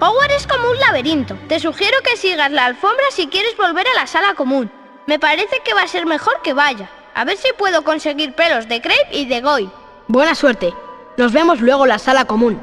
[SPEAKER 6] Hogwarts es como un laberinto. Te sugiero que sigas la alfombra si quieres volver a la sala común. Me parece que va a ser mejor que vaya. A ver si puedo conseguir pelos de Crabbe y de Goyle.
[SPEAKER 5] Buena suerte. Nos vemos luego en la sala común.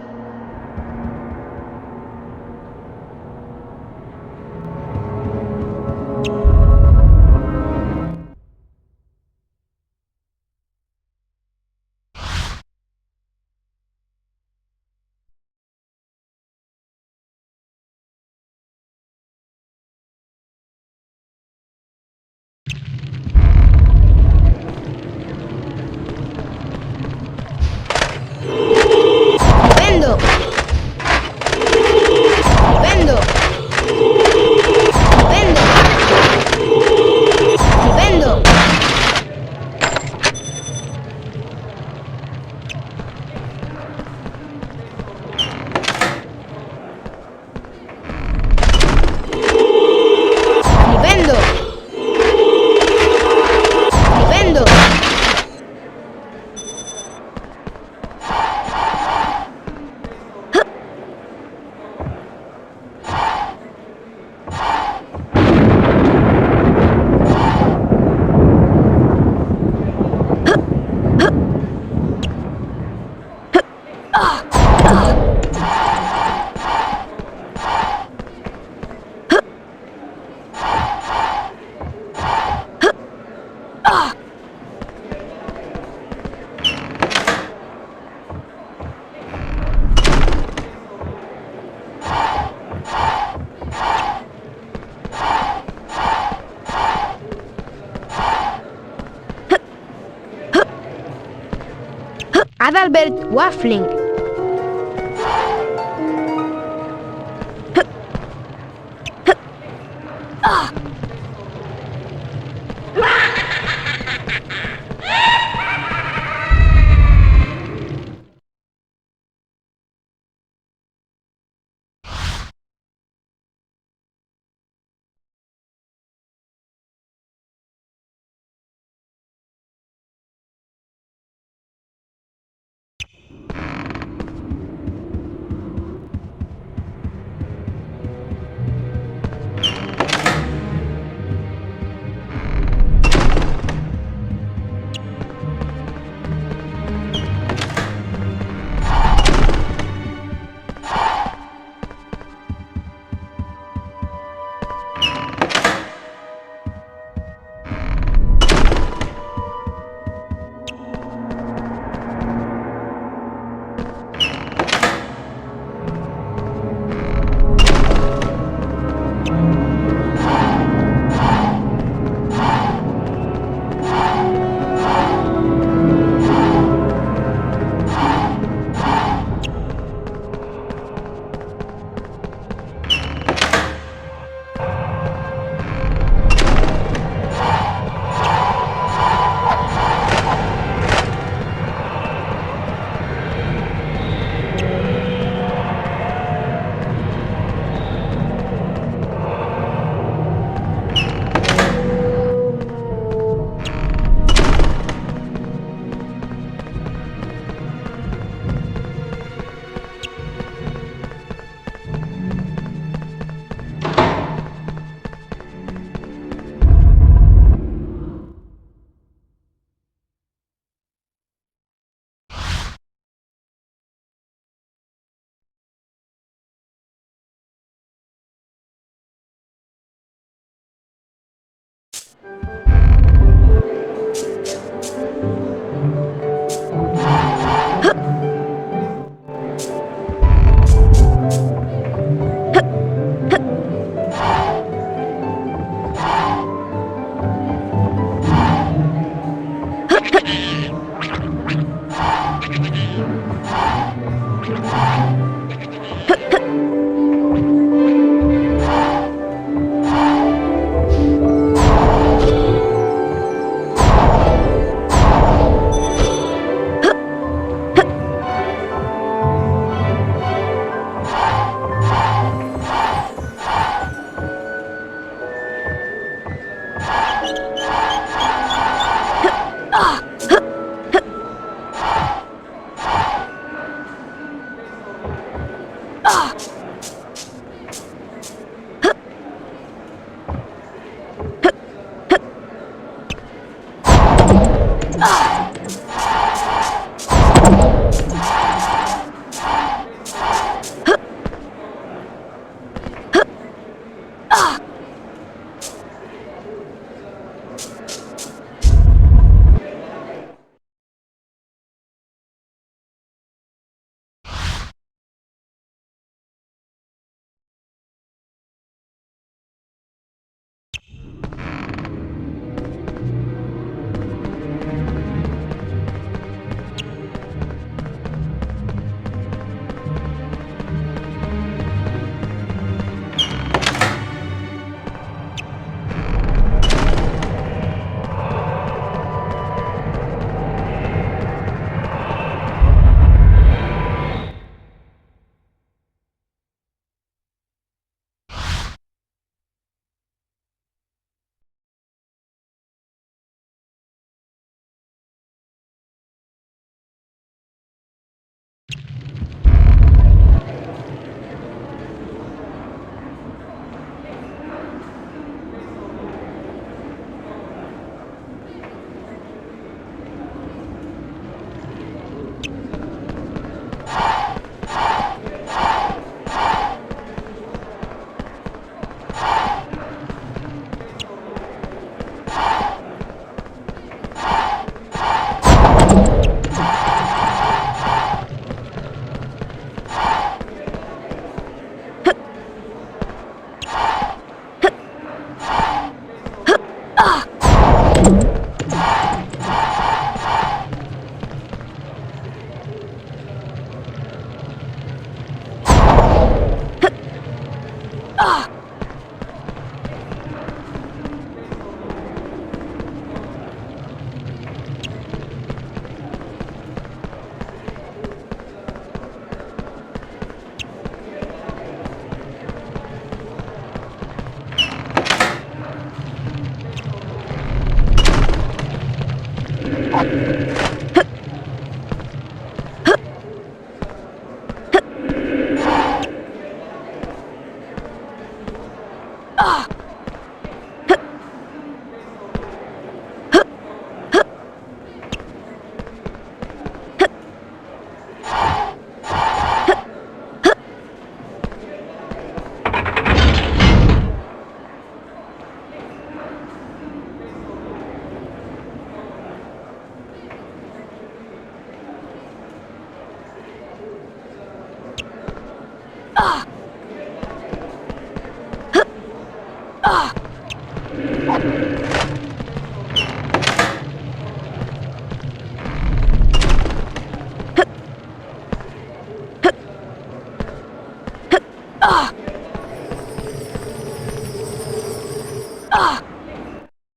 [SPEAKER 5] ¡Vendo! ¡Vendo! ¡Vendo! ¡Vendo! ¡Vendo! ¡Vendo! Adalbert Waffling.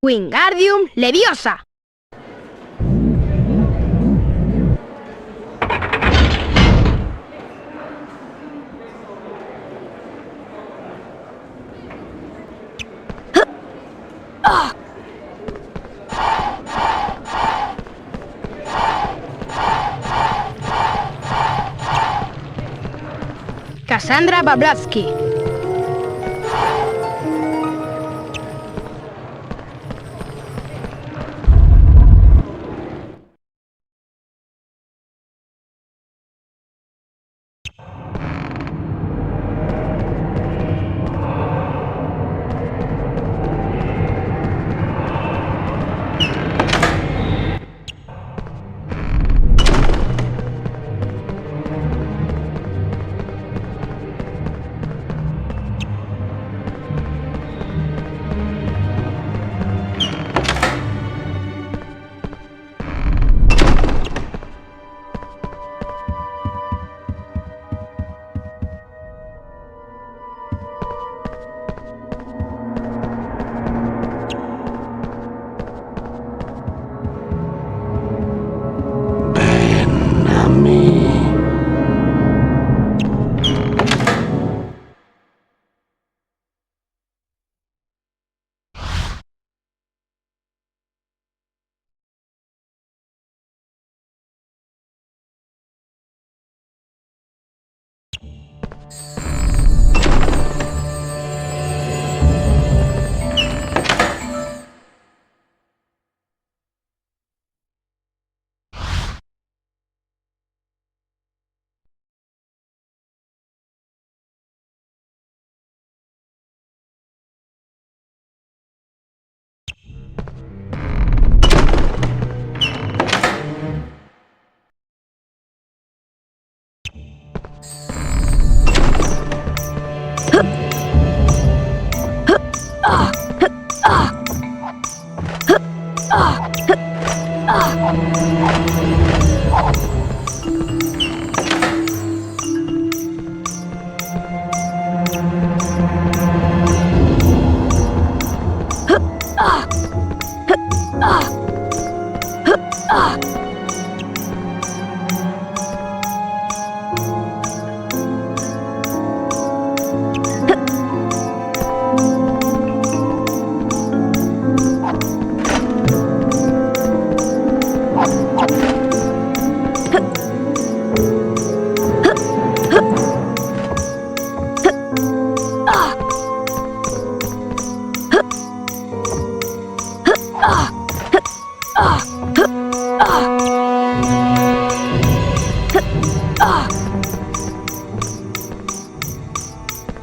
[SPEAKER 5] Wingardium Leviosa. Cassandra Bablatsky.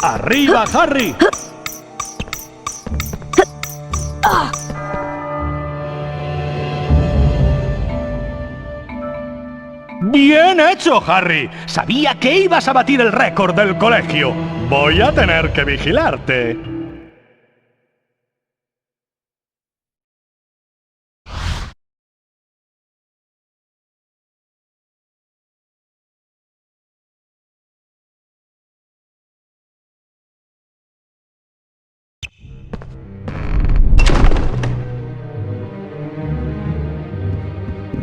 [SPEAKER 10] ¡Arriba, Harry! ¡Bien hecho, Harry! Sabía que ibas a batir el récord del colegio. Voy a tener que vigilarte.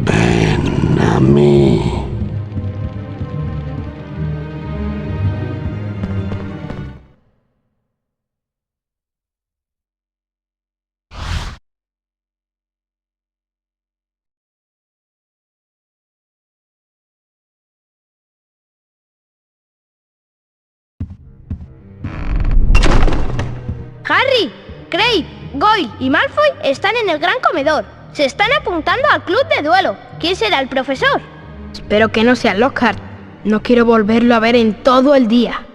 [SPEAKER 9] Ven a mí.
[SPEAKER 6] Harry, Craig, Goyle y Malfoy están en el gran comedor. Se están apuntando al club de duelo. ¿Quién será el profesor?
[SPEAKER 5] Espero que no sea Lockhart. No quiero volverlo a ver en todo el día.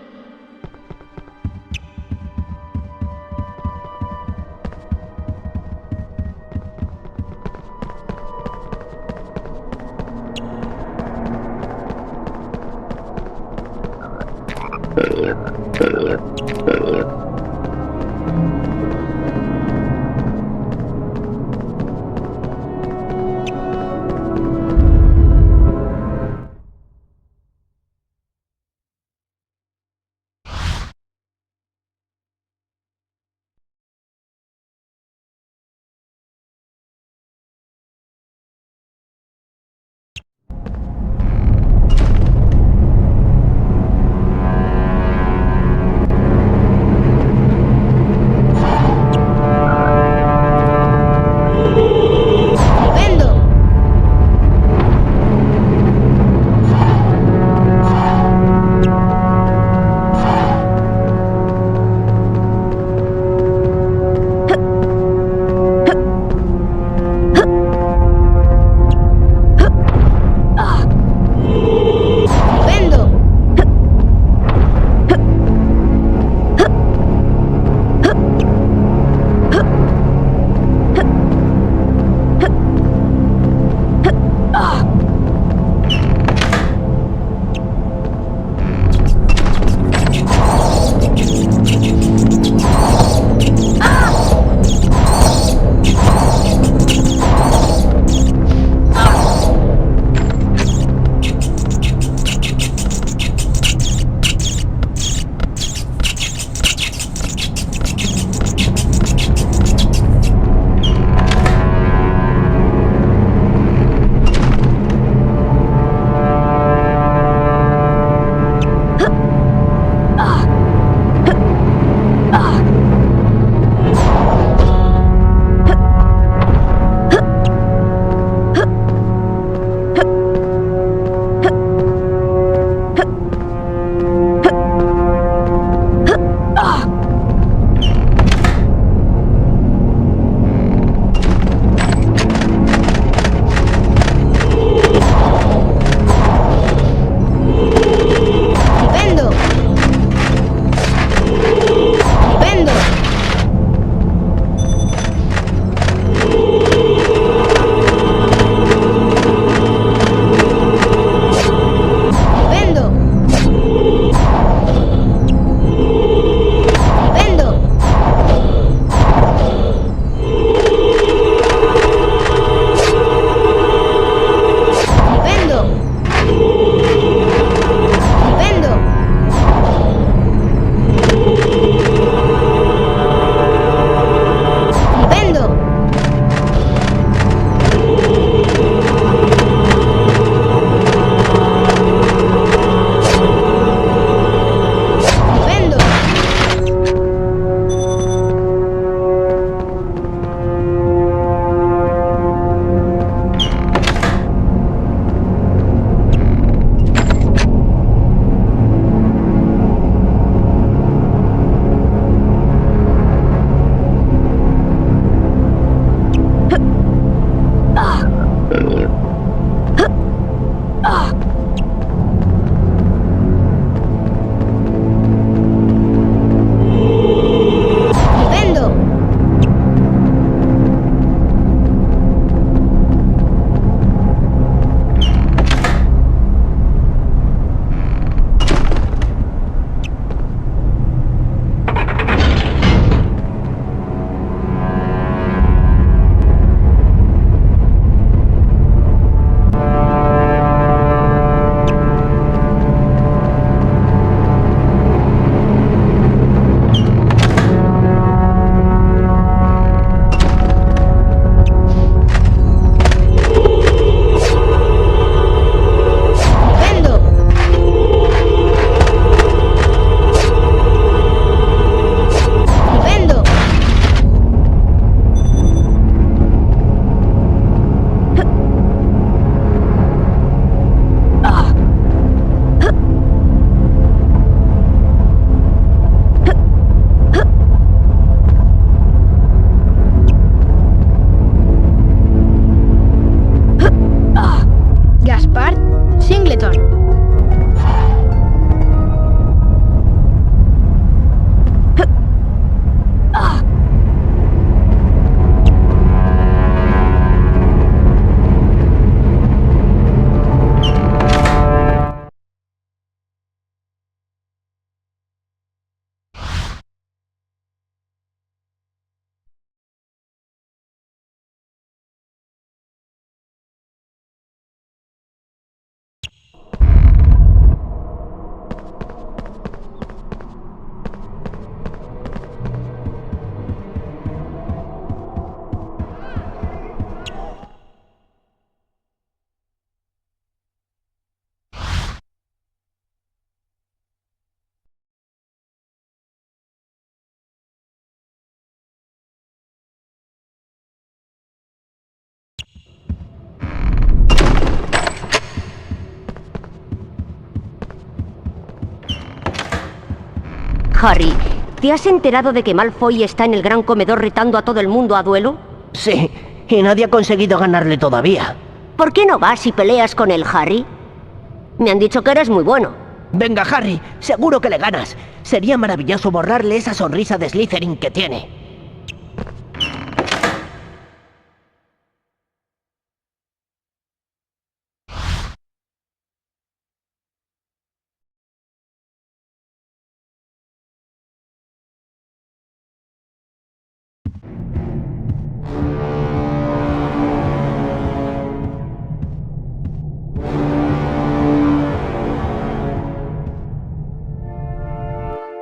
[SPEAKER 13] Harry, ¿te has enterado de que Malfoy está en el gran comedor retando a todo el mundo a duelo?
[SPEAKER 15] Sí, y nadie ha conseguido ganarle todavía.
[SPEAKER 13] ¿Por qué no vas y peleas con él, Harry? Me han dicho que eres muy bueno.
[SPEAKER 15] Venga, Harry, seguro que le ganas. Sería maravilloso borrarle esa sonrisa de Slytherin que tiene.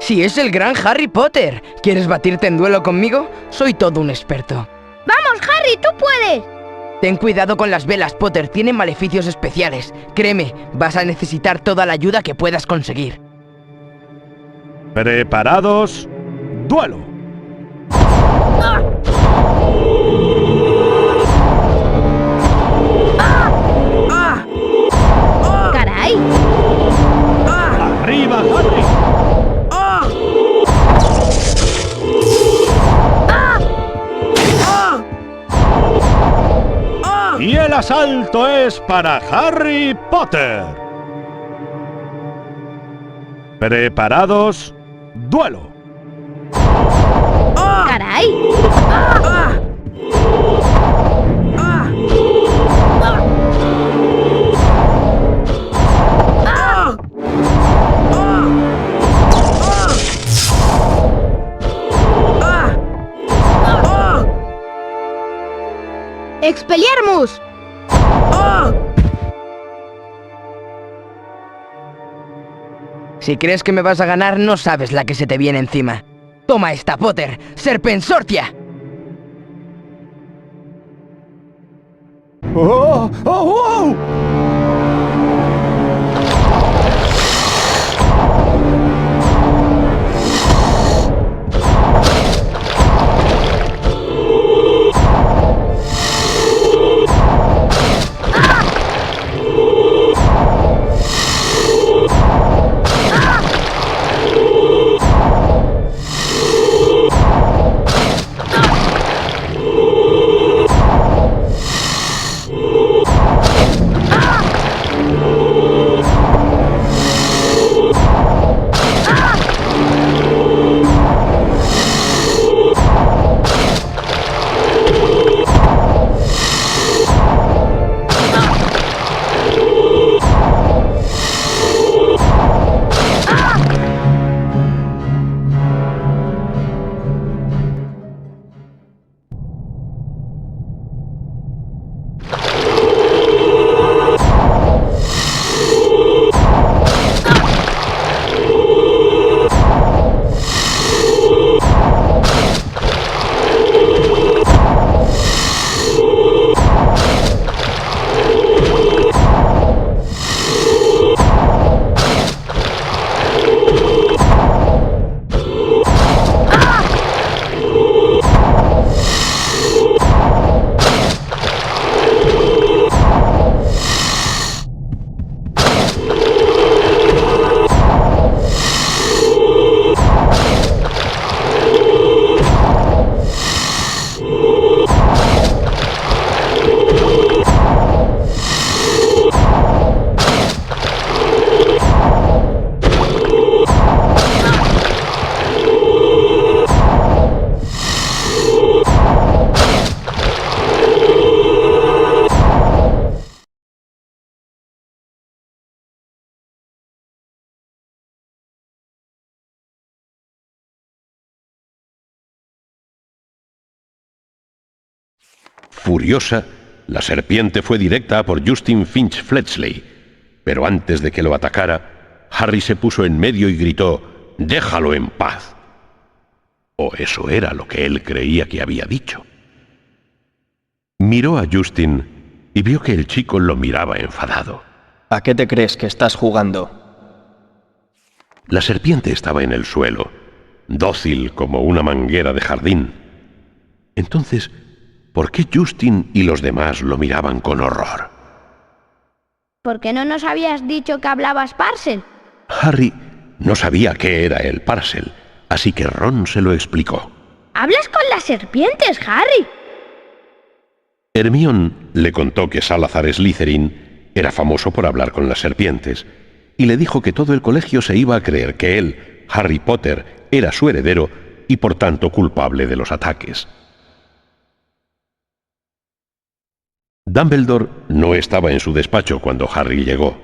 [SPEAKER 11] Si es el gran Harry Potter. ¿Quieres batirte en duelo conmigo? Soy todo un experto.
[SPEAKER 6] ¡Vamos, Harry! ¡Tú puedes!
[SPEAKER 11] Ten cuidado con las velas, Potter. Tienen maleficios especiales. Créeme, vas a necesitar toda la ayuda que puedas conseguir.
[SPEAKER 10] Preparados. ¡Duelo!
[SPEAKER 6] ¡Caray!
[SPEAKER 10] ¡Arriba, Harry! Y el asalto es para Harry Potter. Preparados. Duelo.
[SPEAKER 6] ¡Caray!
[SPEAKER 5] ¡Expelliarmus!
[SPEAKER 11] Si crees que me vas a ganar, no sabes la que se te viene encima. Toma esta, Potter. ¡Serpensortia!
[SPEAKER 10] ¡Oh! ¡Oh! ¡Oh!
[SPEAKER 2] Furiosa, la serpiente fue directa a por Justin Finch Fletchley, pero antes de que lo atacara, Harry se puso en medio y gritó: «¡Déjalo en paz!». O eso era lo que él creía que había dicho. Miró a Justin y vio que el chico lo miraba enfadado.
[SPEAKER 17] ¿A qué te crees que estás jugando?
[SPEAKER 2] La serpiente estaba en el suelo, dócil como una manguera de jardín. Entonces, ¿por qué Justin y los demás lo miraban con horror?
[SPEAKER 6] ¿Por qué no nos habías dicho que hablabas Parcel?
[SPEAKER 2] Harry no sabía qué era el Parcel, así que Ron se lo explicó.
[SPEAKER 6] ¿Hablas con las serpientes, Harry?
[SPEAKER 2] Hermione le contó que Salazar Slytherin era famoso por hablar con las serpientes, y le dijo que todo el colegio se iba a creer que él, Harry Potter, era su heredero y por tanto culpable de los ataques. Dumbledore no estaba en su despacho cuando Harry llegó.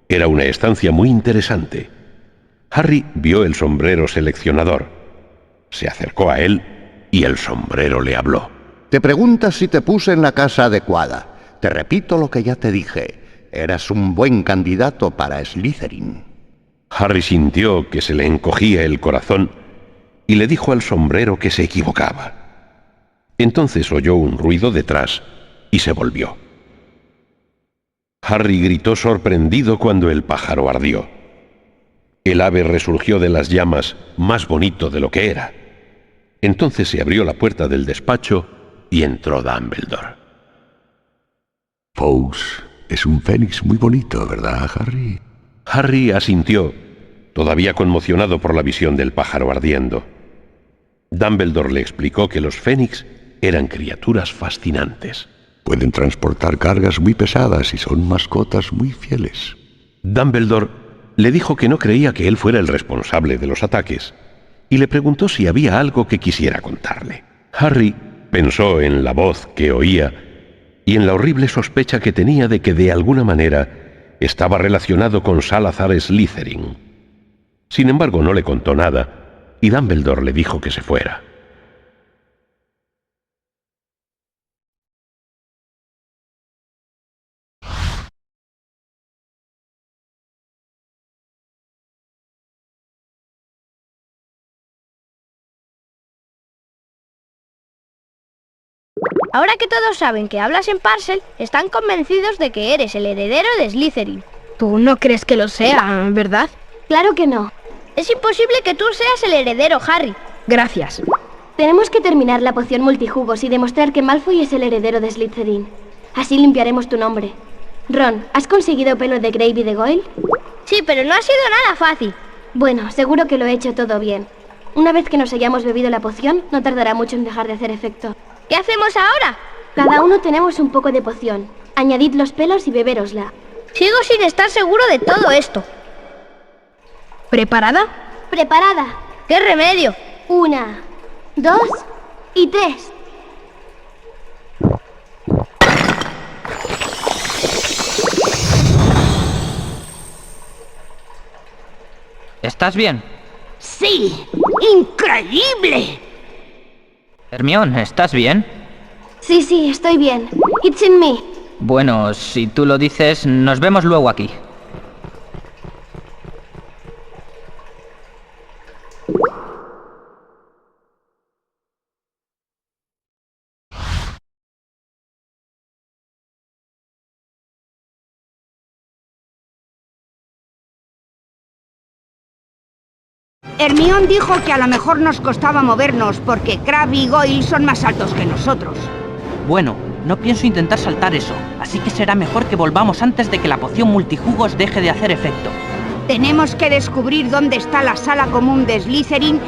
[SPEAKER 2] Era una estancia muy interesante. Harry vio el sombrero seleccionador. Se acercó a él y el sombrero le habló.
[SPEAKER 3] Te preguntas si te puse en la casa adecuada. Te repito lo que ya te dije. Eras un buen candidato para Slytherin.
[SPEAKER 2] Harry sintió que se le encogía el corazón y le dijo al sombrero que se equivocaba. Entonces oyó un ruido detrás y se volvió. Harry gritó sorprendido cuando el pájaro ardió. El ave resurgió de las llamas más bonito de lo que era. Entonces se abrió la puerta del despacho y entró Dumbledore.
[SPEAKER 22] Fawkes es un fénix muy bonito, ¿verdad, Harry?
[SPEAKER 2] Harry asintió, todavía conmocionado por la visión del pájaro ardiendo. Dumbledore le explicó que los fénix eran criaturas fascinantes.
[SPEAKER 22] Pueden transportar cargas muy pesadas y son mascotas muy fieles.
[SPEAKER 2] Dumbledore le dijo que no creía que él fuera el responsable de los ataques y le preguntó si había algo que quisiera contarle. Harry pensó en la voz que oía y en la horrible sospecha que tenía de que de alguna manera estaba relacionado con Salazar Slytherin. Sin embargo, no le contó nada y Dumbledore le dijo que se fuera.
[SPEAKER 6] Ahora que todos saben que hablas en Parcel, están convencidos de que eres el heredero de Slytherin.
[SPEAKER 5] Tú no crees que lo sea, ¿verdad?
[SPEAKER 18] Claro que no.
[SPEAKER 6] Es imposible que tú seas el heredero, Harry.
[SPEAKER 5] Gracias.
[SPEAKER 18] Tenemos que terminar la poción multijugos y demostrar que Malfoy es el heredero de Slytherin. Así limpiaremos tu nombre. Ron, ¿has conseguido pelo de Grave y de Goyle?
[SPEAKER 6] Sí, pero no ha sido nada fácil.
[SPEAKER 18] Bueno, seguro que lo he hecho todo bien. Una vez que nos hayamos bebido la poción, no tardará mucho en dejar de hacer efecto.
[SPEAKER 6] ¿Qué hacemos ahora?
[SPEAKER 18] Cada uno tenemos un poco de poción. Añadid los pelos y bebérosla.
[SPEAKER 6] Sigo sin estar seguro de todo esto.
[SPEAKER 5] ¿Preparada?
[SPEAKER 18] Preparada.
[SPEAKER 6] ¿Qué remedio?
[SPEAKER 18] 1, 2 y 3.
[SPEAKER 1] ¿Estás bien?
[SPEAKER 23] ¡Sí! ¡Increíble!
[SPEAKER 1] Hermione, ¿estás bien?
[SPEAKER 18] Sí, estoy bien. It's in me.
[SPEAKER 1] Bueno, si tú lo dices, nos vemos luego aquí.
[SPEAKER 16] Hermione dijo que a lo mejor nos costaba movernos porque Crabbe y Goyle son más altos que nosotros.
[SPEAKER 1] Bueno, no pienso intentar saltar eso, así que será mejor que volvamos antes de que la poción multijugos deje de hacer efecto.
[SPEAKER 16] Tenemos que descubrir dónde está la sala común de Slytherin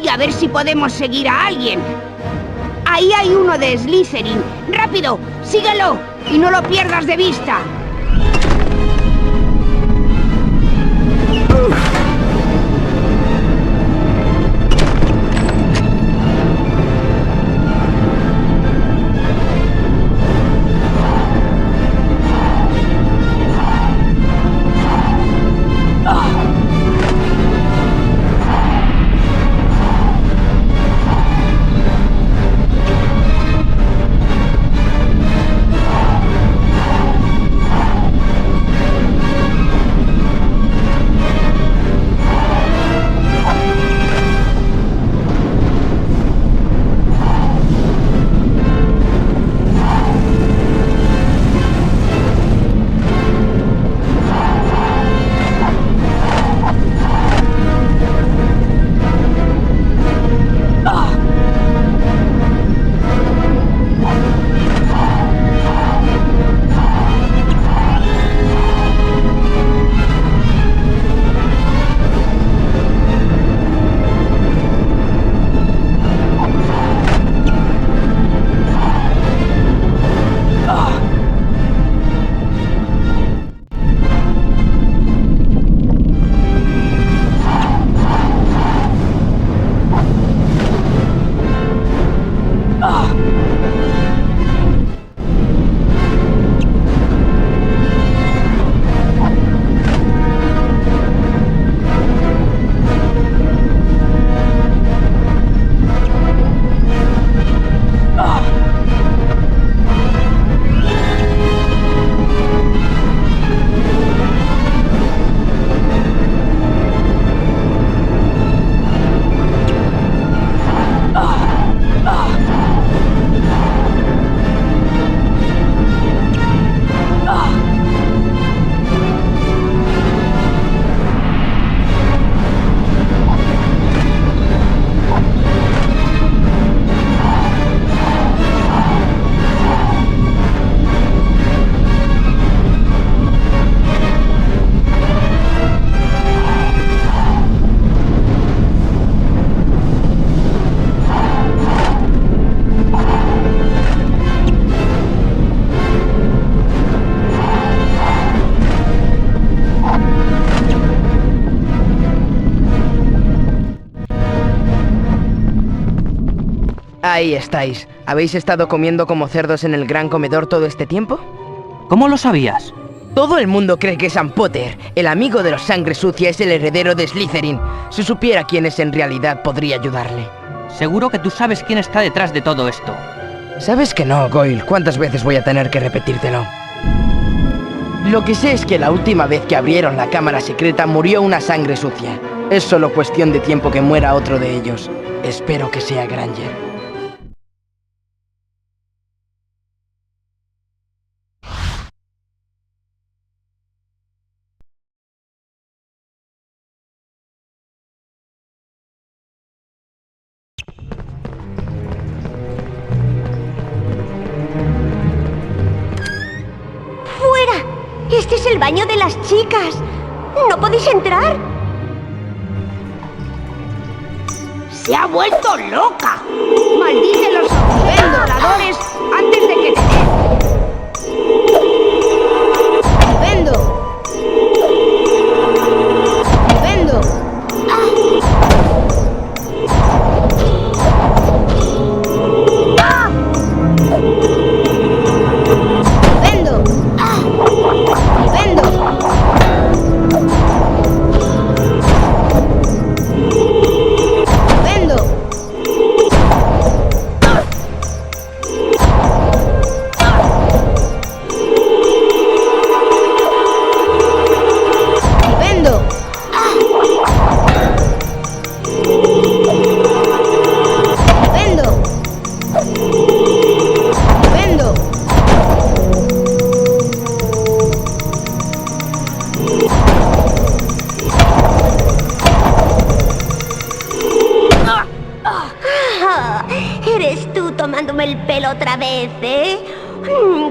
[SPEAKER 16] y a ver si podemos seguir a alguien. Ahí hay uno de Slytherin. ¡Rápido! ¡Síguelo! Y no lo pierdas de vista.
[SPEAKER 11] Ahí estáis. ¿Habéis estado comiendo como cerdos en el gran comedor todo este tiempo?
[SPEAKER 1] ¿Cómo lo sabías?
[SPEAKER 11] Todo el mundo cree que Sam Potter, el amigo de los Sangre Sucia, es el heredero de Slytherin. Si supiera quién es en realidad, podría ayudarle.
[SPEAKER 1] Seguro que tú sabes quién está detrás de todo esto.
[SPEAKER 11] Sabes que no, Goyle. ¿Cuántas veces voy a tener que repetírtelo? Lo que sé es que la última vez que abrieron la cámara secreta murió una Sangre Sucia. Es solo cuestión de tiempo que muera otro de ellos. Espero que sea Granger.
[SPEAKER 13] ¡Fuera! Este es el baño de las chicas. ¿No podéis entrar?
[SPEAKER 16] ¡Se ha vuelto loca! ¡Maldícelos, vendoladores, antes de que te den! ¡Vendo! ¡Vendo! ¡Ah! ¡Vendo! ¡Vendo!
[SPEAKER 13] ¿Eres tú tomándome el pelo otra vez, eh?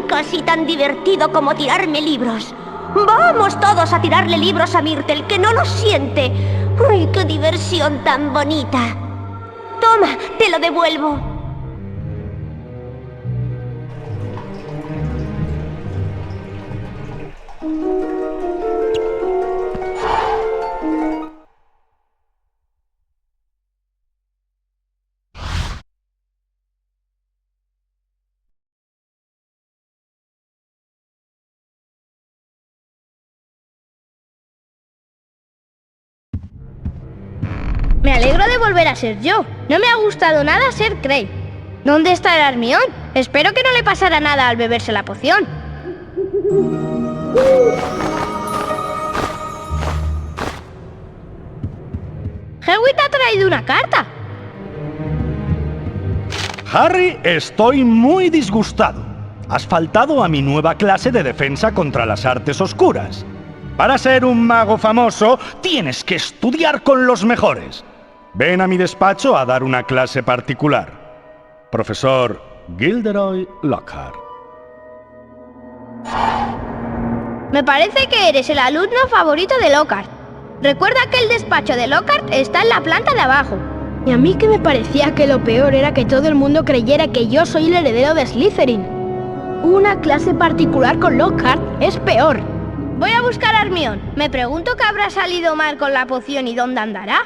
[SPEAKER 13] Casi tan divertido como tirarme libros. Vamos todos a tirarle libros a Myrtle, que no lo siente. ¡Ay, qué diversión tan bonita! Toma, te lo devuelvo.
[SPEAKER 6] Me alegro de volver a ser yo. No me ha gustado nada ser Craig. ¿Dónde está el Hermione? Espero que no le pasara nada al beberse la poción. Hagrid ha traído una carta.
[SPEAKER 10] Harry, estoy muy disgustado. Has faltado a mi nueva clase de defensa contra las artes oscuras. Para ser un mago famoso, tienes que estudiar con los mejores. Ven a mi despacho a dar una clase particular. Profesor Gilderoy Lockhart.
[SPEAKER 6] Me parece que eres el alumno favorito de Lockhart. Recuerda que el despacho de Lockhart está en la planta de abajo.
[SPEAKER 5] Y a mí que me parecía que lo peor era que todo el mundo creyera que yo soy el heredero de Slytherin. Una clase particular con Lockhart es peor.
[SPEAKER 6] Voy a buscar a Hermione. Me pregunto qué habrá salido mal con la poción y dónde andará.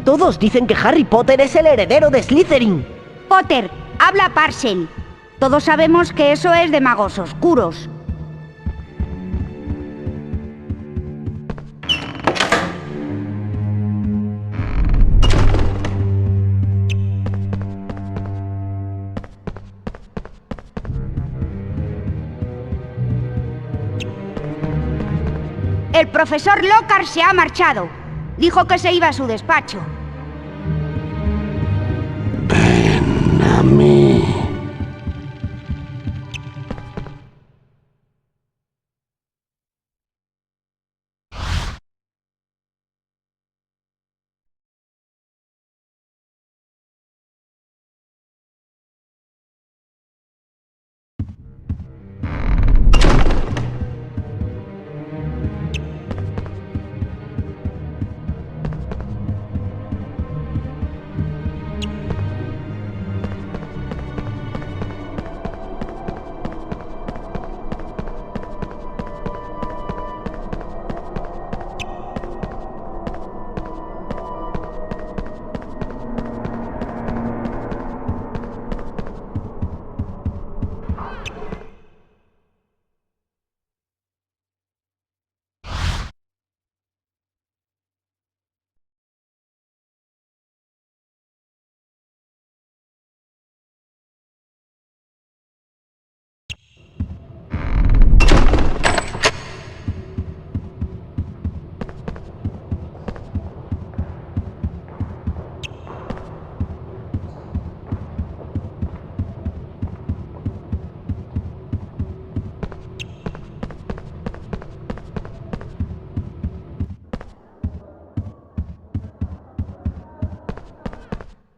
[SPEAKER 15] Todos dicen que Harry Potter es el heredero de Slytherin.
[SPEAKER 16] Potter, habla Parcel. Todos sabemos que eso es de magos oscuros. El profesor Lockhart se ha marchado. Dijo que se iba a su despacho.
[SPEAKER 22] Ven a mí.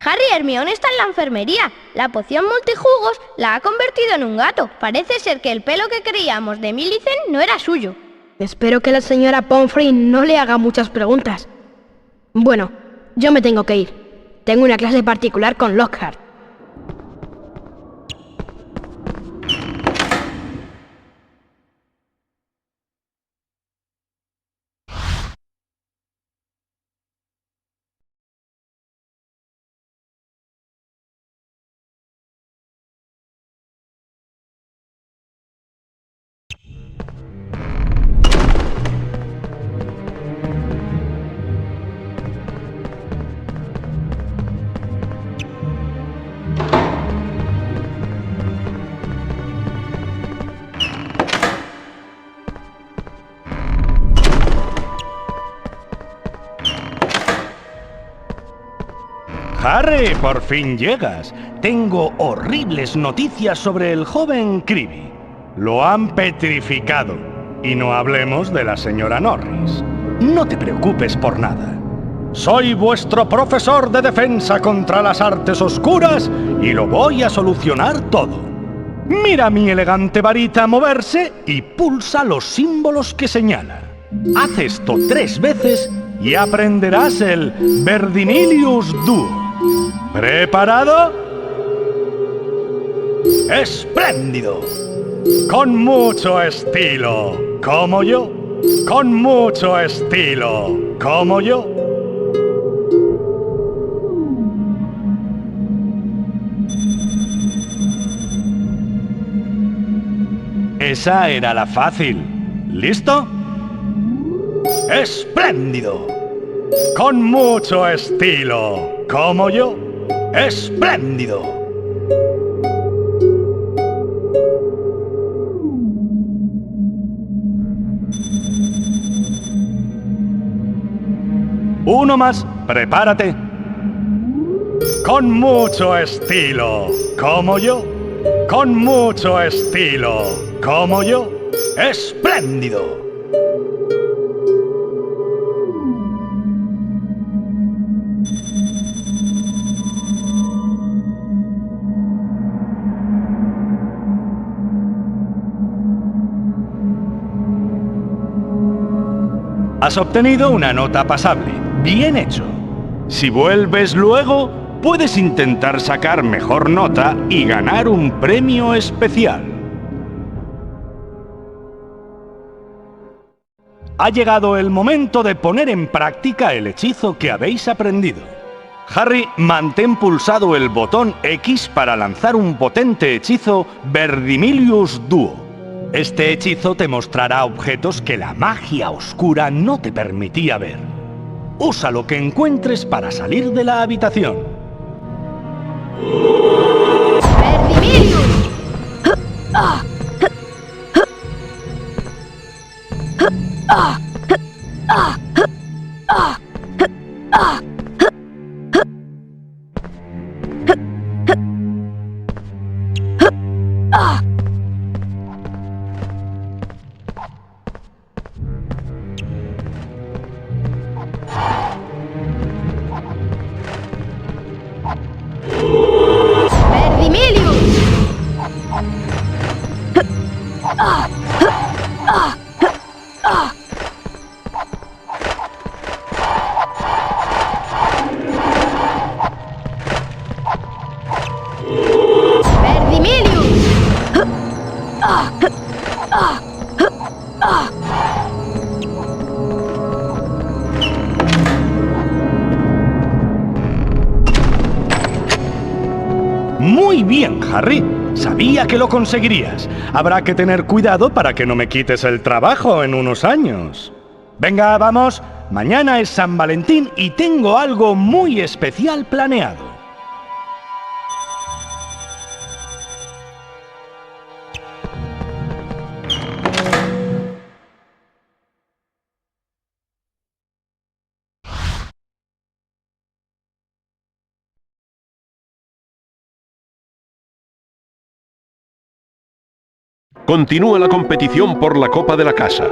[SPEAKER 6] Harry y Hermione están en la enfermería. La poción multijugos la ha convertido en un gato. Parece ser que el pelo que creíamos de Millicent no era suyo.
[SPEAKER 5] Espero que la señora Pomfrey no le haga muchas preguntas. Bueno, yo me tengo que ir. Tengo una clase particular con Lockhart.
[SPEAKER 10] Harry, por fin llegas. Tengo horribles noticias sobre el joven Creevy. Lo han petrificado. Y no hablemos de la señora Norris. No te preocupes por nada. Soy vuestro profesor de defensa contra las artes oscuras y lo voy a solucionar todo. Mira mi elegante varita moverse y pulsa los símbolos que señala. Haz esto 3 veces y aprenderás el Verdimilius Duo. ¿Preparado? ¡Espléndido! Con mucho estilo, como yo. Con mucho estilo, como yo. Esa era la fácil. ¿Listo? ¡Espléndido! Con mucho estilo, como yo. ¡Espléndido! Uno más, prepárate. Con mucho estilo, como yo. Con mucho estilo, como yo. ¡Espléndido! Has obtenido una nota pasable. Bien hecho. Si vuelves luego, puedes intentar sacar mejor nota y ganar un premio especial. Ha llegado el momento de poner en práctica el hechizo que habéis aprendido. Harry, mantén pulsado el botón X para lanzar un potente hechizo Verdimilius Duo. Este hechizo te mostrará objetos que la magia oscura no te permitía ver. Usa lo que encuentres para salir de la habitación.
[SPEAKER 6] ¡Verdimilius!
[SPEAKER 10] Muy bien, Harry. Sabía que lo conseguirías. Habrá que tener cuidado para que no me quites el trabajo en unos años. Venga, vamos. Mañana es San Valentín y tengo algo muy especial planeado.
[SPEAKER 2] Continúa la competición por la Copa de la Casa.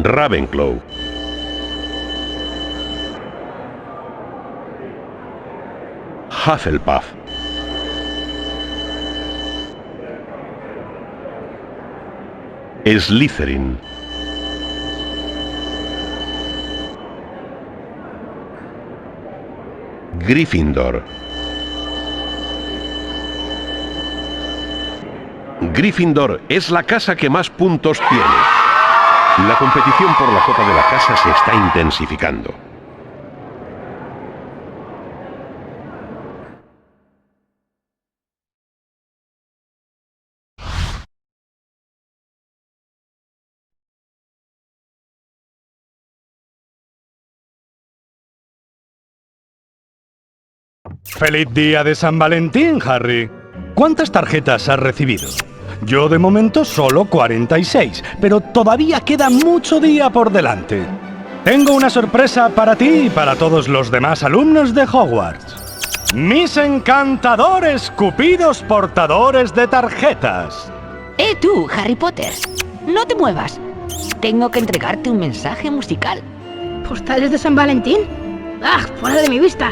[SPEAKER 2] Ravenclaw. Hufflepuff. Slytherin. Gryffindor. Gryffindor es la casa que más puntos tiene. La competición por la copa de la casa se está intensificando.
[SPEAKER 10] ¡Feliz día de San Valentín, Harry! ¿Cuántas tarjetas has recibido? Yo de momento solo 46, pero todavía queda mucho día por delante. Tengo una sorpresa para ti y para todos los demás alumnos de Hogwarts. ¡Mis encantadores cupidos portadores de tarjetas!
[SPEAKER 14] Tú, Harry Potter, no te muevas. Tengo que entregarte un mensaje musical.
[SPEAKER 5] ¿Postales de San Valentín? ¡Ah, fuera de mi vista!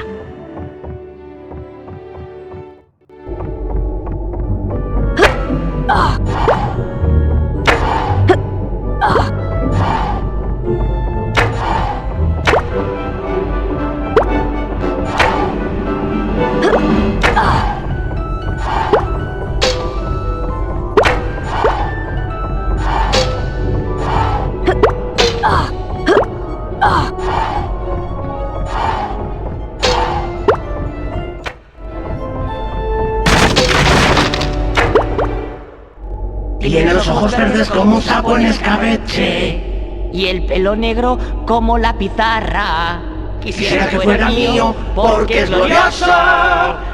[SPEAKER 15] Tiene los ojos verdes como un sapo en escabeche.
[SPEAKER 14] Y el pelo negro como la pizarra.
[SPEAKER 15] Quisiera que fuera mío, porque es glorioso,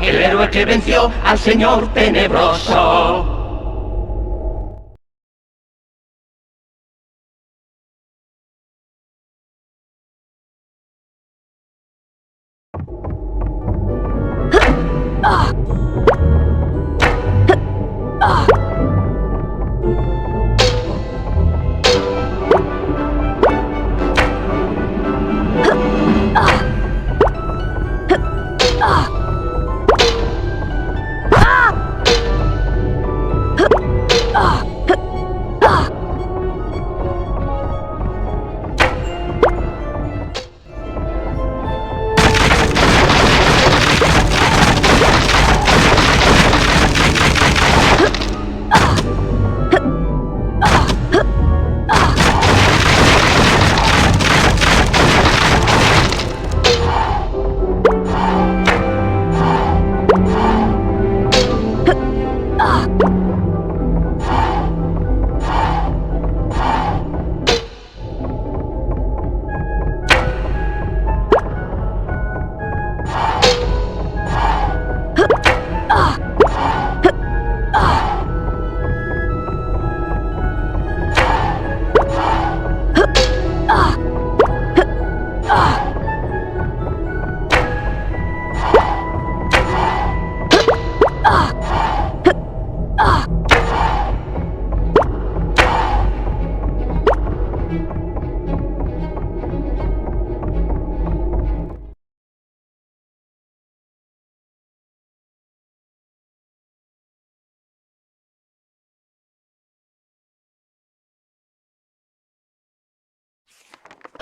[SPEAKER 15] el héroe que venció al señor tenebroso.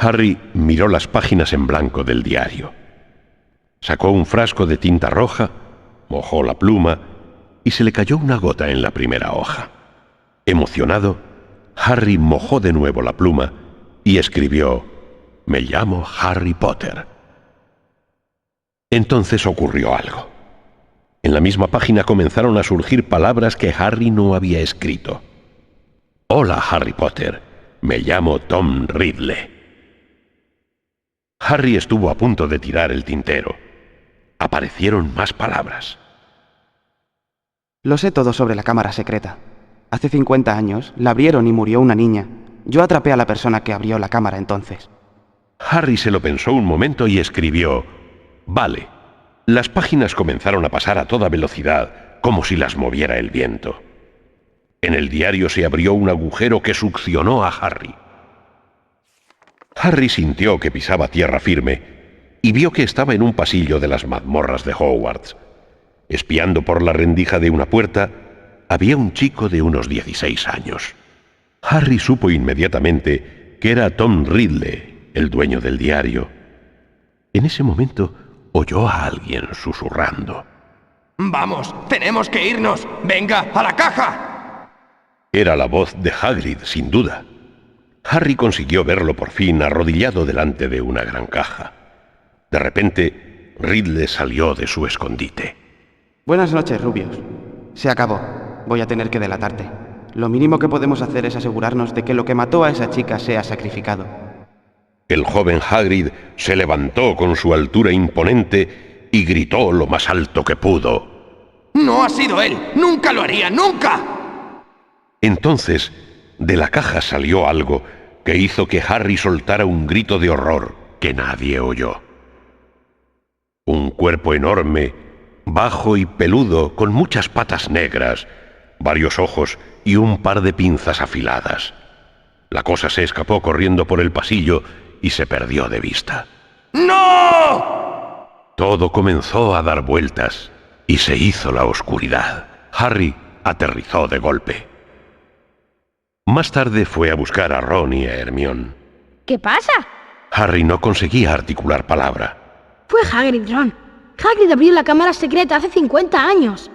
[SPEAKER 2] Harry miró las páginas en blanco del diario. Sacó un frasco de tinta roja, mojó la pluma y se le cayó una gota en la primera hoja. Emocionado, Harry mojó de nuevo la pluma y escribió: «Me llamo Harry Potter». Entonces ocurrió algo. En la misma página comenzaron a surgir palabras que Harry no había escrito. «Hola, Harry Potter. Me llamo Tom Riddle». Harry estuvo a punto de tirar el tintero. Aparecieron más palabras.
[SPEAKER 19] Lo sé todo sobre la cámara secreta. Hace 50 años la abrieron y murió una niña. Yo atrapé a la persona que abrió la cámara entonces.
[SPEAKER 2] Harry se lo pensó un momento y escribió: «Vale». Las páginas comenzaron a pasar a toda velocidad, como si las moviera el viento. En el diario se abrió un agujero que succionó a Harry. Harry sintió que pisaba tierra firme y vio que estaba en un pasillo de las mazmorras de Hogwarts. Espiando por la rendija de una puerta, había un chico de unos 16 años. Harry supo inmediatamente que era Tom Ridley, el dueño del diario. En ese momento oyó a alguien susurrando.
[SPEAKER 21] ¡Vamos! ¡Tenemos que irnos! ¡Venga, a la caja!
[SPEAKER 2] Era la voz de Hagrid, sin duda. Harry consiguió verlo por fin arrodillado delante de una gran caja. De repente, Ridley salió de su escondite.
[SPEAKER 19] Buenas noches, Rubius. Se acabó. Voy a tener que delatarte. Lo mínimo que podemos hacer es asegurarnos de que lo que mató a esa chica sea sacrificado.
[SPEAKER 2] El joven Hagrid se levantó con su altura imponente y gritó lo más alto que pudo.
[SPEAKER 21] ¡No ha sido él! ¡Nunca lo haría! ¡Nunca!
[SPEAKER 2] Entonces, de la caja salió algo que hizo que Harry soltara un grito de horror que nadie oyó. Un cuerpo enorme, bajo y peludo, con muchas patas negras, varios ojos y un par de pinzas afiladas. La cosa se escapó corriendo por el pasillo y se perdió de vista.
[SPEAKER 21] ¡No!
[SPEAKER 2] Todo comenzó a dar vueltas y se hizo la oscuridad. Harry aterrizó de golpe. Más tarde fue a buscar a Ron y a Hermione.
[SPEAKER 5] ¿Qué pasa?
[SPEAKER 2] Harry no conseguía articular palabra.
[SPEAKER 5] Fue Hagrid, Ron. Hagrid abrió la cámara secreta hace 50 años.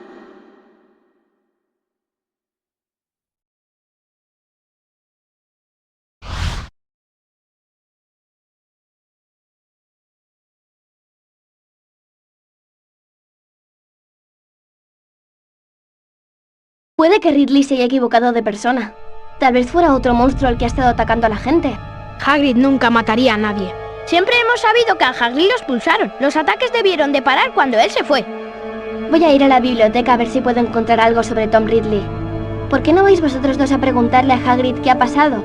[SPEAKER 18] Puede que Ridley se haya equivocado de persona. Tal vez fuera otro monstruo el que ha estado atacando a la gente.
[SPEAKER 5] Hagrid nunca mataría a nadie.
[SPEAKER 6] Siempre hemos sabido que a Hagrid lo expulsaron. Los ataques debieron de parar cuando él se fue.
[SPEAKER 18] Voy a ir a la biblioteca a ver si puedo encontrar algo sobre Tom Ridley. ¿Por qué no vais vosotros dos a preguntarle a Hagrid qué ha pasado?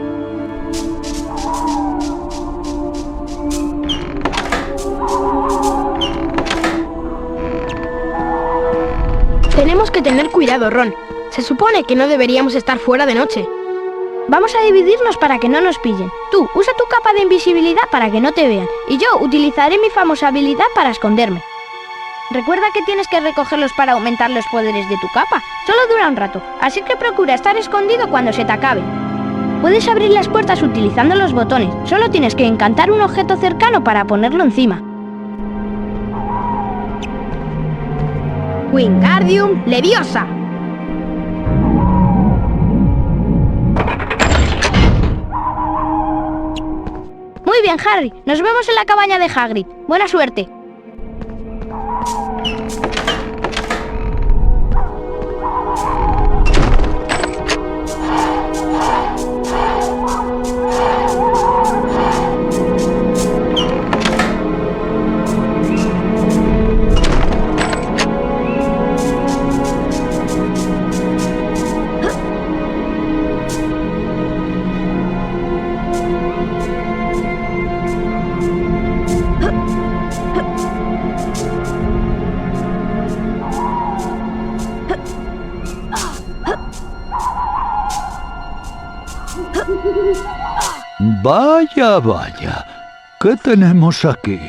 [SPEAKER 5] Tenemos que tener cuidado, Ron. Se supone que no deberíamos estar fuera de noche.
[SPEAKER 6] Vamos a dividirnos para que no nos pillen. Tú, usa tu capa de invisibilidad para que no te vean. Y yo utilizaré mi famosa habilidad para esconderme. Recuerda que tienes que recogerlos para aumentar los poderes de tu capa. Solo dura un rato, así que procura estar escondido cuando se te acabe. Puedes abrir las puertas utilizando los botones. Solo tienes que encantar un objeto cercano para ponerlo encima.
[SPEAKER 5] Wingardium Leviosa.
[SPEAKER 6] Muy bien, Harry. Nos vemos en la cabaña de Hagrid. Buena suerte.
[SPEAKER 4] Vaya, vaya. ¿Qué tenemos aquí?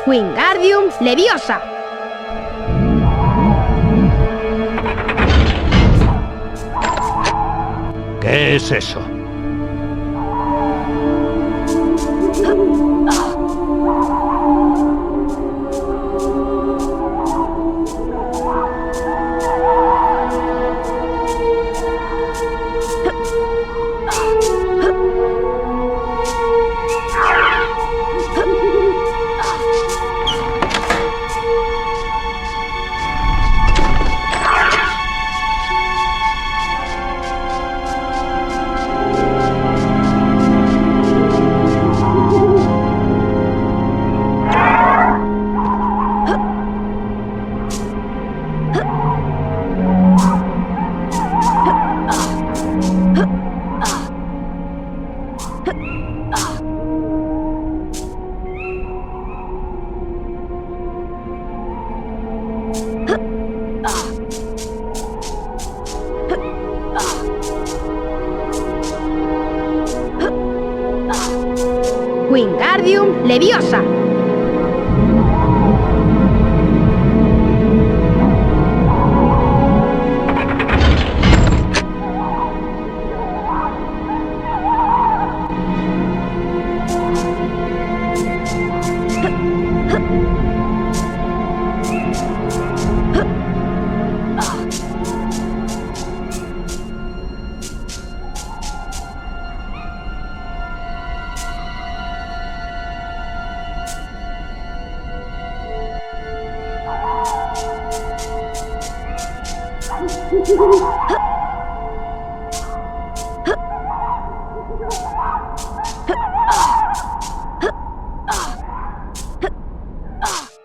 [SPEAKER 5] Wingardium Leviosa.
[SPEAKER 4] ¿Qué es eso?
[SPEAKER 5] Wingardium Leviosa.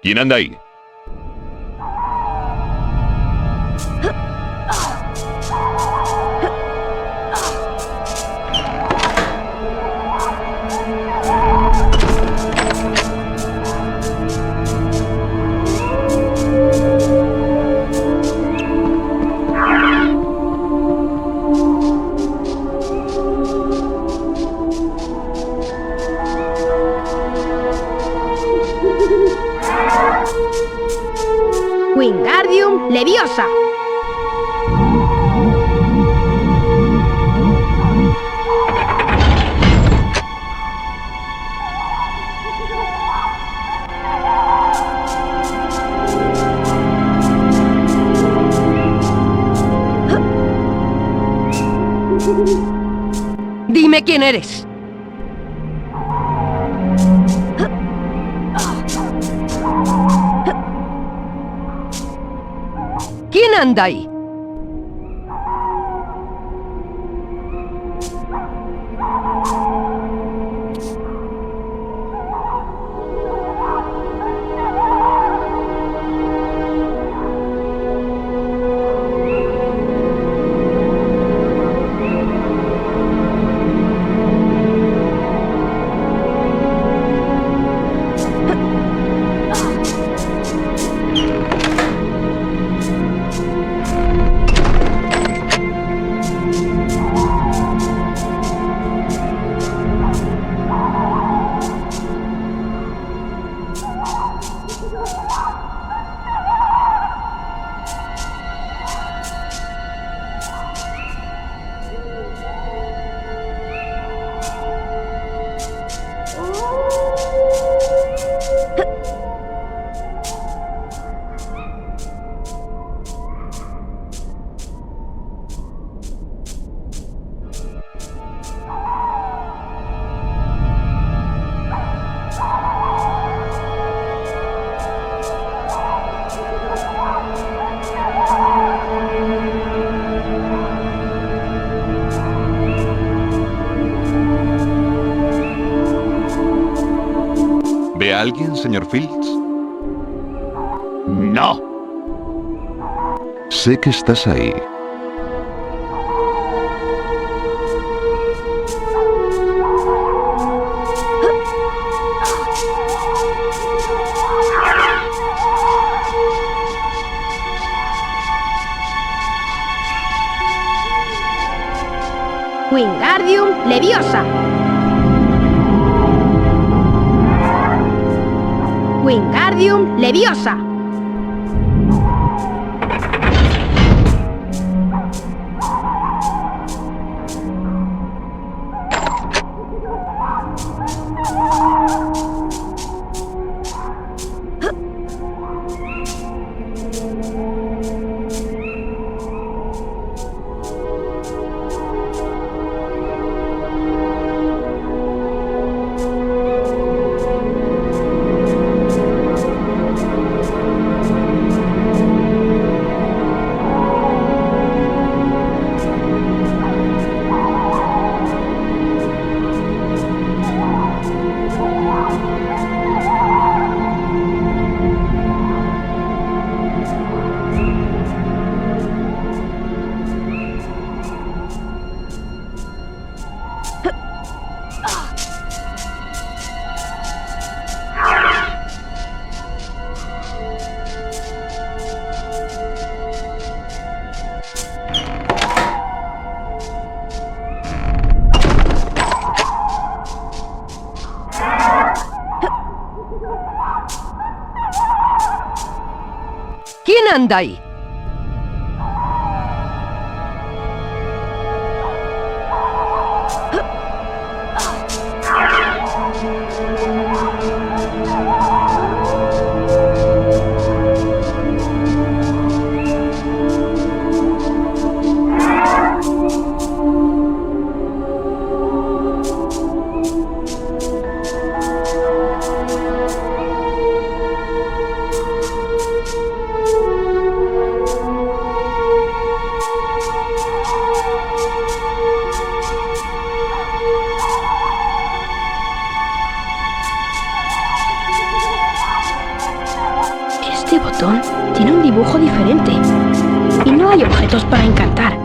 [SPEAKER 7] ¿Quién anda ahí?
[SPEAKER 5] Wingardium Leviosa.
[SPEAKER 17] Dime quién eres. ¿Quién anda ahí?
[SPEAKER 7] ¿Ve a alguien, señor Fields?
[SPEAKER 4] No.
[SPEAKER 22] Sé que estás ahí.
[SPEAKER 5] Wingardium Leviosa. Wingardium Leviosa.
[SPEAKER 8] ¿Quién anda ahí?
[SPEAKER 5] Este botón tiene un dibujo diferente y no hay objetos para encantar.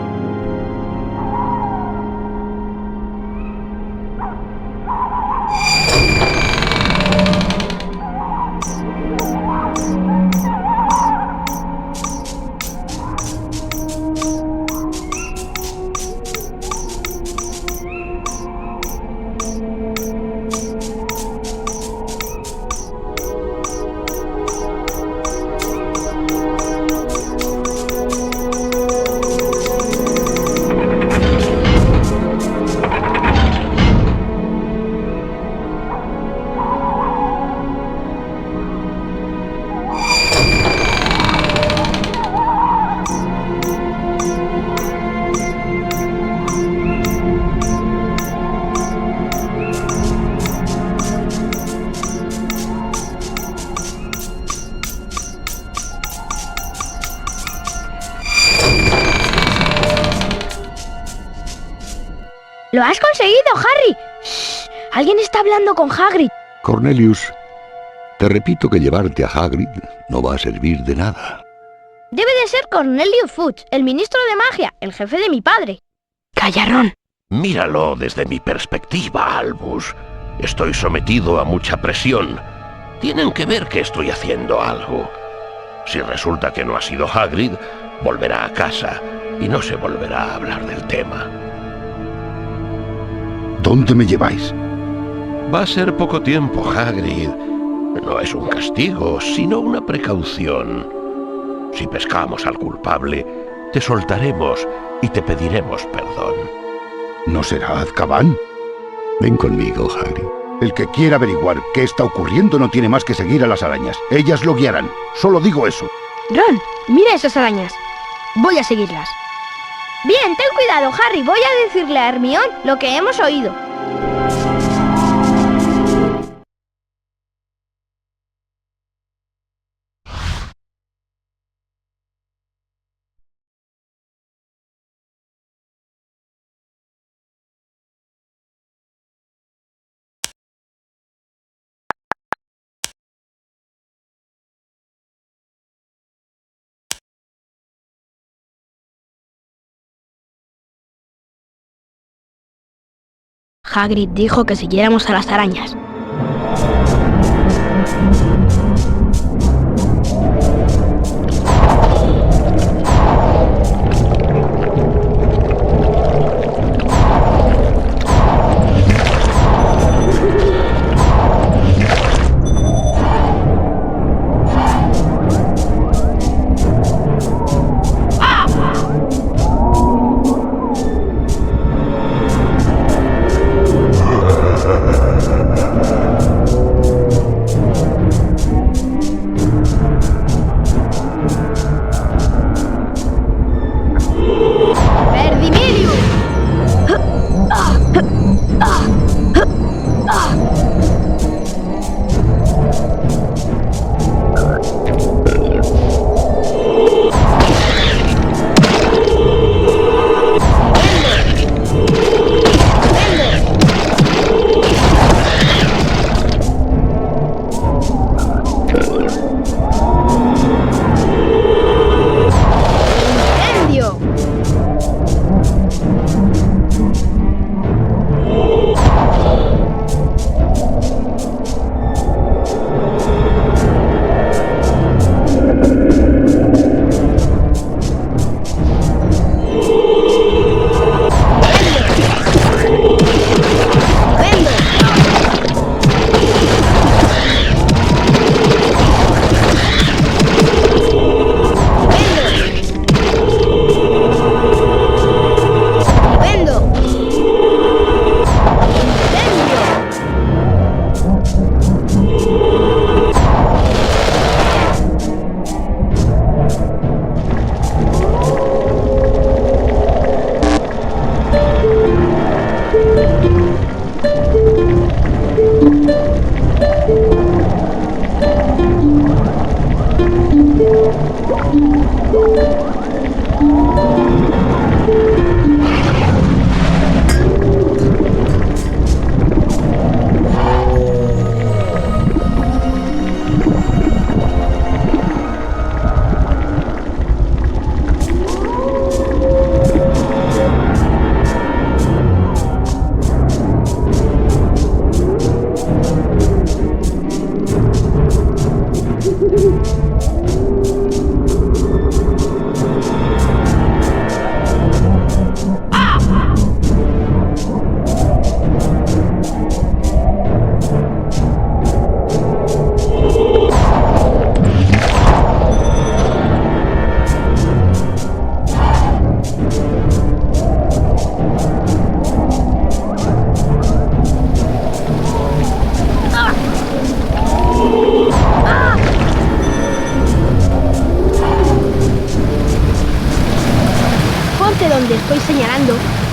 [SPEAKER 5] ¡Lo has conseguido, Harry! ¡Shh! Alguien está hablando con Hagrid.
[SPEAKER 22] Cornelius, te repito que llevarte a Hagrid no va a servir de nada.
[SPEAKER 6] Debe de ser Cornelius Fudge, el ministro de magia, el jefe de mi padre.
[SPEAKER 5] ¡Calla, Ron!
[SPEAKER 2] Míralo desde mi perspectiva, Albus. Estoy sometido a mucha presión. Tienen que ver que estoy haciendo algo. Si resulta que no ha sido Hagrid, volverá a casa y no se volverá a hablar del tema.
[SPEAKER 22] ¿Dónde me lleváis?
[SPEAKER 2] Va a ser poco tiempo, Hagrid. No es un castigo, sino una precaución. Si pescamos al culpable, te soltaremos y te pediremos perdón.
[SPEAKER 22] ¿No será Azkaban? Ven conmigo, Hagrid. El que quiera averiguar qué está ocurriendo no tiene más que seguir a las arañas. Ellas lo guiarán. Solo digo eso.
[SPEAKER 5] Ron, mira esas arañas. Voy a seguirlas.
[SPEAKER 6] Bien, ten cuidado, Harry. Voy a decirle a Hermione lo que hemos oído.
[SPEAKER 5] Hagrid dijo que siguiéramos a las arañas.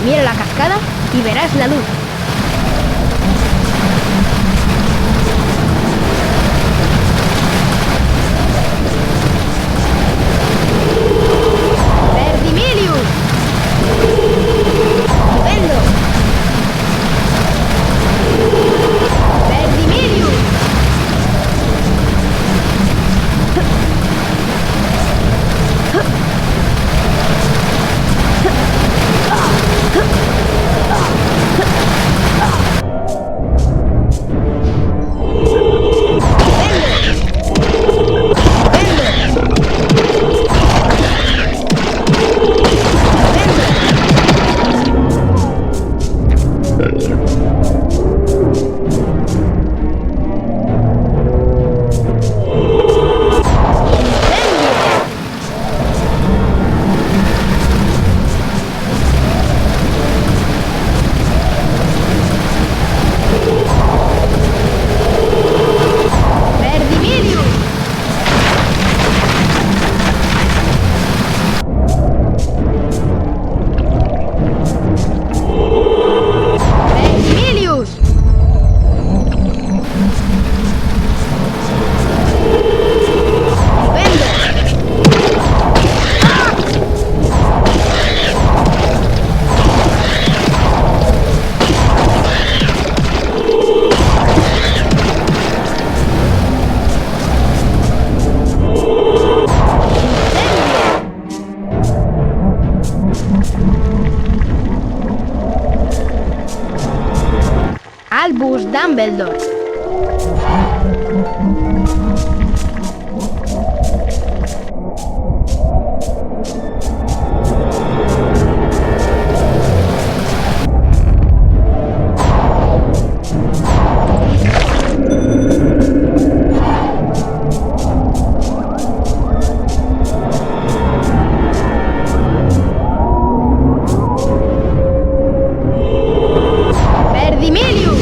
[SPEAKER 5] Mira la cascada y verás la luz. ¡Verdimilius! ¡Estupendo! ¡Verdimilius! Albus Dumbledore. Verdimilius.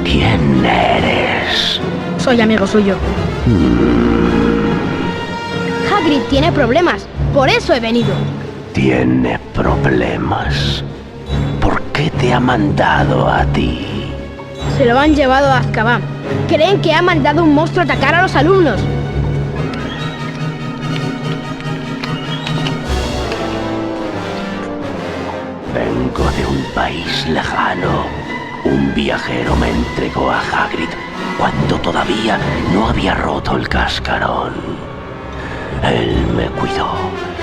[SPEAKER 15] ¿Quién eres?
[SPEAKER 5] Soy amigo suyo. Hagrid tiene problemas, por eso he venido.
[SPEAKER 15] ¿Tiene problemas? ¿Por qué te ha mandado a ti?
[SPEAKER 5] Se lo han llevado a Azkaban. Creen que ha mandado un monstruo a atacar a los alumnos.
[SPEAKER 15] Vengo de un país lejano. Un viajero me entregó a Hagrid cuando todavía no había roto el cascarón. Él me cuidó,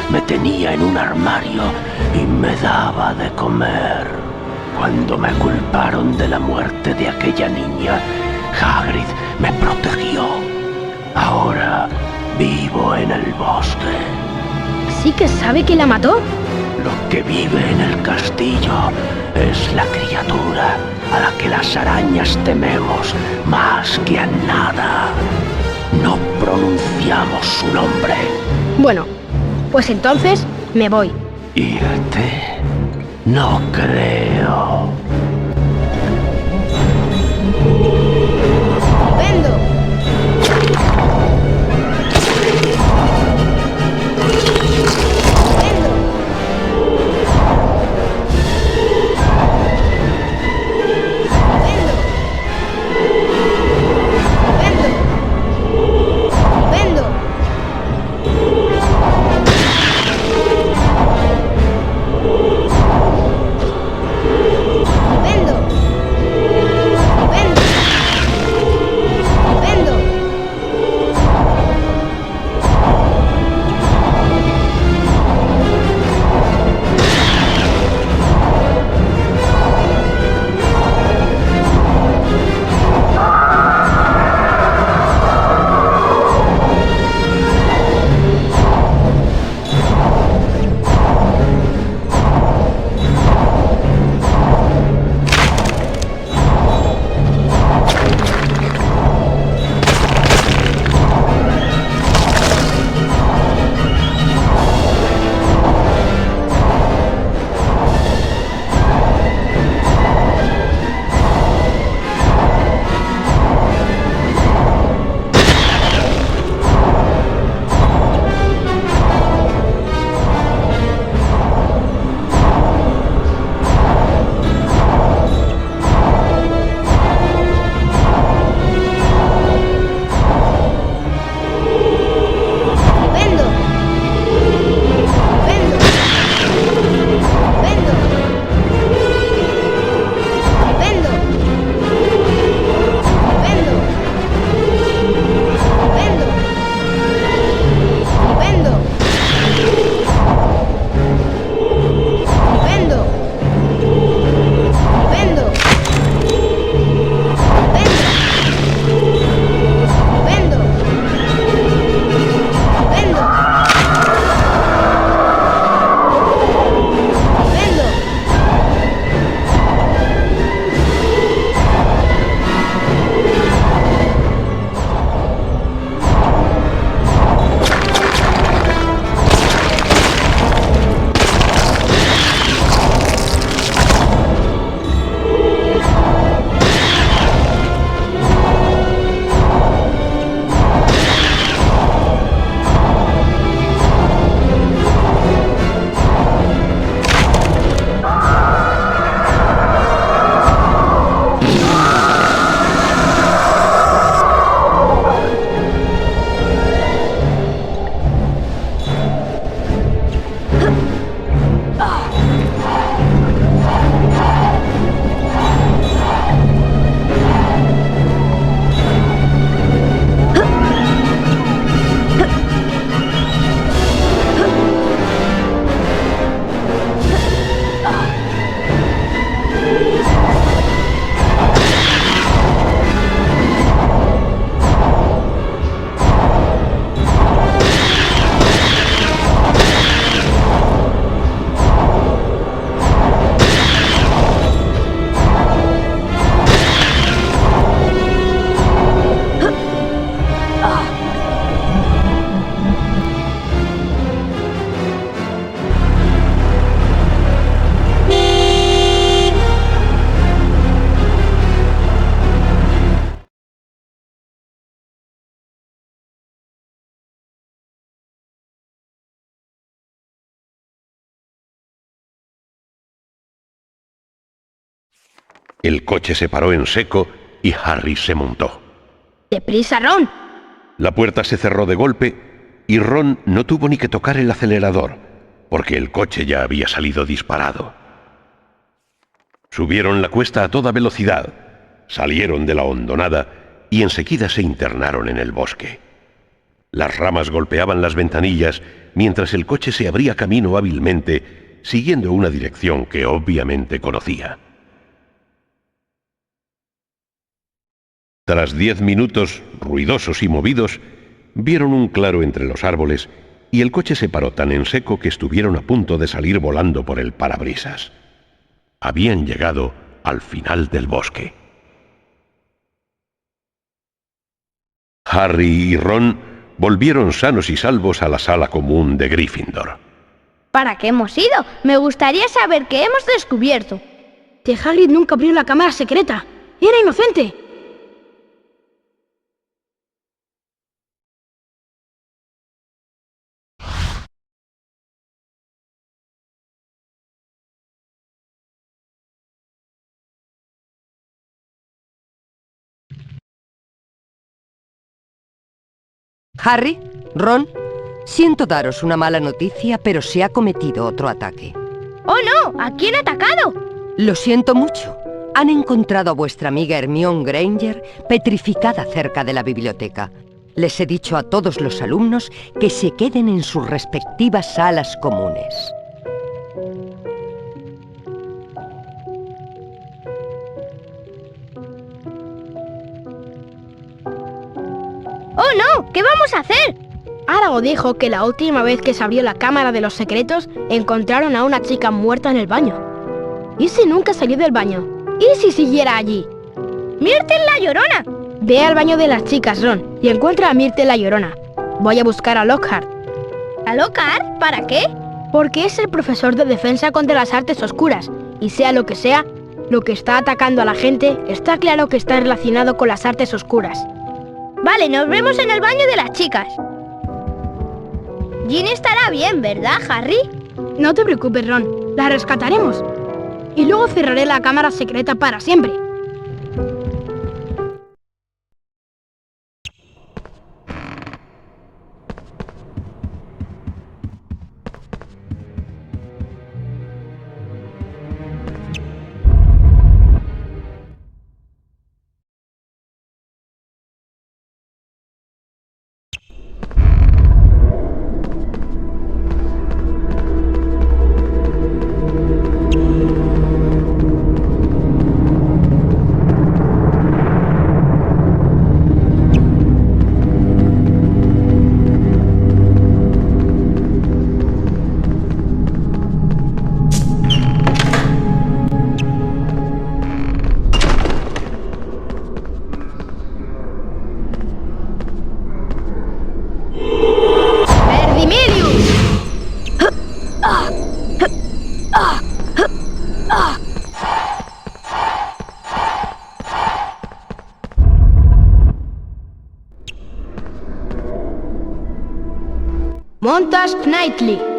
[SPEAKER 15] me tenía en un armario y me daba de comer. Cuando me culparon de la muerte de aquella niña, Hagrid me protegió. Ahora vivo en el bosque.
[SPEAKER 5] ¿Sí que sabe que la mató?
[SPEAKER 15] Lo que vive en el castillo es la criatura a la que las arañas tememos más que a nada. No pronunciamos su nombre.
[SPEAKER 5] Bueno, pues entonces me voy.
[SPEAKER 15] ¿Irte? No creo.
[SPEAKER 5] ¡Vendo!
[SPEAKER 2] El coche se paró en seco y Harry se montó.
[SPEAKER 5] ¡Deprisa, Ron!
[SPEAKER 2] La puerta se cerró de golpe y Ron no tuvo ni que tocar el acelerador, porque el coche ya había salido disparado. Subieron la cuesta a toda velocidad, salieron de la hondonada y enseguida se internaron en el bosque. Las ramas golpeaban las ventanillas mientras el coche se abría camino hábilmente, siguiendo una dirección que obviamente conocía. Tras 10 minutos, ruidosos y movidos, vieron un claro entre los árboles y el coche se paró tan en seco que estuvieron a punto de salir volando por el parabrisas. Habían llegado al final del bosque. Harry y Ron volvieron sanos y salvos a la sala común de Gryffindor.
[SPEAKER 6] ¿Para qué hemos ido? Me gustaría saber qué hemos descubierto.
[SPEAKER 5] Que Hagrid nunca abrió la cámara secreta. ¡Era inocente!
[SPEAKER 8] Harry, Ron, siento daros una mala noticia, pero se ha cometido otro ataque.
[SPEAKER 6] ¡Oh, no! ¿A quién ha atacado?
[SPEAKER 8] Lo siento mucho. Han encontrado a vuestra amiga Hermione Granger petrificada cerca de la biblioteca. Les he dicho a todos los alumnos que se queden en sus respectivas salas comunes.
[SPEAKER 6] ¡Oh, no! ¿Qué vamos a hacer?
[SPEAKER 5] Aragog dijo que la última vez que se abrió la cámara de los secretos encontraron a una chica muerta en el baño. ¿Y si nunca salió del baño? ¿Y si siguiera allí?
[SPEAKER 6] ¡Myrtle la Llorona!
[SPEAKER 5] Ve al baño de las chicas, Ron, y encuentra a Myrtle la Llorona. Voy a buscar a Lockhart.
[SPEAKER 6] ¿A Lockhart? ¿Para qué?
[SPEAKER 5] Porque es el profesor de defensa contra las artes oscuras, y sea lo que sea, lo que está atacando a la gente está claro que está relacionado con las artes oscuras.
[SPEAKER 6] Vale, nos vemos en el baño de las chicas. Ginny estará bien, ¿verdad, Harry?
[SPEAKER 5] No te preocupes, Ron. La rescataremos. Y luego cerraré la cámara secreta para siempre. Montas Knightley.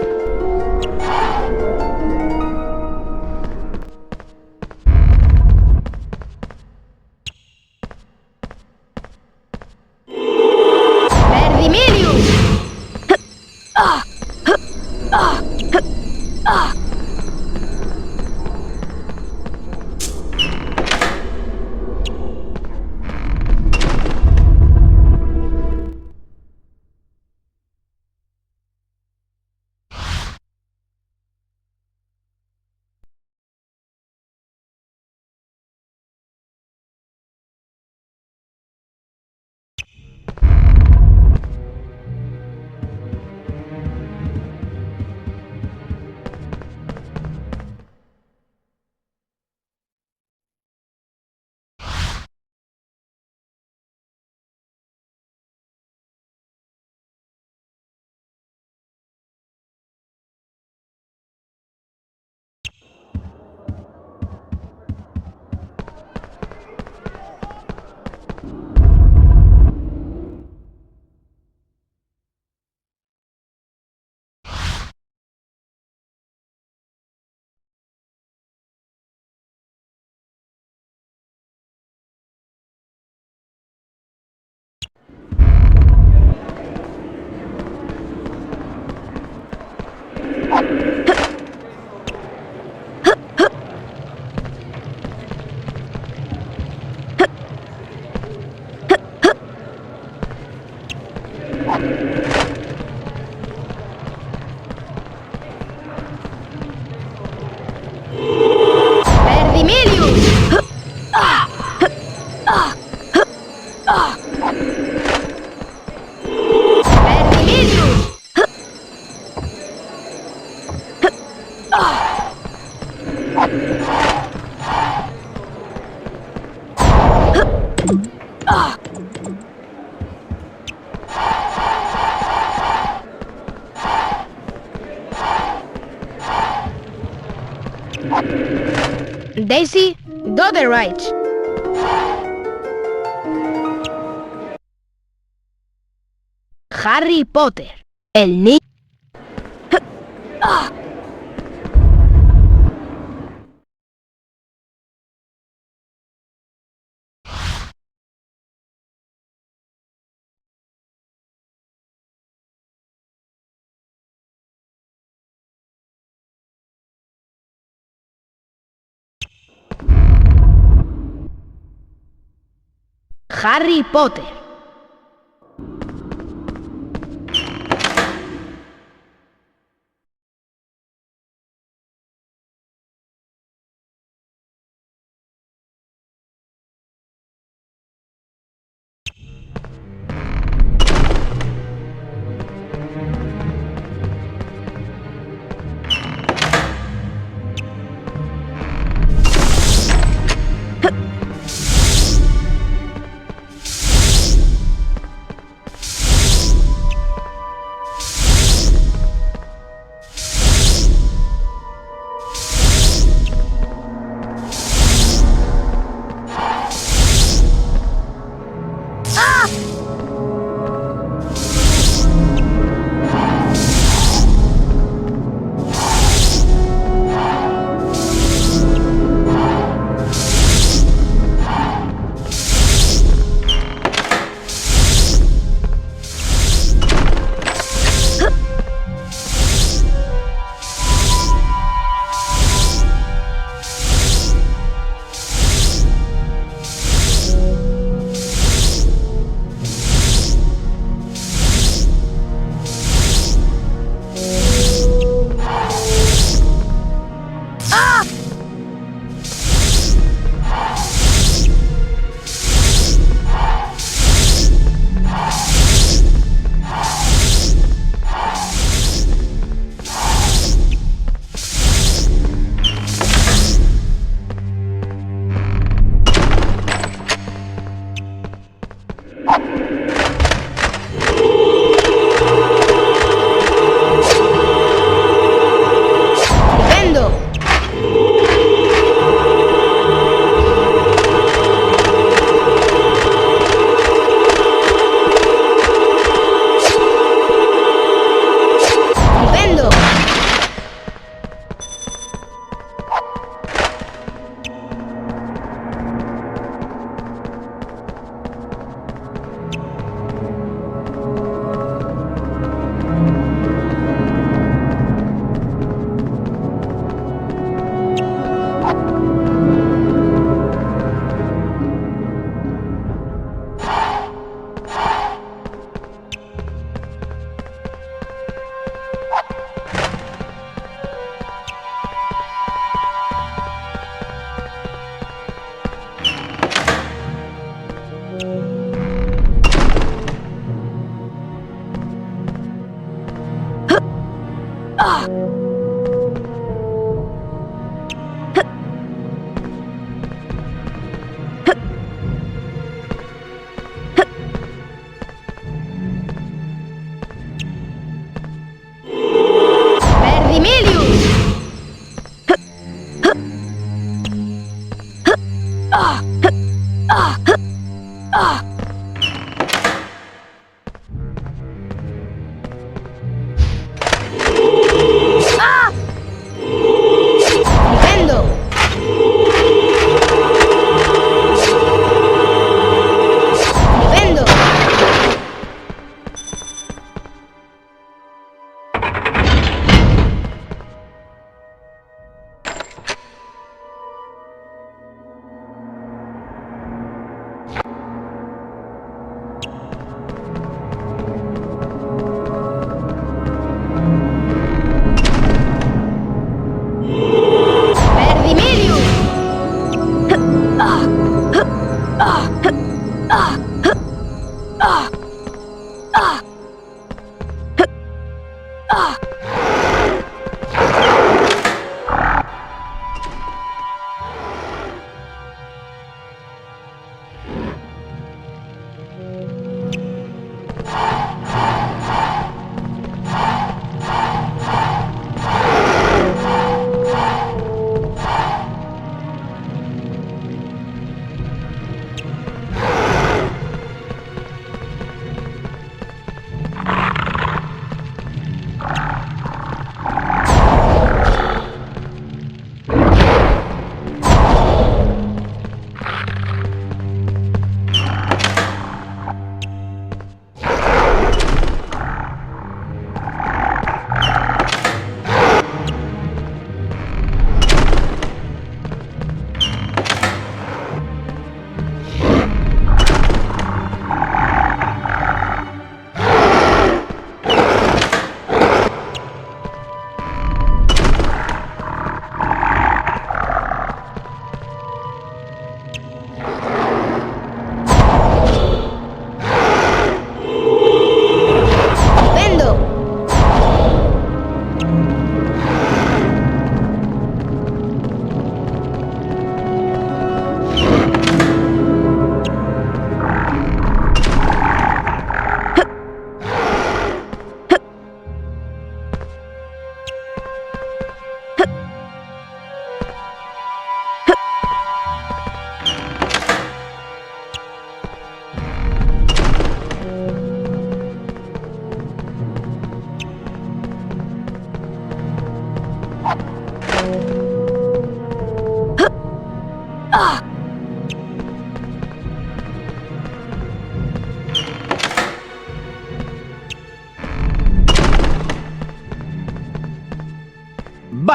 [SPEAKER 5] Daisy, go the right. Harry Potter, el niño. Harry Potter.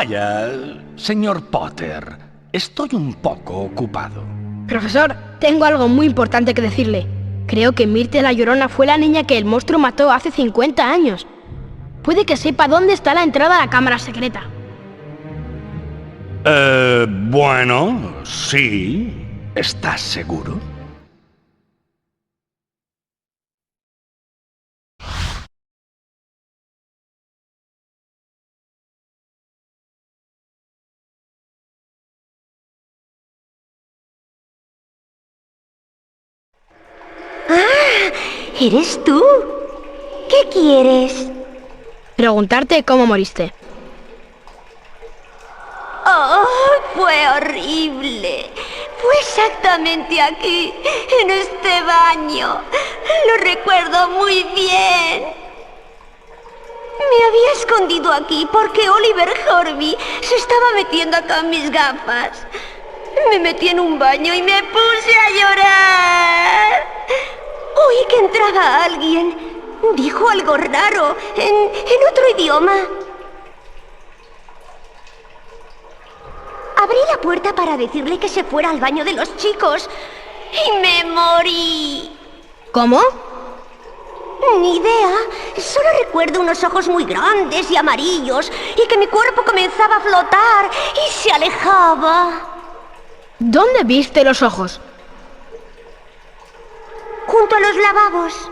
[SPEAKER 10] Vaya, señor Potter, estoy un poco ocupado.
[SPEAKER 5] Profesor, tengo algo muy importante que decirle. Creo que Myrtle la Llorona fue la niña que el monstruo mató hace 50 años. Puede que sepa dónde está la entrada a la cámara secreta.
[SPEAKER 10] Bueno, sí. ¿Estás seguro?
[SPEAKER 13] ¡Ah! ¿Eres tú? ¿Qué quieres?
[SPEAKER 5] Preguntarte cómo moriste.
[SPEAKER 13] ¡Oh! Fue horrible. Fue exactamente aquí, en este baño. Lo recuerdo muy bien. Me había escondido aquí porque Oliver Horby se estaba metiendo acá en mis gafas. Me metí en un baño y me puse a llorar. Oí que entraba alguien. Dijo algo raro, en otro idioma. Abrí la puerta para decirle que se fuera al baño de los chicos y me morí.
[SPEAKER 5] ¿Cómo?
[SPEAKER 13] Ni idea. Solo recuerdo unos ojos muy grandes y amarillos y que mi cuerpo comenzaba a flotar y se alejaba.
[SPEAKER 5] ¿Dónde viste los ojos?
[SPEAKER 13] Junto a los lavabos.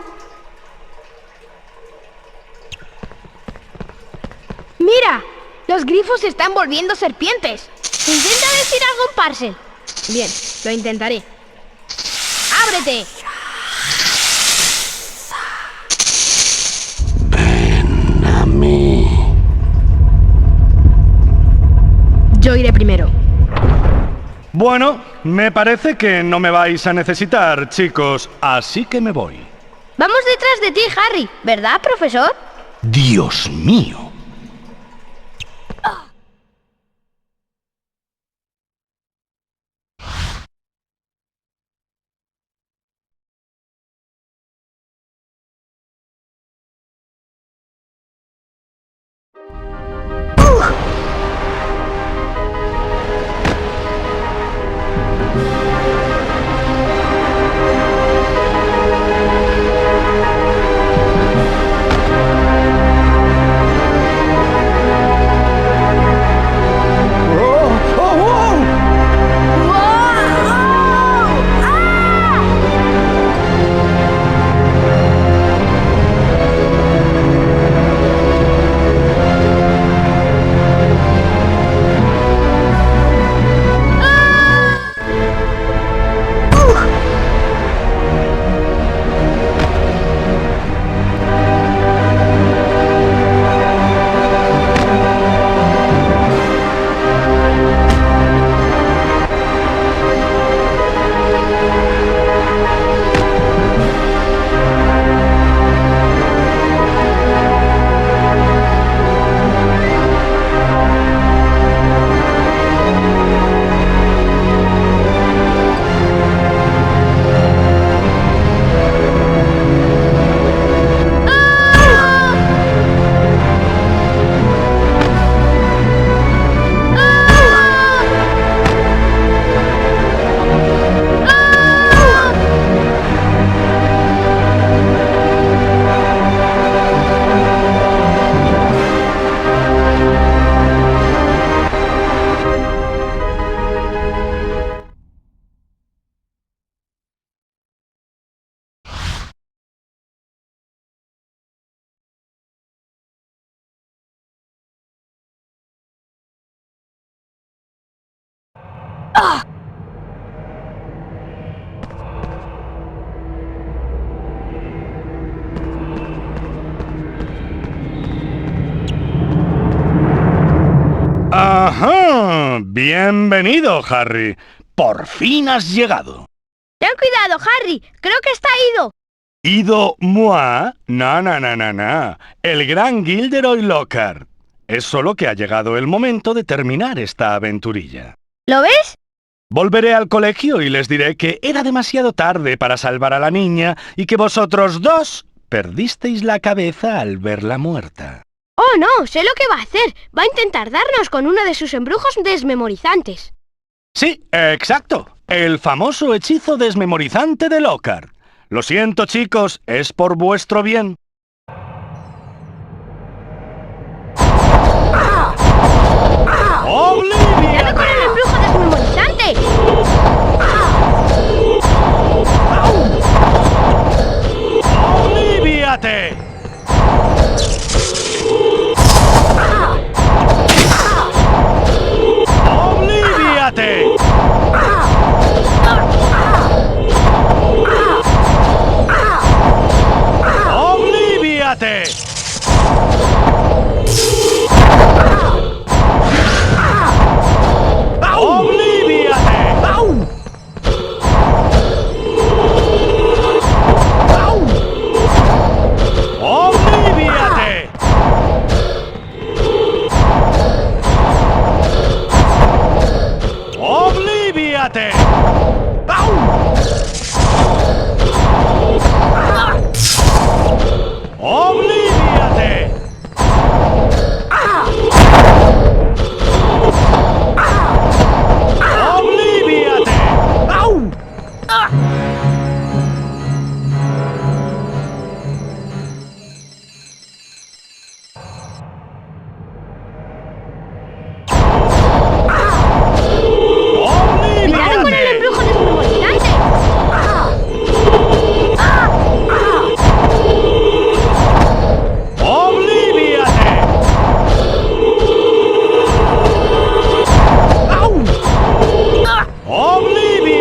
[SPEAKER 5] ¡Mira! Los grifos se están volviendo serpientes.
[SPEAKER 6] Intenta decir algo en Parcel.
[SPEAKER 5] Bien, lo intentaré. ¡Ábrete!
[SPEAKER 15] Ven a mí.
[SPEAKER 5] Yo iré primero.
[SPEAKER 10] Bueno, me parece que no me vais a necesitar, chicos, así que me voy.
[SPEAKER 6] Vamos detrás de ti, Harry, ¿verdad, profesor?
[SPEAKER 10] ¡Dios mío! ¡Ajá! Bienvenido, Harry. Por fin has llegado.
[SPEAKER 6] Ten cuidado, Harry. Creo que está ido.
[SPEAKER 10] ¿Ido moi? No. El gran Gilderoy Lockhart. Es solo que ha llegado el momento de terminar esta aventurilla.
[SPEAKER 6] ¿Lo ves?
[SPEAKER 10] Volveré al colegio y les diré que era demasiado tarde para salvar a la niña y que vosotros dos perdisteis la cabeza al verla muerta.
[SPEAKER 6] Oh, no, sé lo que va a hacer. Va a intentar darnos con uno de sus embrujos desmemorizantes.
[SPEAKER 10] Sí, exacto. El famoso hechizo desmemorizante de Lockhart. Lo siento, chicos, es por vuestro bien.
[SPEAKER 6] ¡Cuidado con el embrujo desmemorizante!
[SPEAKER 10] ¡Olvídate! ¡Olvídate! ¡Olvídate! ¡Olvídate! ¡Olvídate! ¡Olvídate!
[SPEAKER 6] ¡Cuidado con el embrujo desmemorizante!
[SPEAKER 10] ¡Olvídate! ¡Olvídate!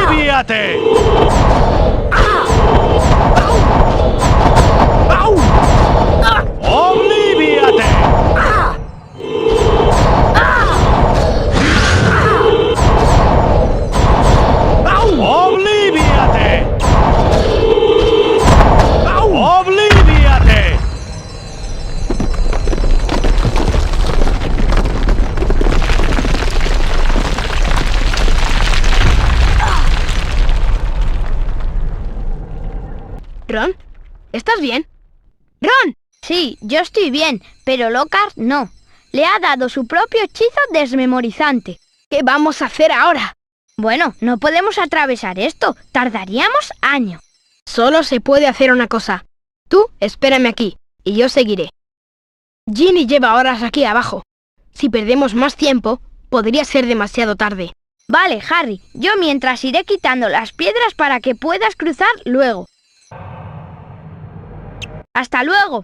[SPEAKER 10] ¡Olvídate! ¡Olvídate! ¡Olvídate! ¡Olvídate!
[SPEAKER 5] ¿Ron? ¿Estás bien? ¡Ron!
[SPEAKER 6] Sí, yo estoy bien, pero Lockhart no. Le ha dado su propio hechizo desmemorizante.
[SPEAKER 5] ¿Qué vamos a hacer ahora?
[SPEAKER 6] Bueno, no podemos atravesar esto. Tardaríamos años.
[SPEAKER 5] Solo se puede hacer una cosa. Tú espérame aquí, y yo seguiré. Ginny lleva horas aquí abajo. Si perdemos más tiempo, podría ser demasiado tarde.
[SPEAKER 6] Vale, Harry, yo mientras iré quitando las piedras para que puedas cruzar luego. ¡Hasta luego!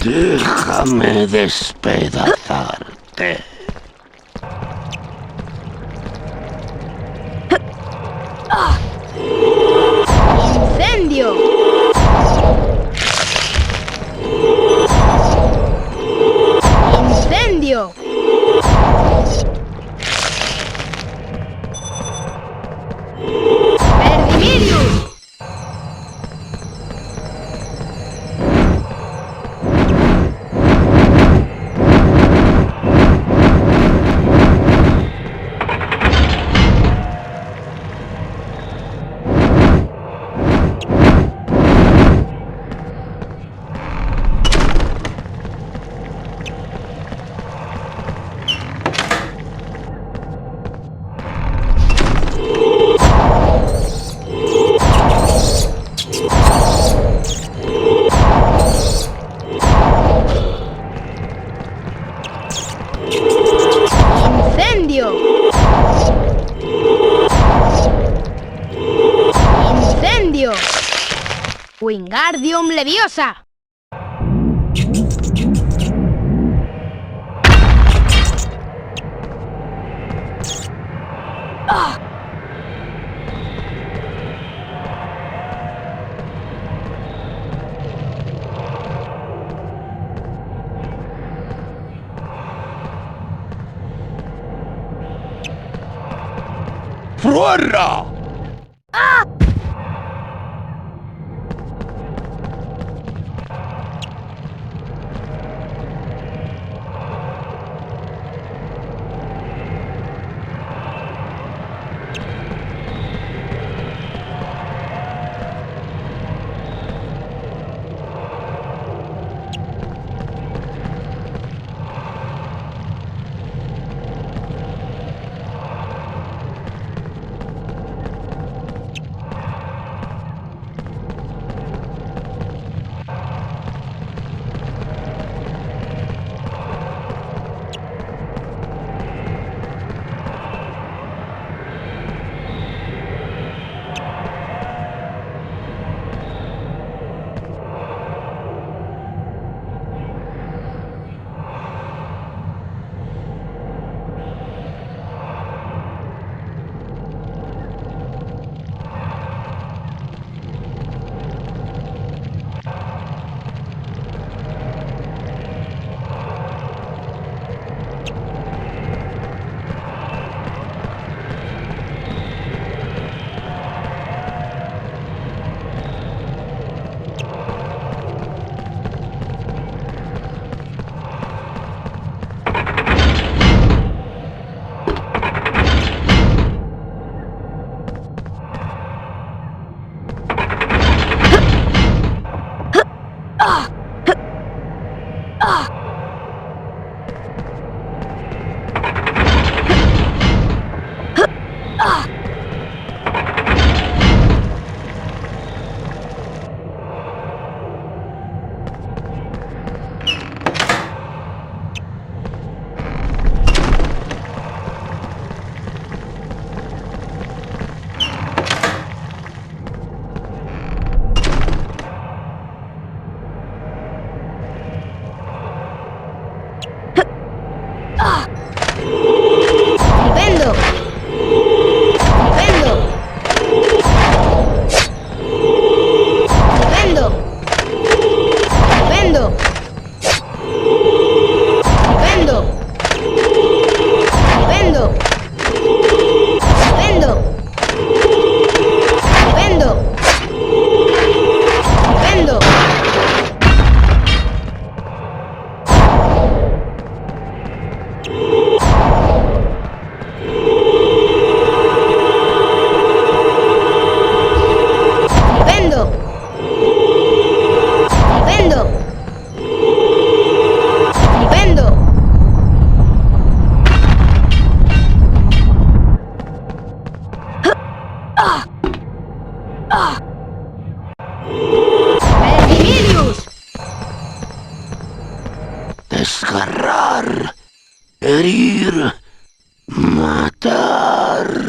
[SPEAKER 15] Déjame despedazarte.
[SPEAKER 5] ¡Incendio! ¡Incendio! ¡Verdimirius! ¡Incendio! ¡Incendio! ¡Wingardium Leviosa!
[SPEAKER 22] ¡Fuera!
[SPEAKER 15] Herir. Matar.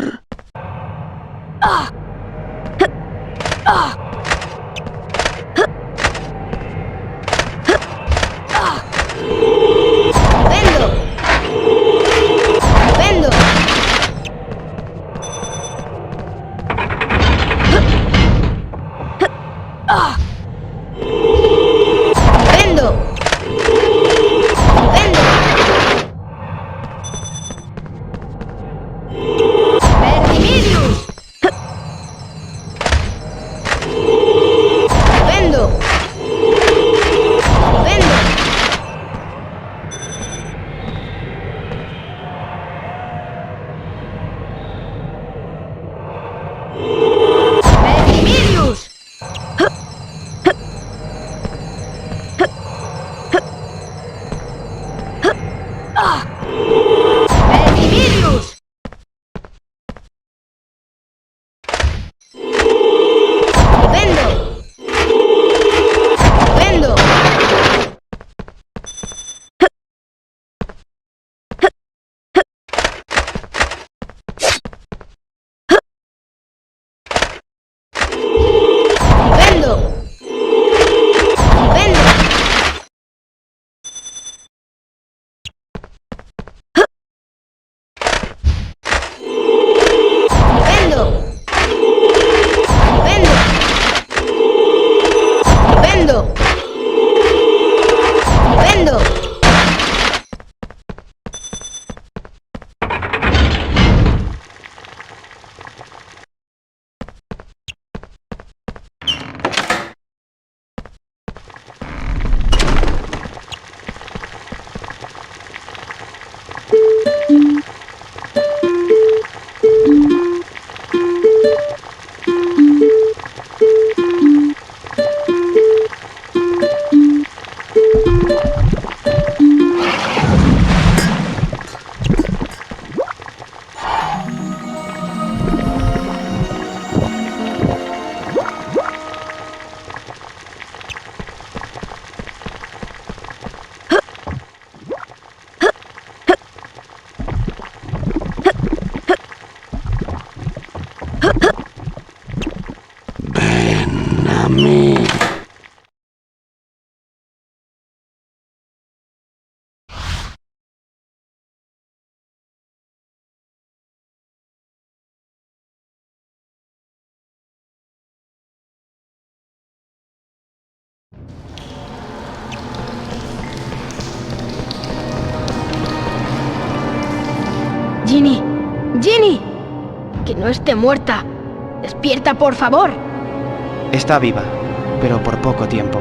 [SPEAKER 5] Ginny, Ginny, que no esté muerta. Despierta, por favor.
[SPEAKER 19] Está viva, pero por poco tiempo.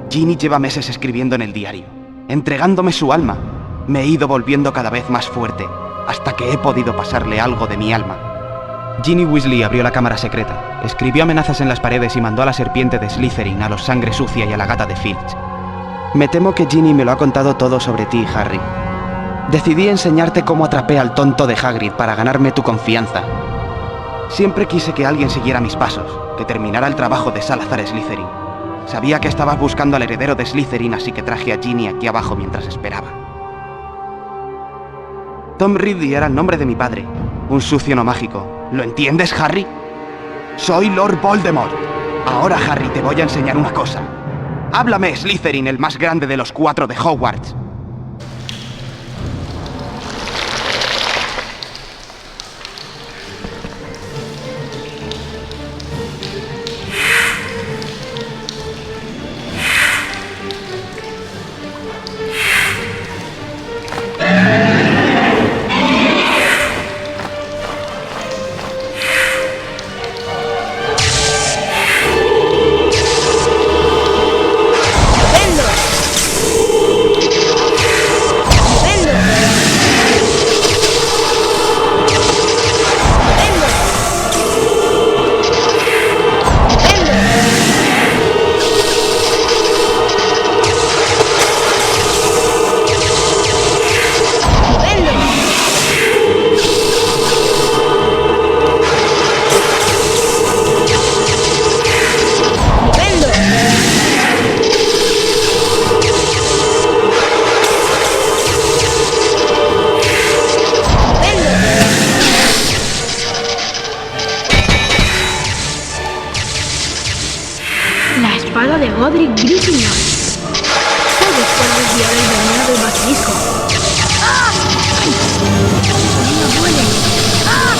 [SPEAKER 19] Ginny lleva meses escribiendo en el diario, entregándome su alma. Me he ido volviendo cada vez más fuerte, hasta que he podido pasarle algo de mi alma. Ginny Weasley abrió la cámara secreta, escribió amenazas en las paredes y mandó a la serpiente de Slytherin, a los Sangre Sucia y a la gata de Filch. Me temo que Ginny me lo ha contado todo sobre ti, Harry. Decidí enseñarte cómo atrapé al tonto de Hagrid para ganarme tu confianza. Siempre quise que alguien siguiera mis pasos, que terminara el trabajo de Salazar Slytherin. Sabía que estabas buscando al heredero de Slytherin, así que traje a Ginny aquí abajo mientras esperaba. Tom Ridley era el nombre de mi padre, un sucio no mágico. ¿Lo entiendes, Harry? Soy Lord Voldemort. Ahora, Harry, te voy a enseñar una cosa. Háblame, Slytherin, el más grande de los 4 de Hogwarts.
[SPEAKER 5] Maverick Gryffindor. Tal vez pueda desviar el veneno del basilisco. ¡Ah! ¡Ay! ¡No duele! ¡Ah!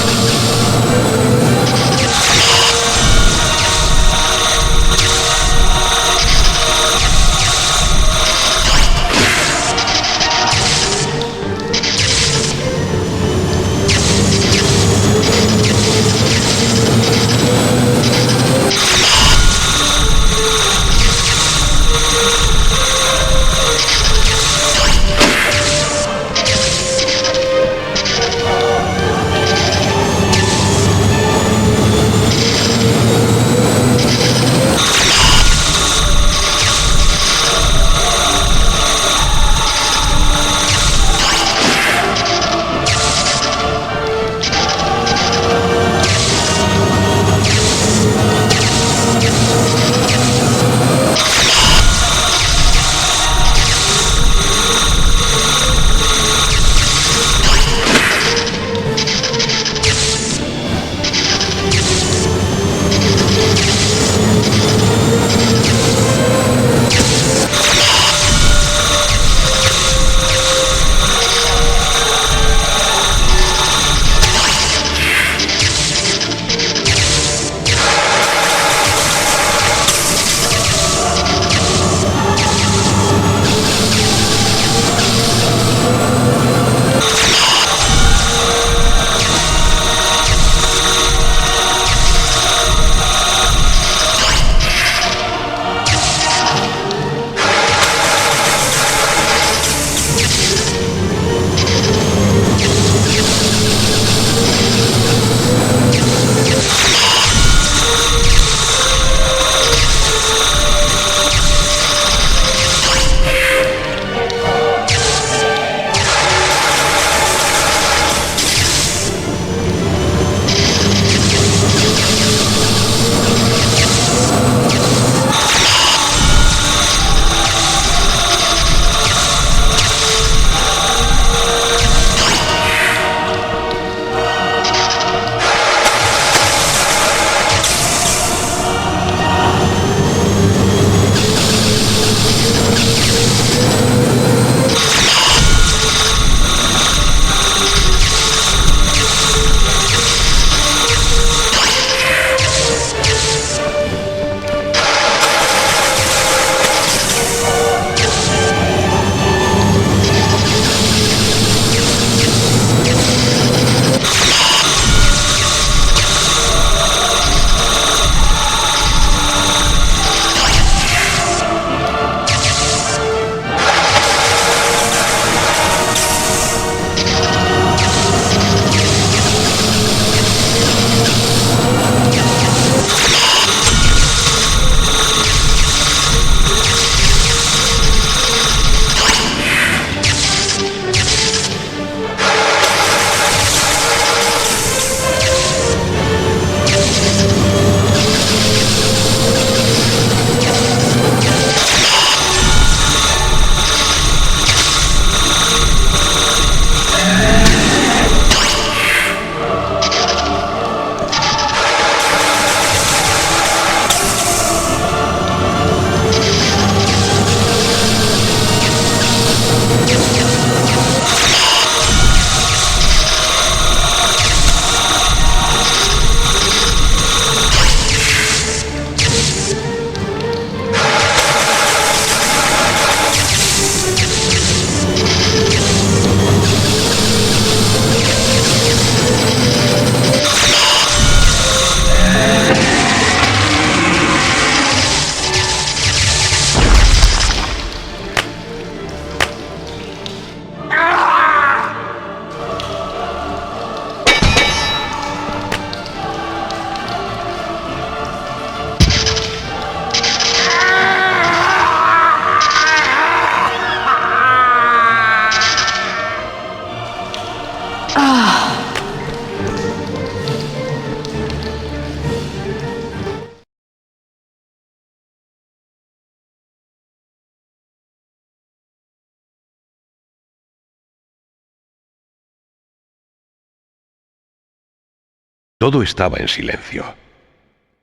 [SPEAKER 2] Todo estaba en silencio.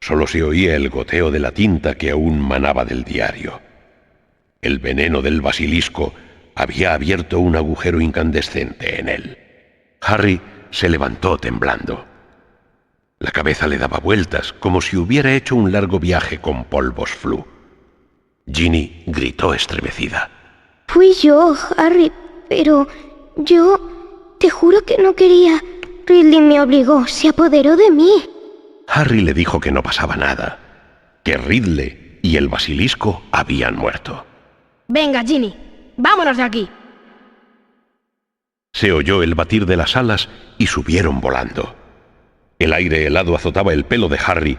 [SPEAKER 2] Solo se oía el goteo de la tinta que aún manaba del diario. El veneno del basilisco había abierto un agujero incandescente en él. Harry se levantó temblando. La cabeza le daba vueltas, como si hubiera hecho un largo viaje con polvos Floo. Ginny gritó estremecida.
[SPEAKER 18] Fui yo, Harry, pero yo te juro que no quería. Ridley me obligó, se apoderó de mí.
[SPEAKER 2] Harry le dijo que no pasaba nada, que Ridley y el basilisco habían muerto.
[SPEAKER 5] Venga, Ginny, vámonos de aquí.
[SPEAKER 2] Se oyó el batir de las alas y subieron volando. El aire helado azotaba el pelo de Harry,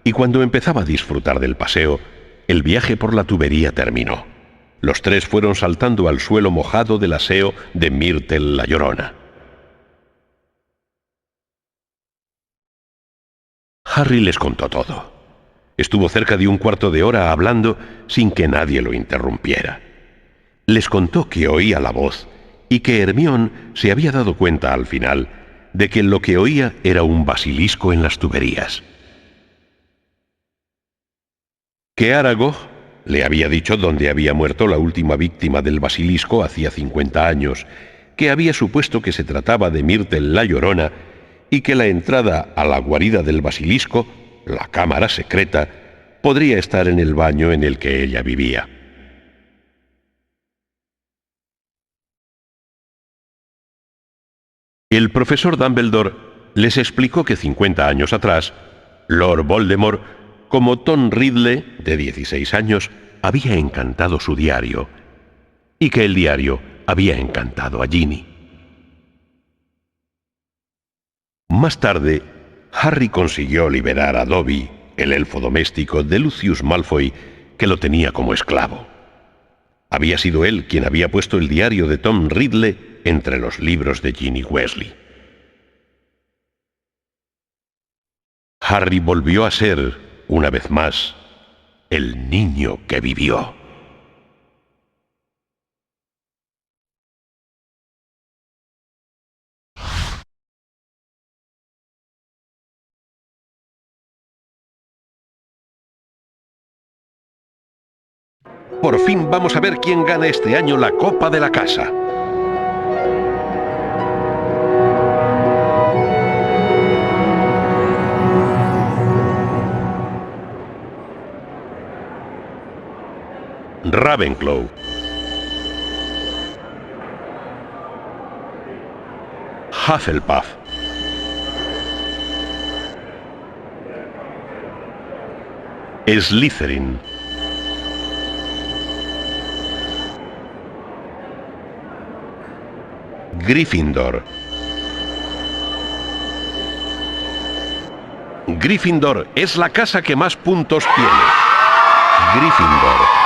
[SPEAKER 2] y cuando empezaba a disfrutar del paseo, el viaje por la tubería terminó. Los tres fueron saltando al suelo mojado del aseo de Myrtle la Llorona. Harry les contó todo. Estuvo cerca de un cuarto de hora hablando sin que nadie lo interrumpiera. Les contó que oía la voz y que Hermione se había dado cuenta al final de que lo que oía era un basilisco en las tuberías. Que Aragog le había dicho dónde había muerto la última víctima del basilisco hacía 50 años, que había supuesto que se trataba de Myrtle la Llorona y que la entrada a la guarida del basilisco, la cámara secreta, podría estar en el baño en el que ella vivía. El profesor Dumbledore les explicó que 50 años atrás, Lord Voldemort, como Tom Ridley, de 16 años, había encantado su diario, y que el diario había encantado a Ginny. Más tarde, Harry consiguió liberar a Dobby, el elfo doméstico de Lucius Malfoy, que lo tenía como esclavo. Había sido él quien había puesto el diario de Tom Ridley entre los libros de Ginny Weasley. Harry volvió a ser, una vez más, el niño que vivió. Por fin vamos a ver quién gana este año la Copa de la Casa. Ravenclaw. Hufflepuff. Slytherin. Gryffindor. Gryffindor es la casa que más puntos tiene. Gryffindor.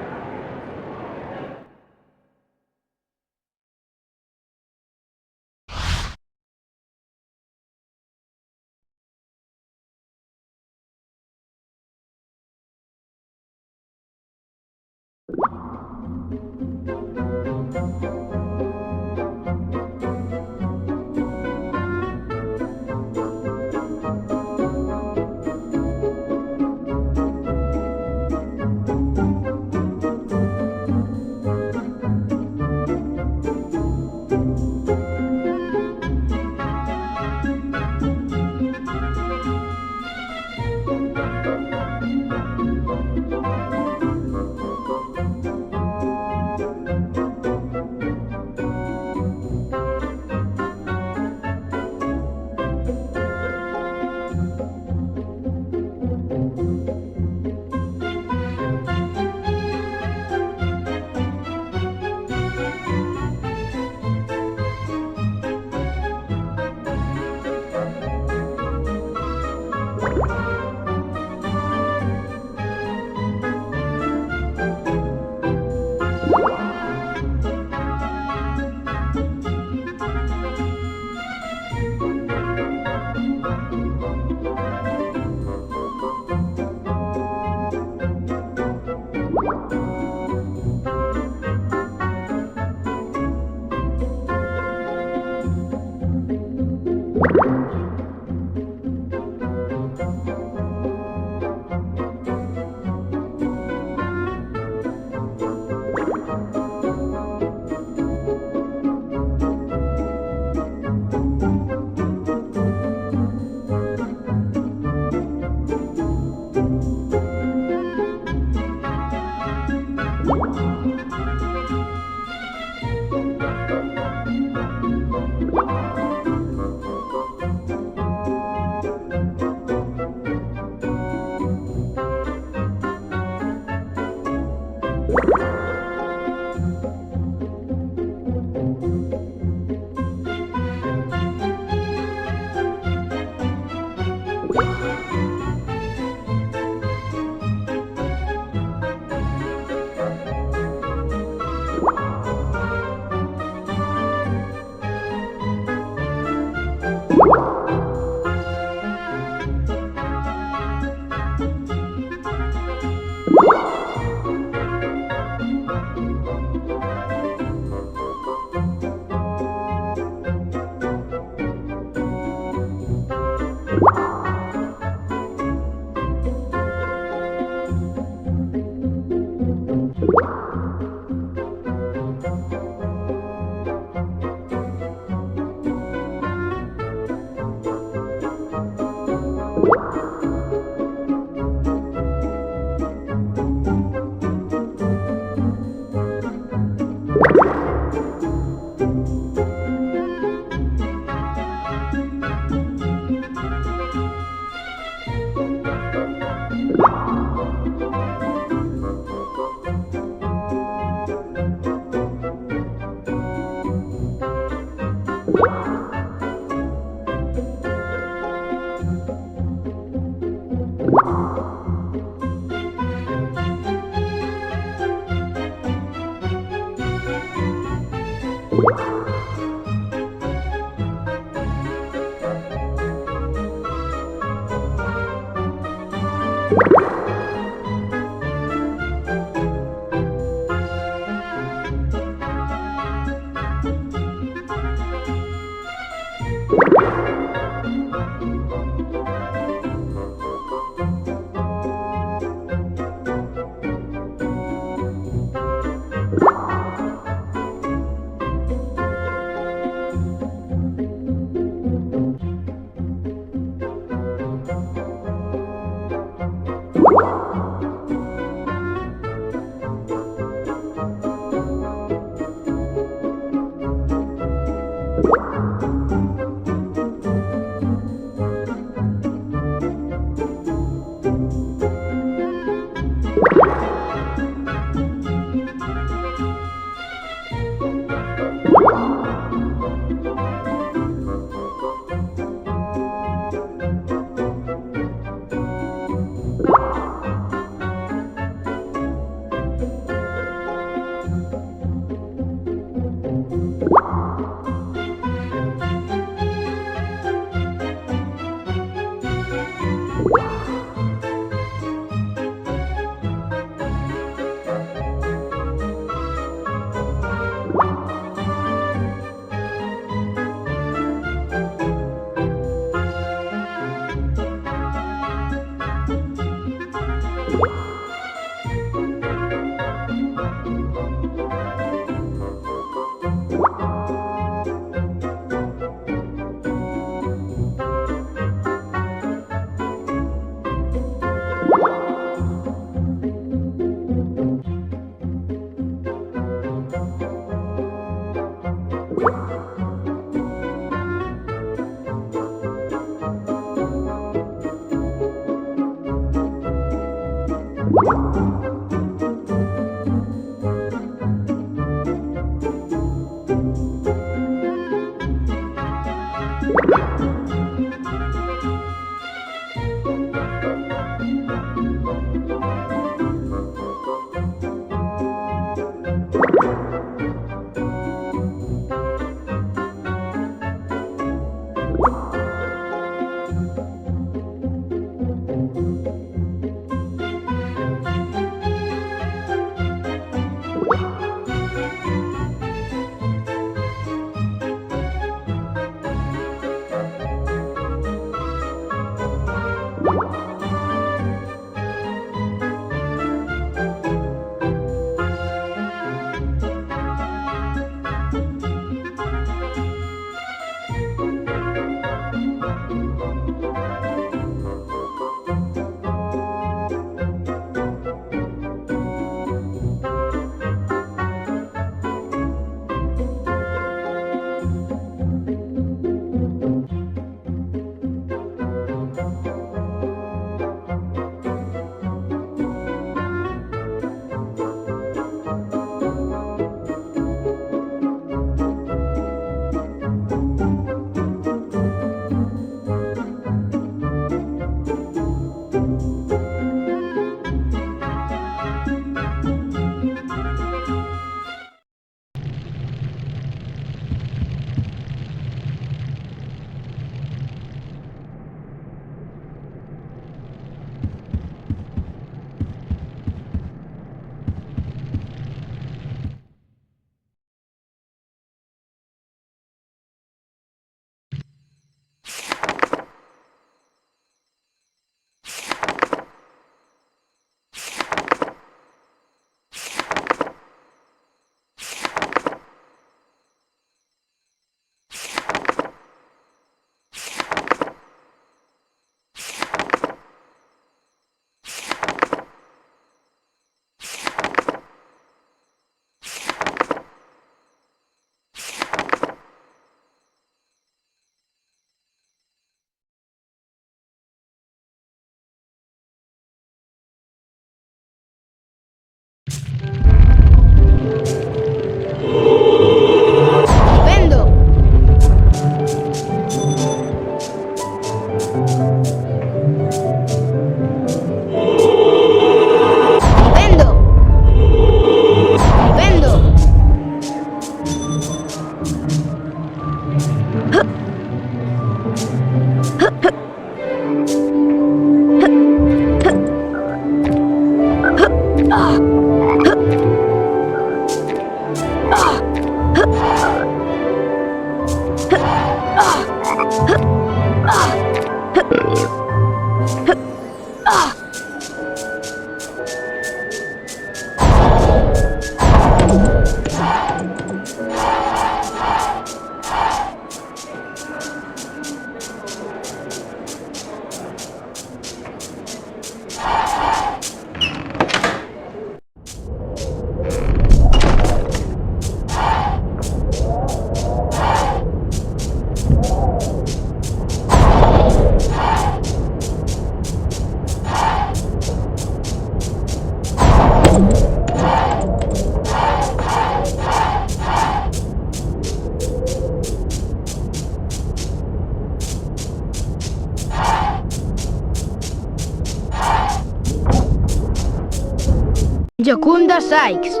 [SPEAKER 5] Jocunda Sykes.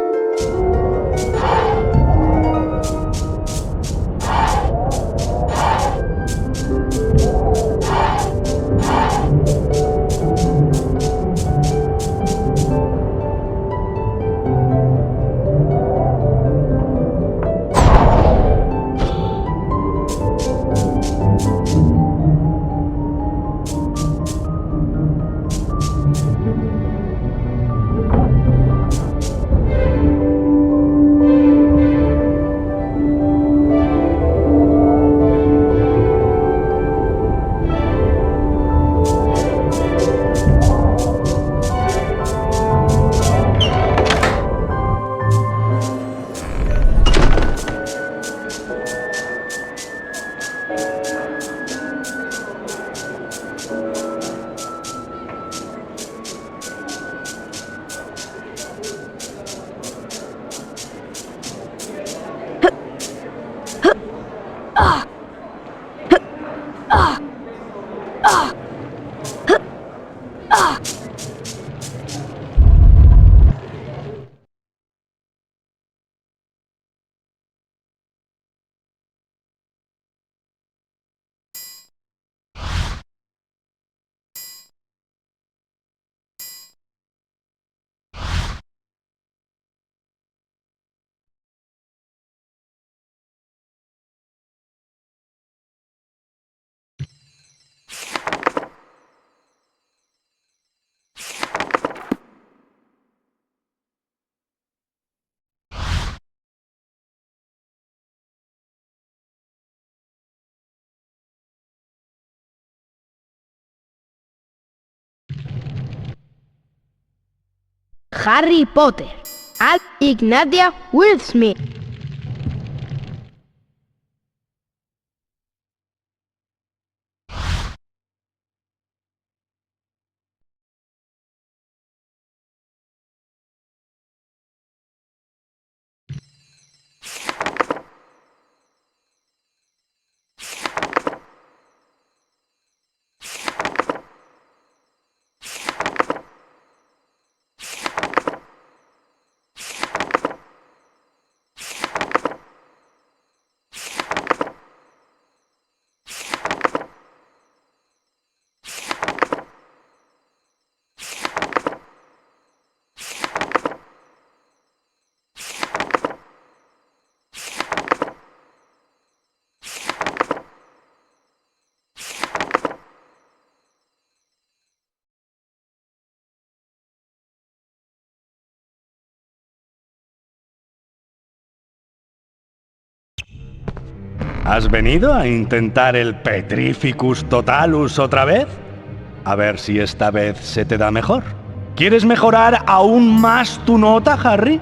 [SPEAKER 5] Harry Potter. Al Ignatia Wildsmith.
[SPEAKER 10] ¿Has venido a intentar el Petrificus Totalus otra vez? A ver si esta vez se te da mejor. ¿Quieres mejorar aún más tu nota, Harry?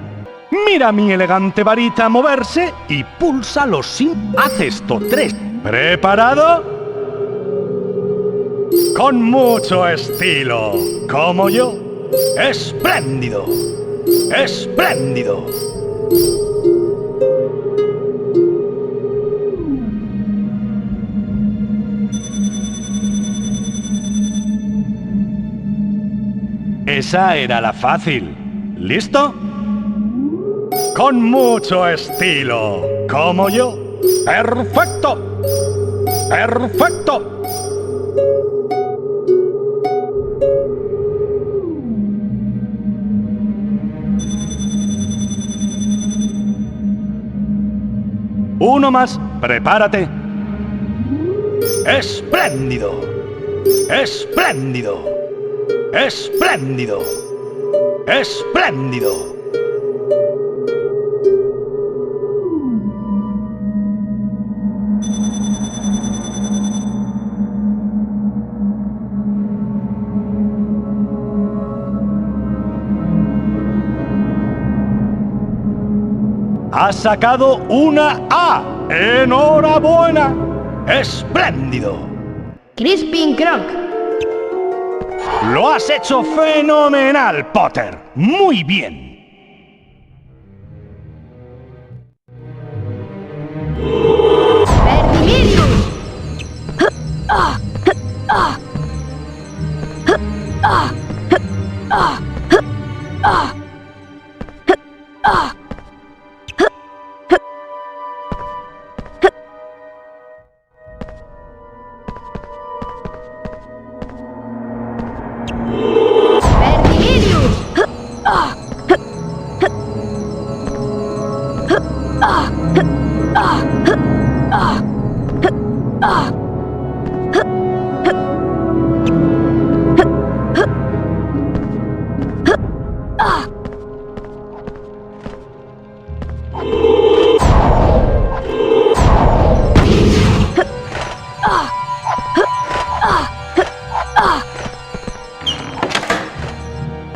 [SPEAKER 10] Mira mi elegante varita moverse y pulsa los sin... Haz esto 3. ¿Preparado? Con mucho estilo, como yo. ¡Espléndido! ¡Espléndido! Esa era la fácil. ¿Listo? Con mucho estilo, como yo. ¡Perfecto! ¡Perfecto! Uno más, prepárate. ¡Espléndido! ¡Espléndido! ¡Espléndido! ¡Espléndido! ¡Has sacado una A! ¡Enhorabuena! ¡Espléndido!
[SPEAKER 5] Crispin Kronk.
[SPEAKER 10] ¡Lo has hecho fenomenal, Potter! ¡Muy bien!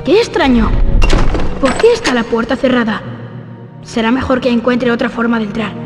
[SPEAKER 5] ¡Qué extraño! ¿Por qué está la puerta cerrada? Será mejor que encuentre otra forma de entrar.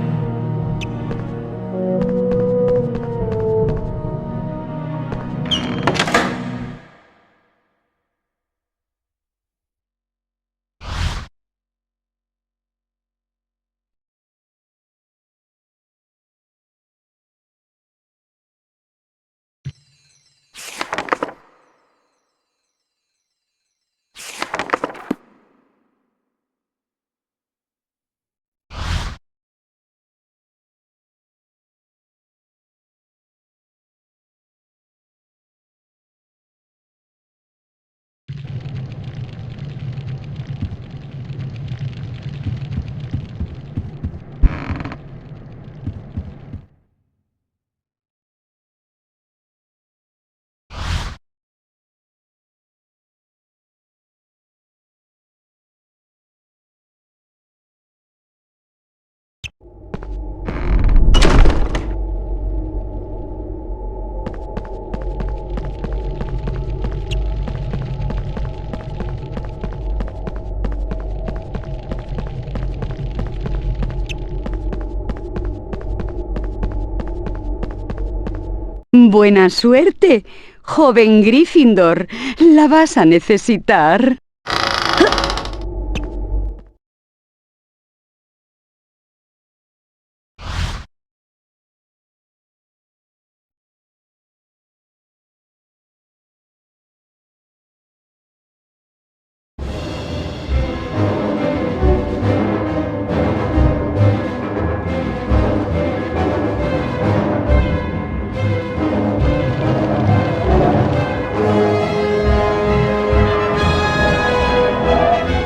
[SPEAKER 9] Buena suerte, joven Gryffindor. La vas a necesitar.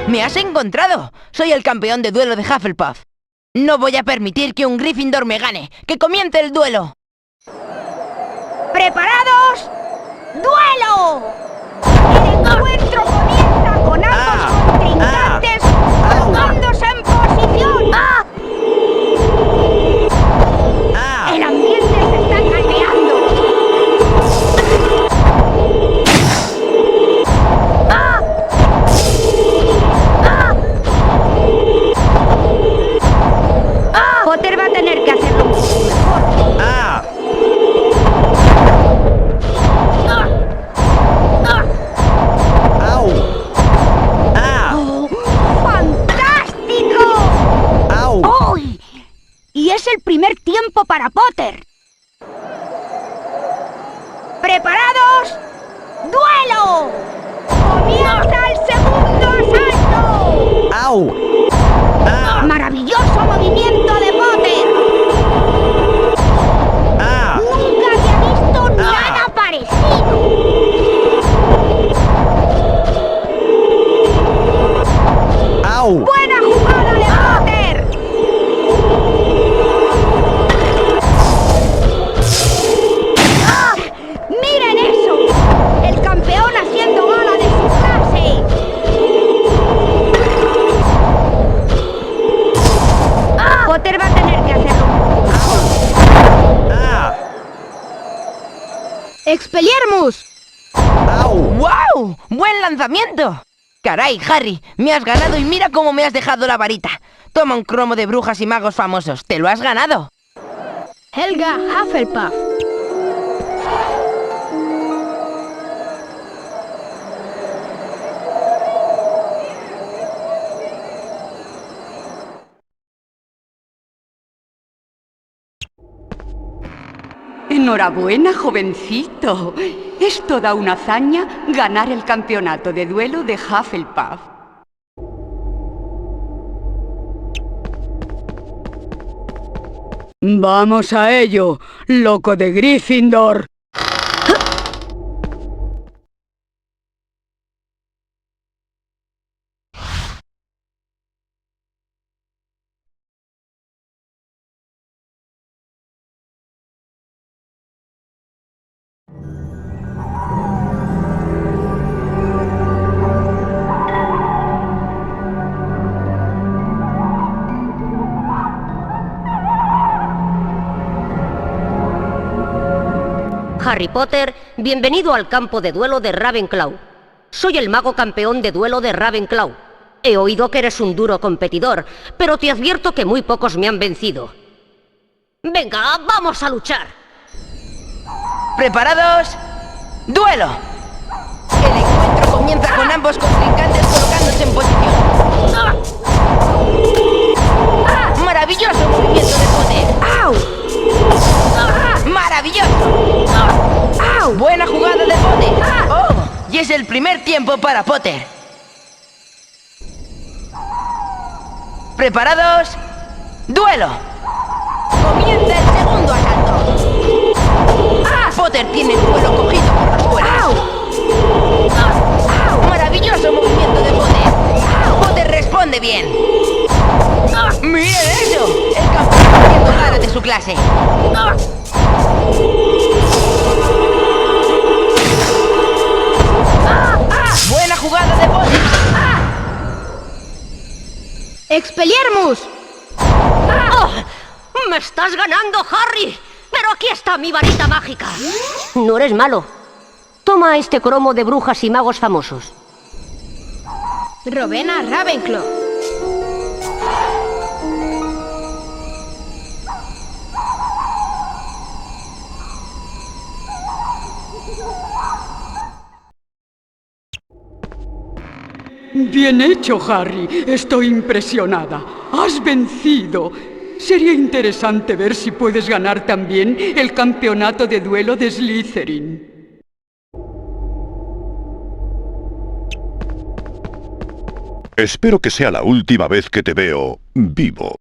[SPEAKER 11] ¡Me has encontrado! Soy el campeón de duelo de Hufflepuff. No voy a permitir que un Gryffindor me gane. ¡Que comience el duelo!
[SPEAKER 16] ¿Preparados? ¡Duelo! El encuentro comienza con ambos contrincantes colocándose en posición. El ambiente se está caldeando. Potter va a tener que hacerlo un poco mejor. ¡Fantástico! ¡Uy! Y es el primer tiempo para Potter. ¿Preparados? ¡Duelo! ¡Comienza el segundo asalto! ¡Maravilloso movimiento de Potter! ¡Nunca había visto nada parecido! ¡Buena jugada de Potter! ¡Miren eso! ¡El campeón haciendo gala de su clase! Potter va a tener que hacerlo un poco mejor.
[SPEAKER 5] ¡Expelliarmus!
[SPEAKER 11] ¡Wow! ¡Buen lanzamiento! Caray, Harry, me has ganado y mira cómo me has dejado la varita. Toma un cromo de brujas y magos famosos. ¡Te lo has ganado!
[SPEAKER 5] Helga Hufflepuff.
[SPEAKER 9] Enhorabuena, jovencito. Es toda una hazaña ganar el campeonato de duelo de Hufflepuff. ¡Vamos a ello, loco de Gryffindor!
[SPEAKER 3] Harry Potter, bienvenido al campo de duelo de Ravenclaw. Soy el mago campeón de duelo de Ravenclaw. He oído que eres un duro competidor, pero te advierto que muy pocos me han vencido. Venga, vamos a luchar.
[SPEAKER 11] ¿Preparados? ¡Duelo! El encuentro comienza con ambos contrincantes colocándose en posición. ¡Maravilloso movimiento de poder! ¡Au! ¡Maravilloso! ¡Au! ¡Buena jugada de Potter! ¡Oh! Y es el primer tiempo para Potter. ¿Preparados? ¡Duelo! ¡Comienza el segundo asalto! Potter tiene el duelo cogido por las cuerdas. ¡Maravilloso movimiento de Potter! Potter responde bien. ¡Miren eso! El campeón haciendo gala de su clase. ¡Buena jugada de Potter!
[SPEAKER 5] ¡Expelliarmus!
[SPEAKER 3] ¡Oh! ¡Me estás ganando, Harry! ¡Pero aquí está mi varita mágica! No eres malo. Toma este cromo de brujas y magos famosos.
[SPEAKER 5] Rowena Ravenclaw.
[SPEAKER 9] Bien hecho, Harry. Estoy impresionada. Has vencido. Sería interesante ver si puedes ganar también el campeonato de duelo de Slytherin.
[SPEAKER 2] Espero que sea la última vez que te veo vivo.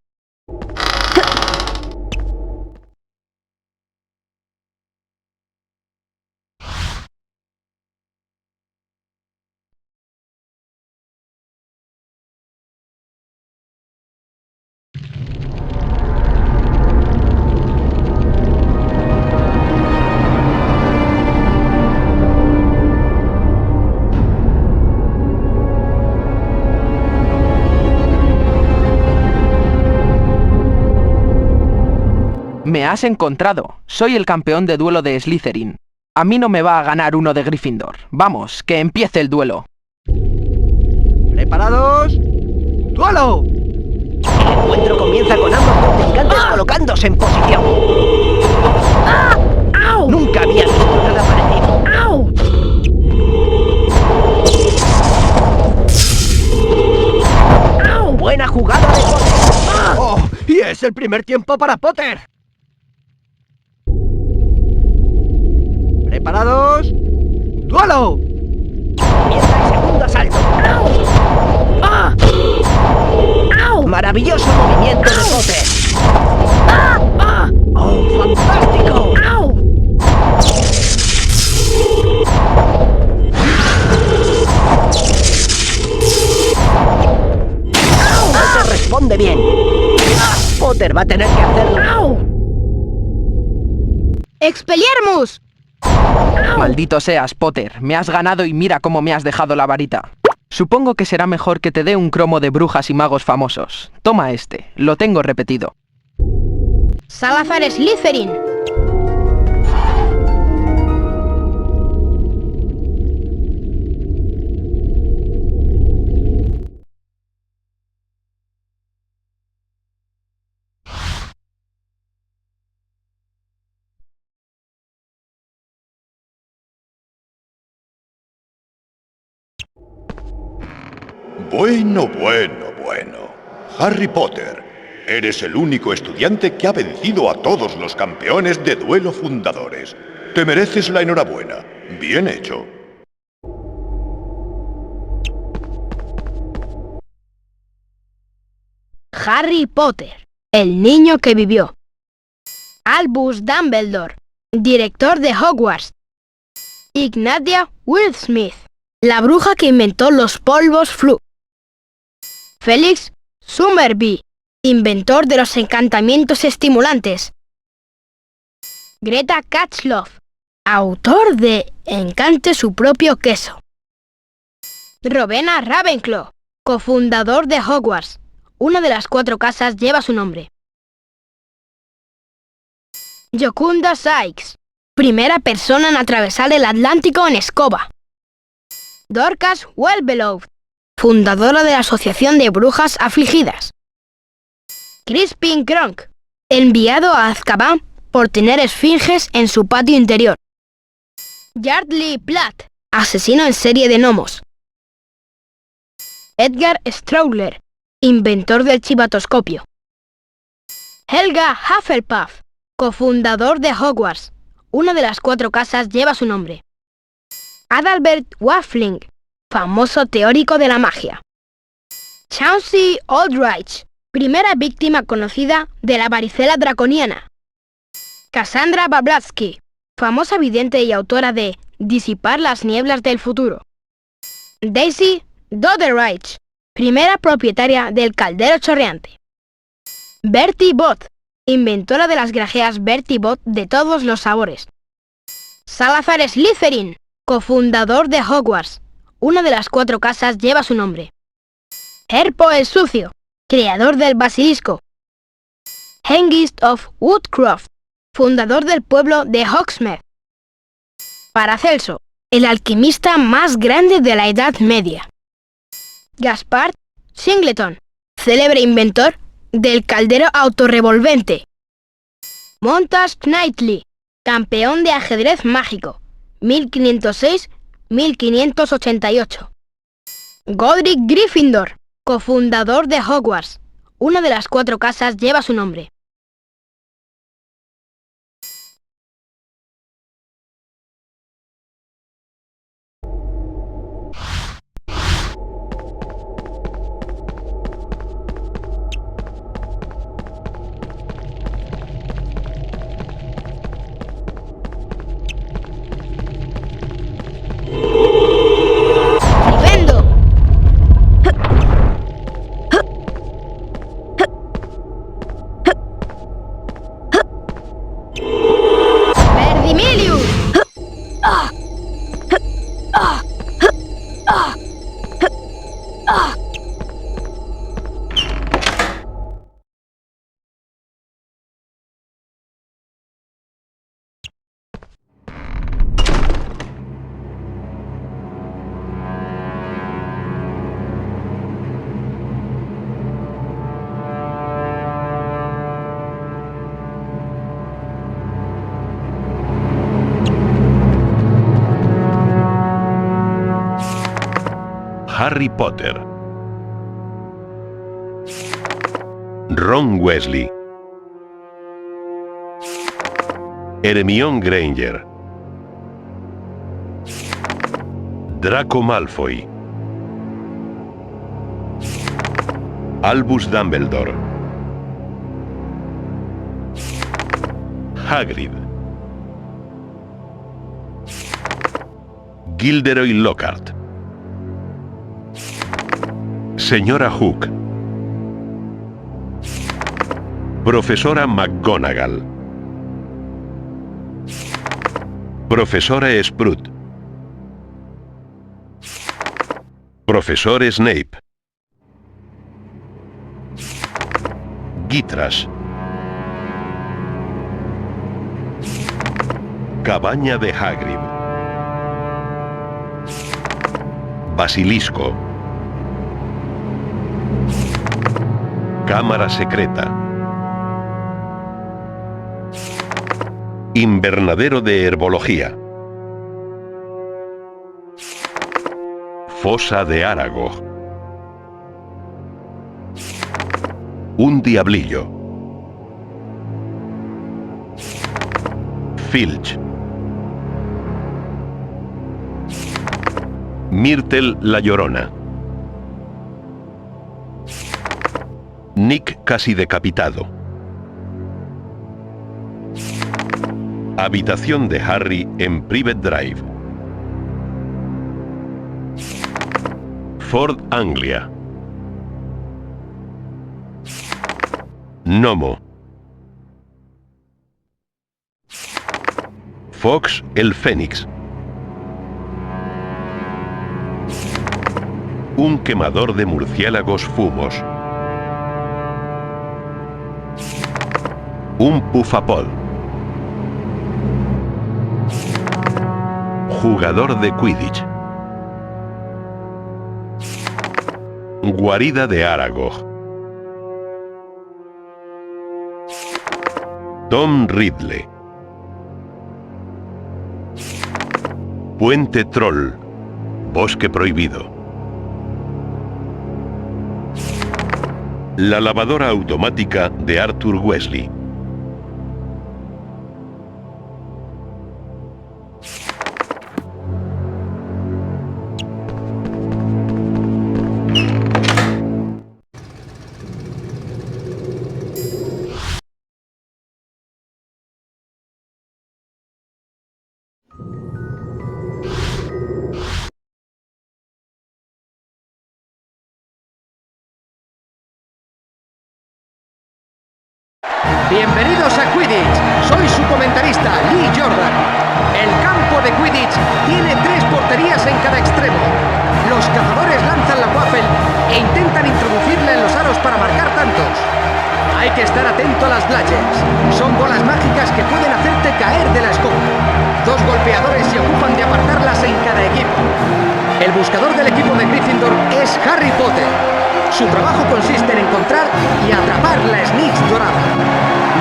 [SPEAKER 1] Me has encontrado. Soy el campeón de duelo de Slytherin. A mí no me va a ganar uno de Gryffindor. Vamos, que empiece el duelo.
[SPEAKER 21] ¿Preparados? ¡Duelo! El encuentro comienza con ambos contrincantes colocándose en posición. Nunca había visto nada parecido. Buena jugada de Potter. ¡Oh! Y es el primer tiempo para Potter. ¿Preparados? ¡Duelo! Comienza el segundo asalto. ¡Maravilloso movimiento de Potter! ¡Oh, fantástico! Potter responde bien. Potter va a tener que hacerlo.
[SPEAKER 5] ¡Expelliarmus!
[SPEAKER 1] Maldito seas, Potter. Me has ganado y mira cómo me has dejado la varita. Supongo que será mejor que te dé un cromo de brujas y magos famosos. Toma este. Lo tengo repetido.
[SPEAKER 5] Salazar Slytherin.
[SPEAKER 2] Bueno. Harry Potter, eres el único estudiante que ha vencido a todos los campeones de duelo fundadores. Te mereces la enhorabuena. Bien hecho.
[SPEAKER 5] Harry Potter, el niño que vivió. Albus Dumbledore, director de Hogwarts. Ignatia Wildsmith, la bruja que inventó los polvos Floo. Felix Summerby, inventor de los encantamientos estimulantes. Greta Katzloff, autor de Encante su propio queso. Rowena Ravenclaw, cofundador de Hogwarts. Una de las 4 casas lleva su nombre. Jocunda Sykes, primera persona en atravesar el Atlántico en escoba. Dorcas Wellbeloved, fundadora de la Asociación de Brujas Afligidas. Crispin Kronk, enviado a Azkaban por tener esfinges en su patio interior. Yardley Platt, asesino en serie de gnomos. Edgar Strowler, inventor del chivatoscopio. Helga Hufflepuff, cofundador de Hogwarts. Una de las 4 casas lleva su nombre. Adalbert Waffling, famoso teórico de la magia. Chauncey Aldrich, primera víctima conocida de la varicela draconiana. Cassandra Blavatsky, famosa vidente y autora de Disipar las nieblas del futuro. Daisy Dodderich, primera propietaria del caldero chorreante. Bertie Bott, inventora de las grajeas Bertie Bott de todos los sabores. Salazar Slytherin, cofundador de Hogwarts. Una de las 4 casas lleva su nombre. Herpo el Sucio, creador del basilisco. Hengist of Woodcroft, fundador del pueblo de Hogsmeade. Paracelso, el alquimista más grande de la Edad Media. Gaspard Singleton, célebre inventor del caldero autorrevolvente. Montas Knightley, campeón de ajedrez mágico, 1506-1588. Godric Gryffindor, cofundador de Hogwarts. Una de las 4 casas lleva su nombre.
[SPEAKER 2] Harry Potter. Ron Weasley. Hermione Granger. Draco Malfoy. Albus Dumbledore. Hagrid. Gilderoy Lockhart. Señora Hook. Profesora McGonagall. Profesora Sprout. Profesor Snape. Guitras. Cabaña de Hagrid. Basilisco. Cámara secreta. Invernadero de herbología. Fosa de Aragog. Un diablillo. Filch. Myrtle la Llorona. Nick casi decapitado. Habitación de Harry en Private Drive. Ford Anglia. Gnomo. Fox el Fénix. Un quemador de murciélagos fumos. Un Puffapod. Jugador de Quidditch. Guarida de Aragog. Tom Riddle. Puente Troll. Bosque prohibido. La lavadora automática de Arthur Weasley.
[SPEAKER 21] Bienvenidos a Quidditch, soy su comentarista, Lee Jordan. El campo de Quidditch tiene 3 porterías en cada extremo. Los cazadores lanzan la waffle e intentan introducirla en los aros para marcar tantos. Hay que estar atento a las bludgers. Son bolas mágicas que pueden hacerte caer de la escoba. 2 golpeadores se ocupan de apartarlas en cada equipo. El buscador del equipo de Gryffindor es Harry Potter. Su trabajo consiste en encontrar y atrapar la Snitch dorada.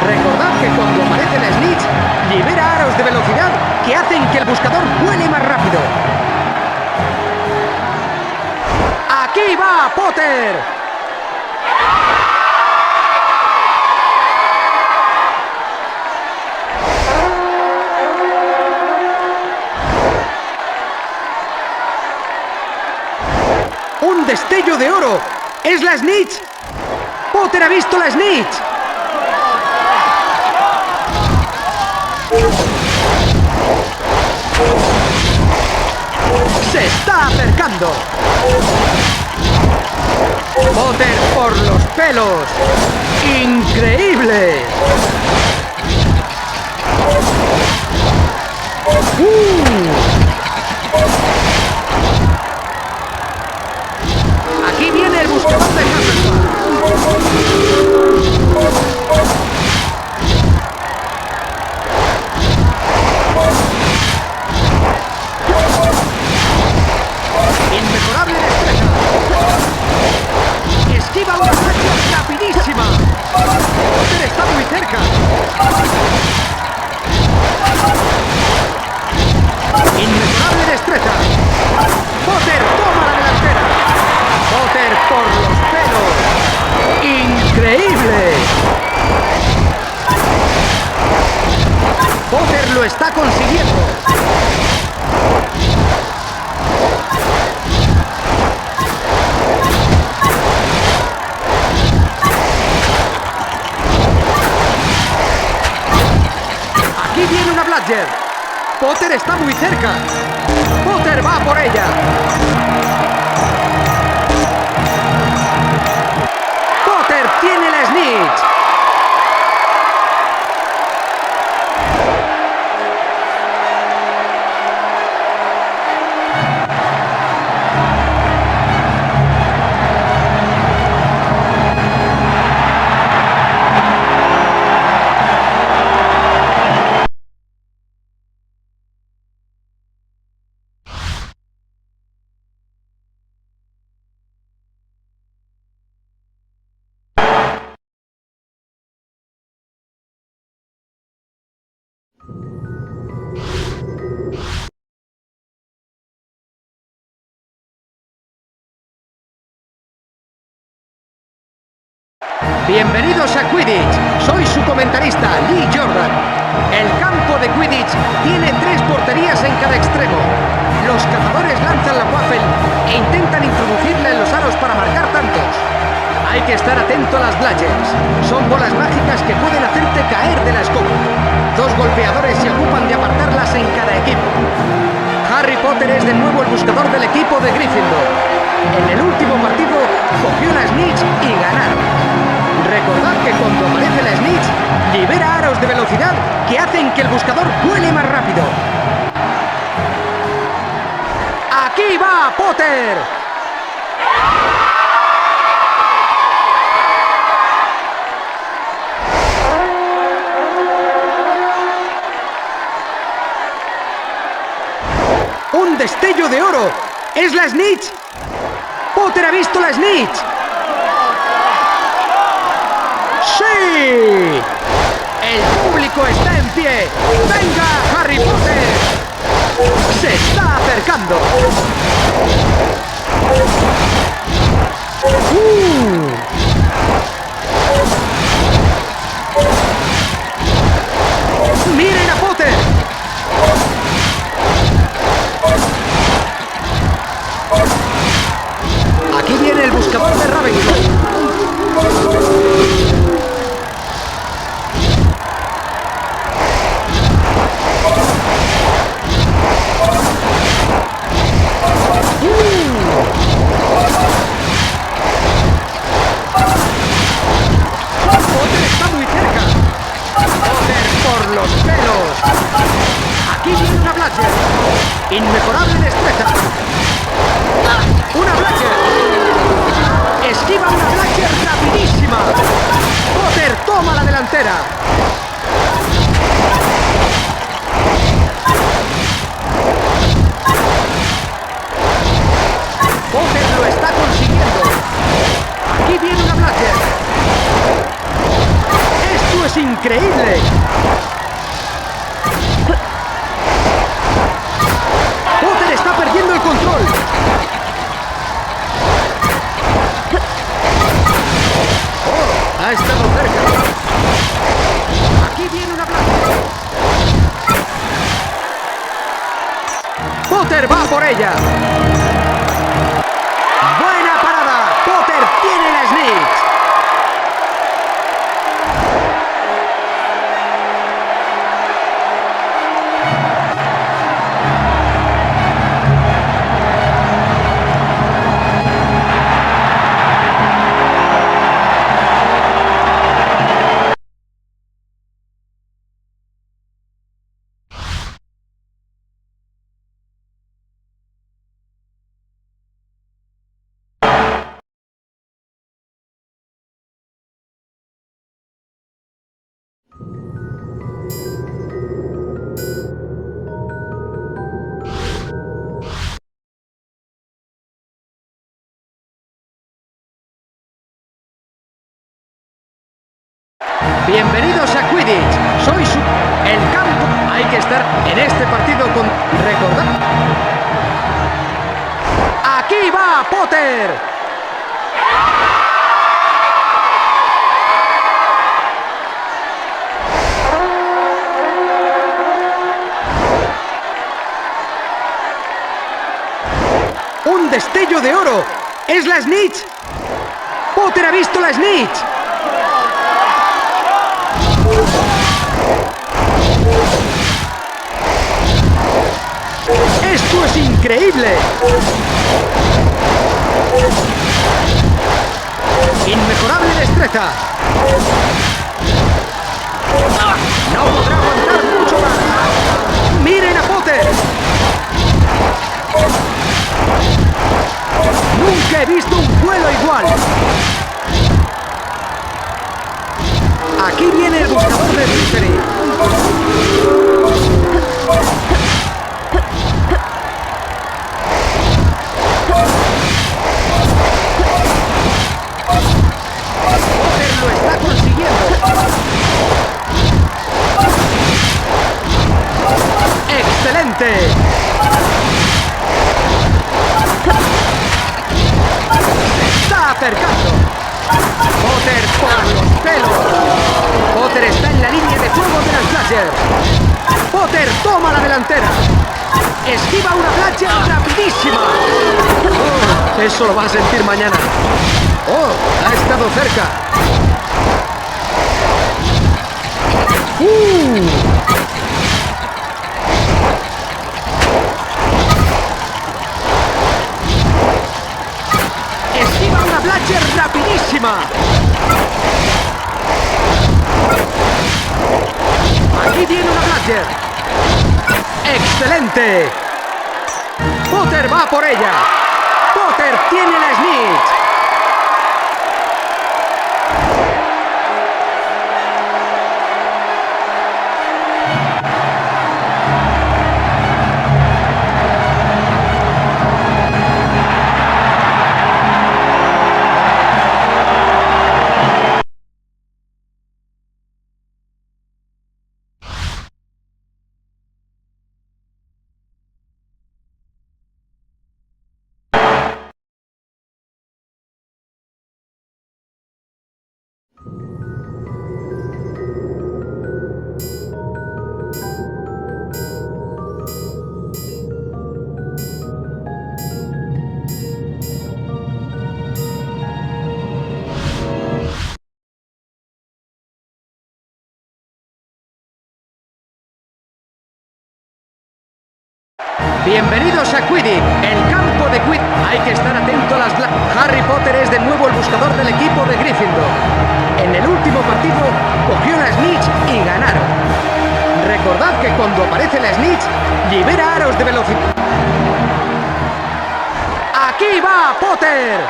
[SPEAKER 21] Recordad que cuando aparece la Snitch, libera aros de velocidad que hacen que el buscador vuele más rápido. ¡Aquí va Potter! ¡Un destello de oro! ¡Es la Snitch! ¡Potter ha visto la Snitch! ¡Se está acercando! ¡Potter por los pelos! ¡Increíble! ¡Aquí viene el buscador de Hufflepuff! ¡Inmejorable destreza! ¡Esquiva una flecha rapidísima! ¡Potter está muy cerca! ¡Inmejorable destreza! ¡Potter toma la delantera! ¡Potter por los pelos! ¡Increíble! ¡Potter lo está consiguiendo! ¡Aquí viene una Bludger! ¡Potter está muy cerca! ¡Potter va por ella! ¡Potter tiene la Snitch! Bienvenidos a Quidditch, soy su comentarista, Lee Jordan. El campo de Quidditch tiene 3 porterías en cada extremo. Los cazadores lanzan la waffle e intentan introducirla en los aros para marcar tantos. Hay que estar atento a las bludgers. Son bolas mágicas que pueden hacerte caer de la escoba. 2 golpeadores se ocupan de apartarlas en cada equipo. Harry Potter es de nuevo el buscador del equipo de Gryffindor. En el último partido cogió la Snitch y ganaron. Recordad que cuando aparece la Snitch, libera aros de velocidad que hacen que el buscador vuele más rápido. ¡Aquí va Potter! destello de oro! ¿Es la Snitch? ¡Potter ha visto la Snitch! ¡Sí! ¡El público está en pie! ¡Venga, Harry Potter! ¡Se está acercando! ¡Miren a Potter! Aquí viene el buscador de Ravenclaw. Potter está muy cerca. Potter por los pelos. Aquí viene una Bladger. Inmejorable destreza. ¡Una Bladger! ¡Esquiva una Bladger rapidísima! ¡Potter toma la delantera! Potter lo está consiguiendo. Aquí viene una Bladger. ¡Esto es increíble! Potter está perdiendo el control. ¡Oh! Ha estado cerca. Aquí viene una Bladger. Potter va por ella. ¡Buena parada! ¡Potter tiene la Snitch! Bienvenidos a Quidditch. Soy el campo. Hay que estar en este partido con... Recordad. ¡Aquí va Potter! ¡Un destello de oro! ¿Es la Snitch? ¡Potter ha visto la Snitch! ¡Esto es increíble! ¡Inmejorable destreza! ¡No podrá aguantar mucho más! ¡Miren a Potter! ¡Nunca he visto un duelo igual! Aquí viene el buscador de Slytherin. Potter lo está consiguiendo. ¡Excelente! Se está acercando. Potter por los pelos. Potter está en la línea de fuego de las Bladger. Potter toma la delantera. Esquiva una Bladger rapidísima. Oh, eso lo va a sentir mañana. Oh, ha estado cerca. Esquiva una Bladger rapidísima. Aquí viene una Bladger. ¡Excelente! Potter va por ella. Potter tiene la Snitch. Bienvenidos a Quidditch, el campo de Quidditch. Hay que estar atento a las Harry Potter es de nuevo el buscador del equipo de Gryffindor. En el último partido cogió la Snitch y ganaron. Recordad que cuando aparece la Snitch, libera aros de velocidad. ¡Aquí va Potter!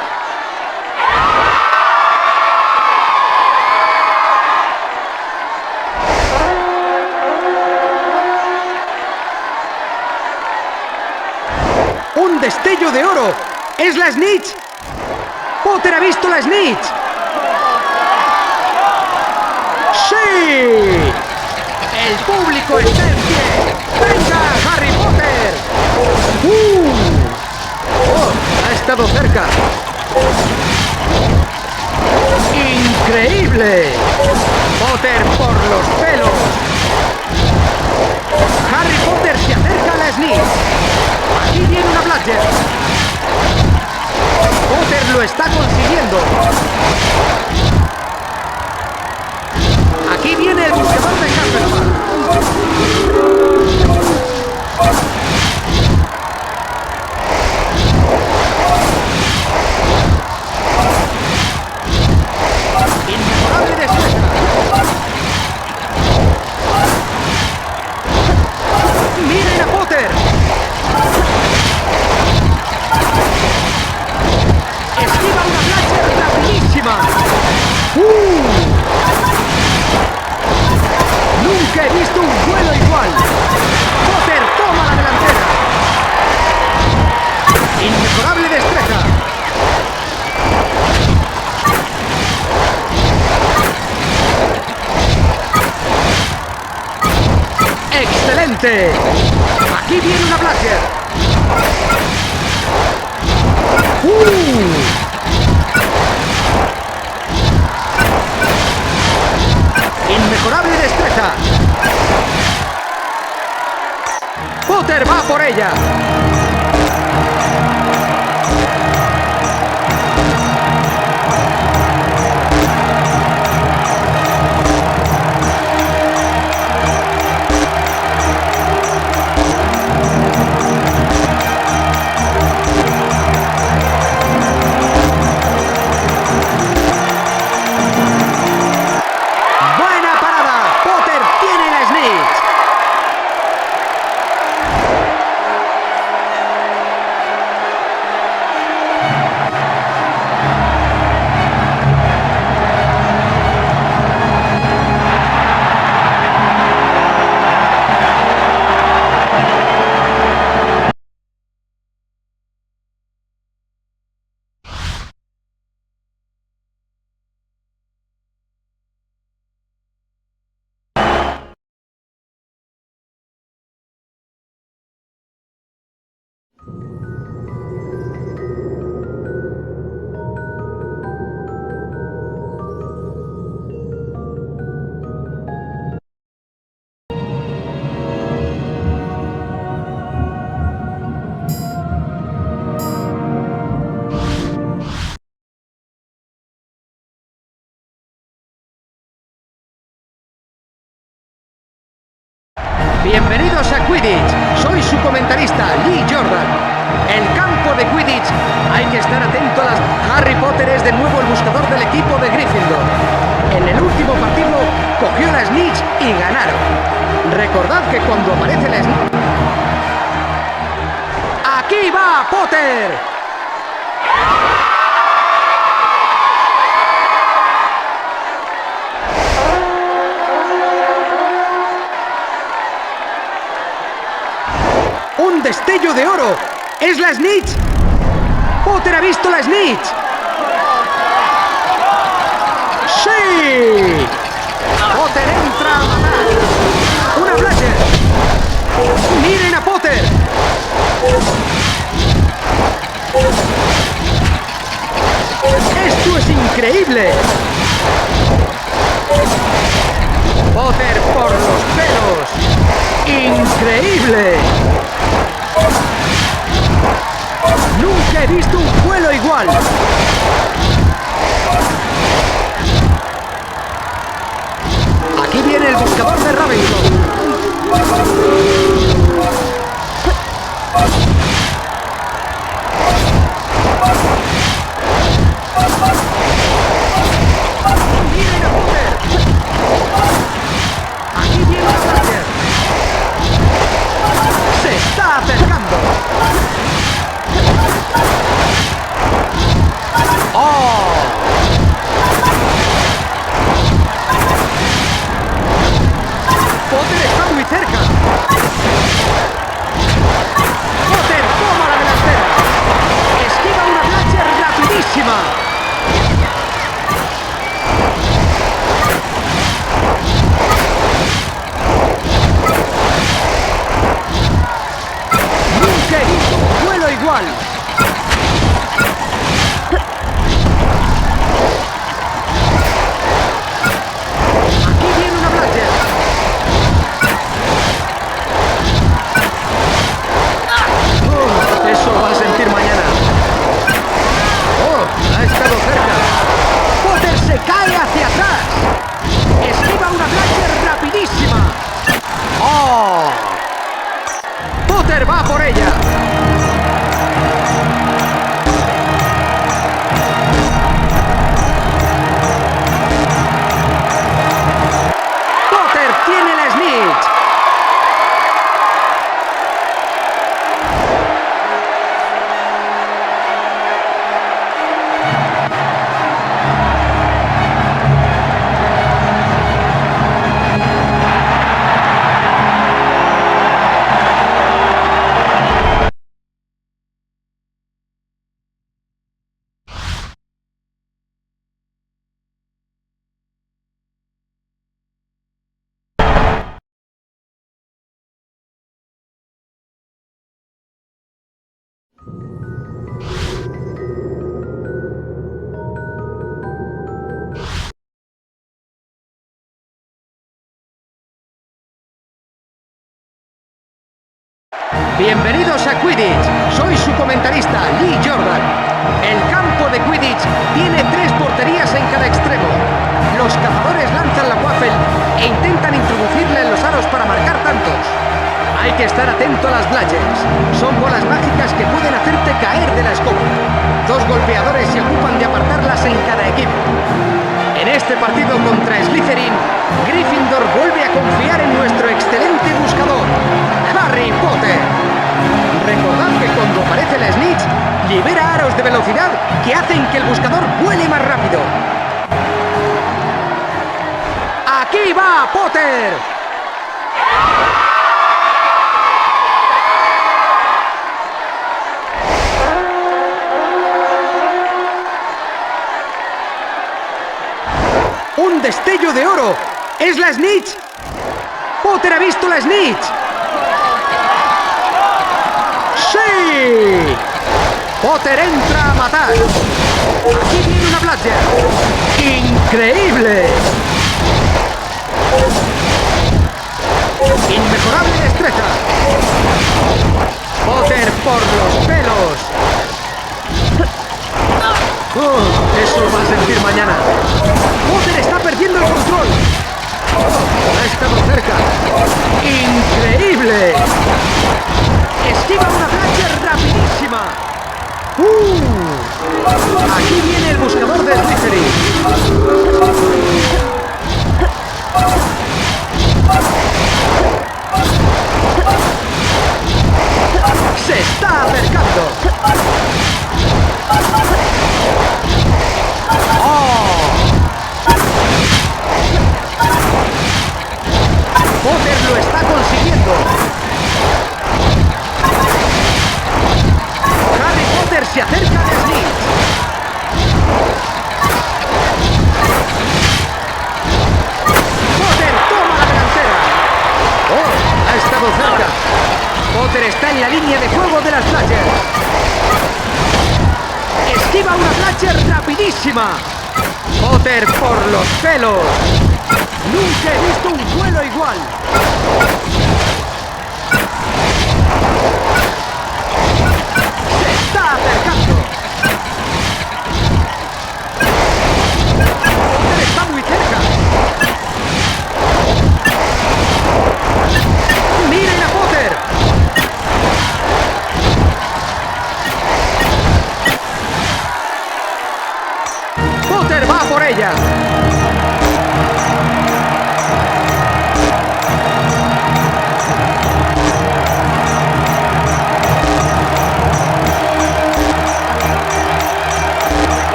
[SPEAKER 21] ¡Un destello de oro! ¡Es la Snitch! ¡Potter ha visto la Snitch! ¡Sí! ¡El público está en pie! ¡Venga, Harry Potter! ¡Oh! ¡Ha estado cerca! ¡Increíble! ¡Potter por los pelos! Harry Potter se acerca a la Snitch. Aquí viene una Bludger. Potter lo está consiguiendo. Aquí viene el buscador de Hufflepuff. Inmejorable destreza. ¡Miren a Potter! ¡Esquiva una Bludger rapidísima! ¡Nunca he visto un duelo igual! ¡Potter toma la delantera! ¡Inmejorable destreza! ¡Excelente! ¡Aquí viene una Bludger! ¡Inmejorable destreza! ¡Potter va por ella! Bienvenidos a Quidditch, soy su comentarista, Lee Jordan. El campo de Quidditch, hay que estar atento a las... Harry Potter es de nuevo el buscador del equipo de Gryffindor. En el último partido, cogió la Snitch y ganaron. Recordad que cuando aparece la Snitch... ¡Aquí va Potter! ¡Un destello de oro! ¡Es la Snitch! ¡Potter ha visto la Snitch! ¡Sí! ¡Potter entra a matar! ¡Una Bludger! ¡Miren a Potter! ¡Esto es increíble! ¡Increíble! ¡Nunca he visto un vuelo igual! Aquí viene el buscador de Ravenclaw. ¡Miren a Potter! ¡Aquí viene la Blaster! ¡Se está acercando! ¡Oh! ¡Potter está muy cerca! ¡Potter toma la delantera! ¡Esquiva una Blaster rapidísima! ¡Nunca he visto un vuelo igual! Aquí viene una Blaster. Eso lo va a sentir mañana. ¡Oh! Ha estado cerca. ¡Potter se cae hacia atrás! ¡Esquiva una Blaster rapidísima! ¡Oh! ¡Potter va por ella! ¡Potter tiene la Snitch! Bienvenidos a Quidditch, soy su comentarista, Lee Jordan. El campo de Quidditch tiene 3 porterías en cada extremo. Los cazadores lanzan la waffle e intentan introducirla en los aros para marcar tantos. Hay que estar atento a las Bludgers. Son bolas mágicas que pueden hacerte caer de la escoba. 2 golpeadores se ocupan de apartarlas en cada equipo. En este partido contra Slytherin, Gryffindor vuelve a confiar en nuestro excelente buscador, Harry Potter. Recordad que cuando aparece la Snitch, libera aros de velocidad que hacen que el buscador vuele más rápido. ¡Aquí va Potter! ¡Un destello de oro! ¡Es la Snitch! ¡Potter ha visto la Snitch! ¡Sí! ¡Potter entra a matar! ¡Aquí viene una Bludger! ¡Increíble! ¡Inmejorable destreza! ¡Potter por los pelos! Eso lo va a sentir mañana. ¡Potter está perdiendo el control! Ha estado cerca. ¡Increíble! ¡Esquiva una Blaster rapidísima! Aquí viene el buscador de Slytherin. ¡Se está acercando! Potter lo está consiguiendo. Harry Potter se acerca a Snitch. Potter toma la delantera. ¡Oh! Ha estado cerca. Potter está en la línea de fuego de las Bludgers. Esquiva una Bludger rapidísima. Potter por los pelos. Nunca he visto un duelo igual.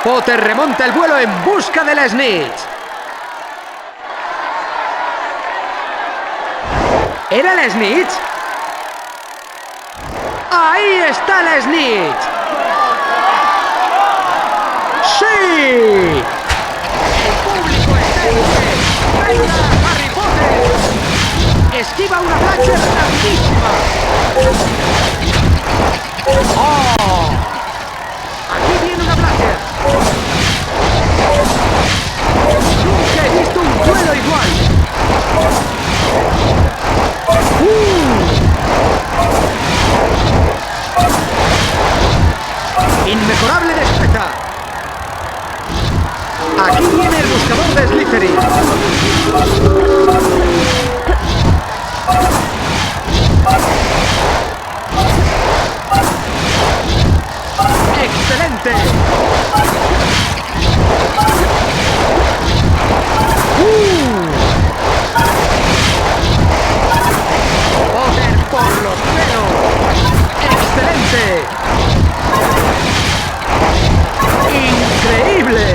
[SPEAKER 21] Potter remonta el vuelo en busca del Snitch. ¿Era el Snitch? ¡Ahí está el Snitch! ¡Sí! ¡El público está en pie! ¡Venga, Harry Potter! ¡Esquiva una Blatcher rapidísima! ¡Oh! ¡Aquí viene una Blatcher! ¡Nunca he visto un duelo igual! ¡Inmejorable destreza! Aquí viene el buscador de Slytherin. ¡Excelente! ¡Potter por los pelos! ¡Excelente! ¡Increíble!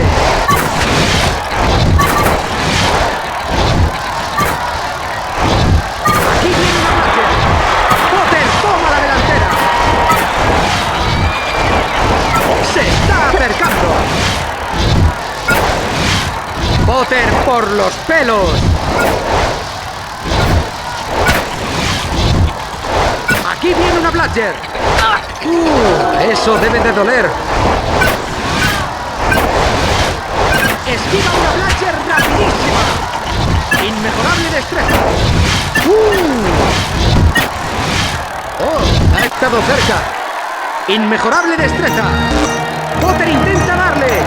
[SPEAKER 21] Aquí viene una Blatcher. Potter toma la delantera. Se está acercando. Potter por los pelos. Aquí viene una Blatcher. Eso debe de doler. Esquiva una Blatcher rapidísima. Inmejorable destreza. Oh, ha estado cerca. Inmejorable destreza. Potter intenta darle.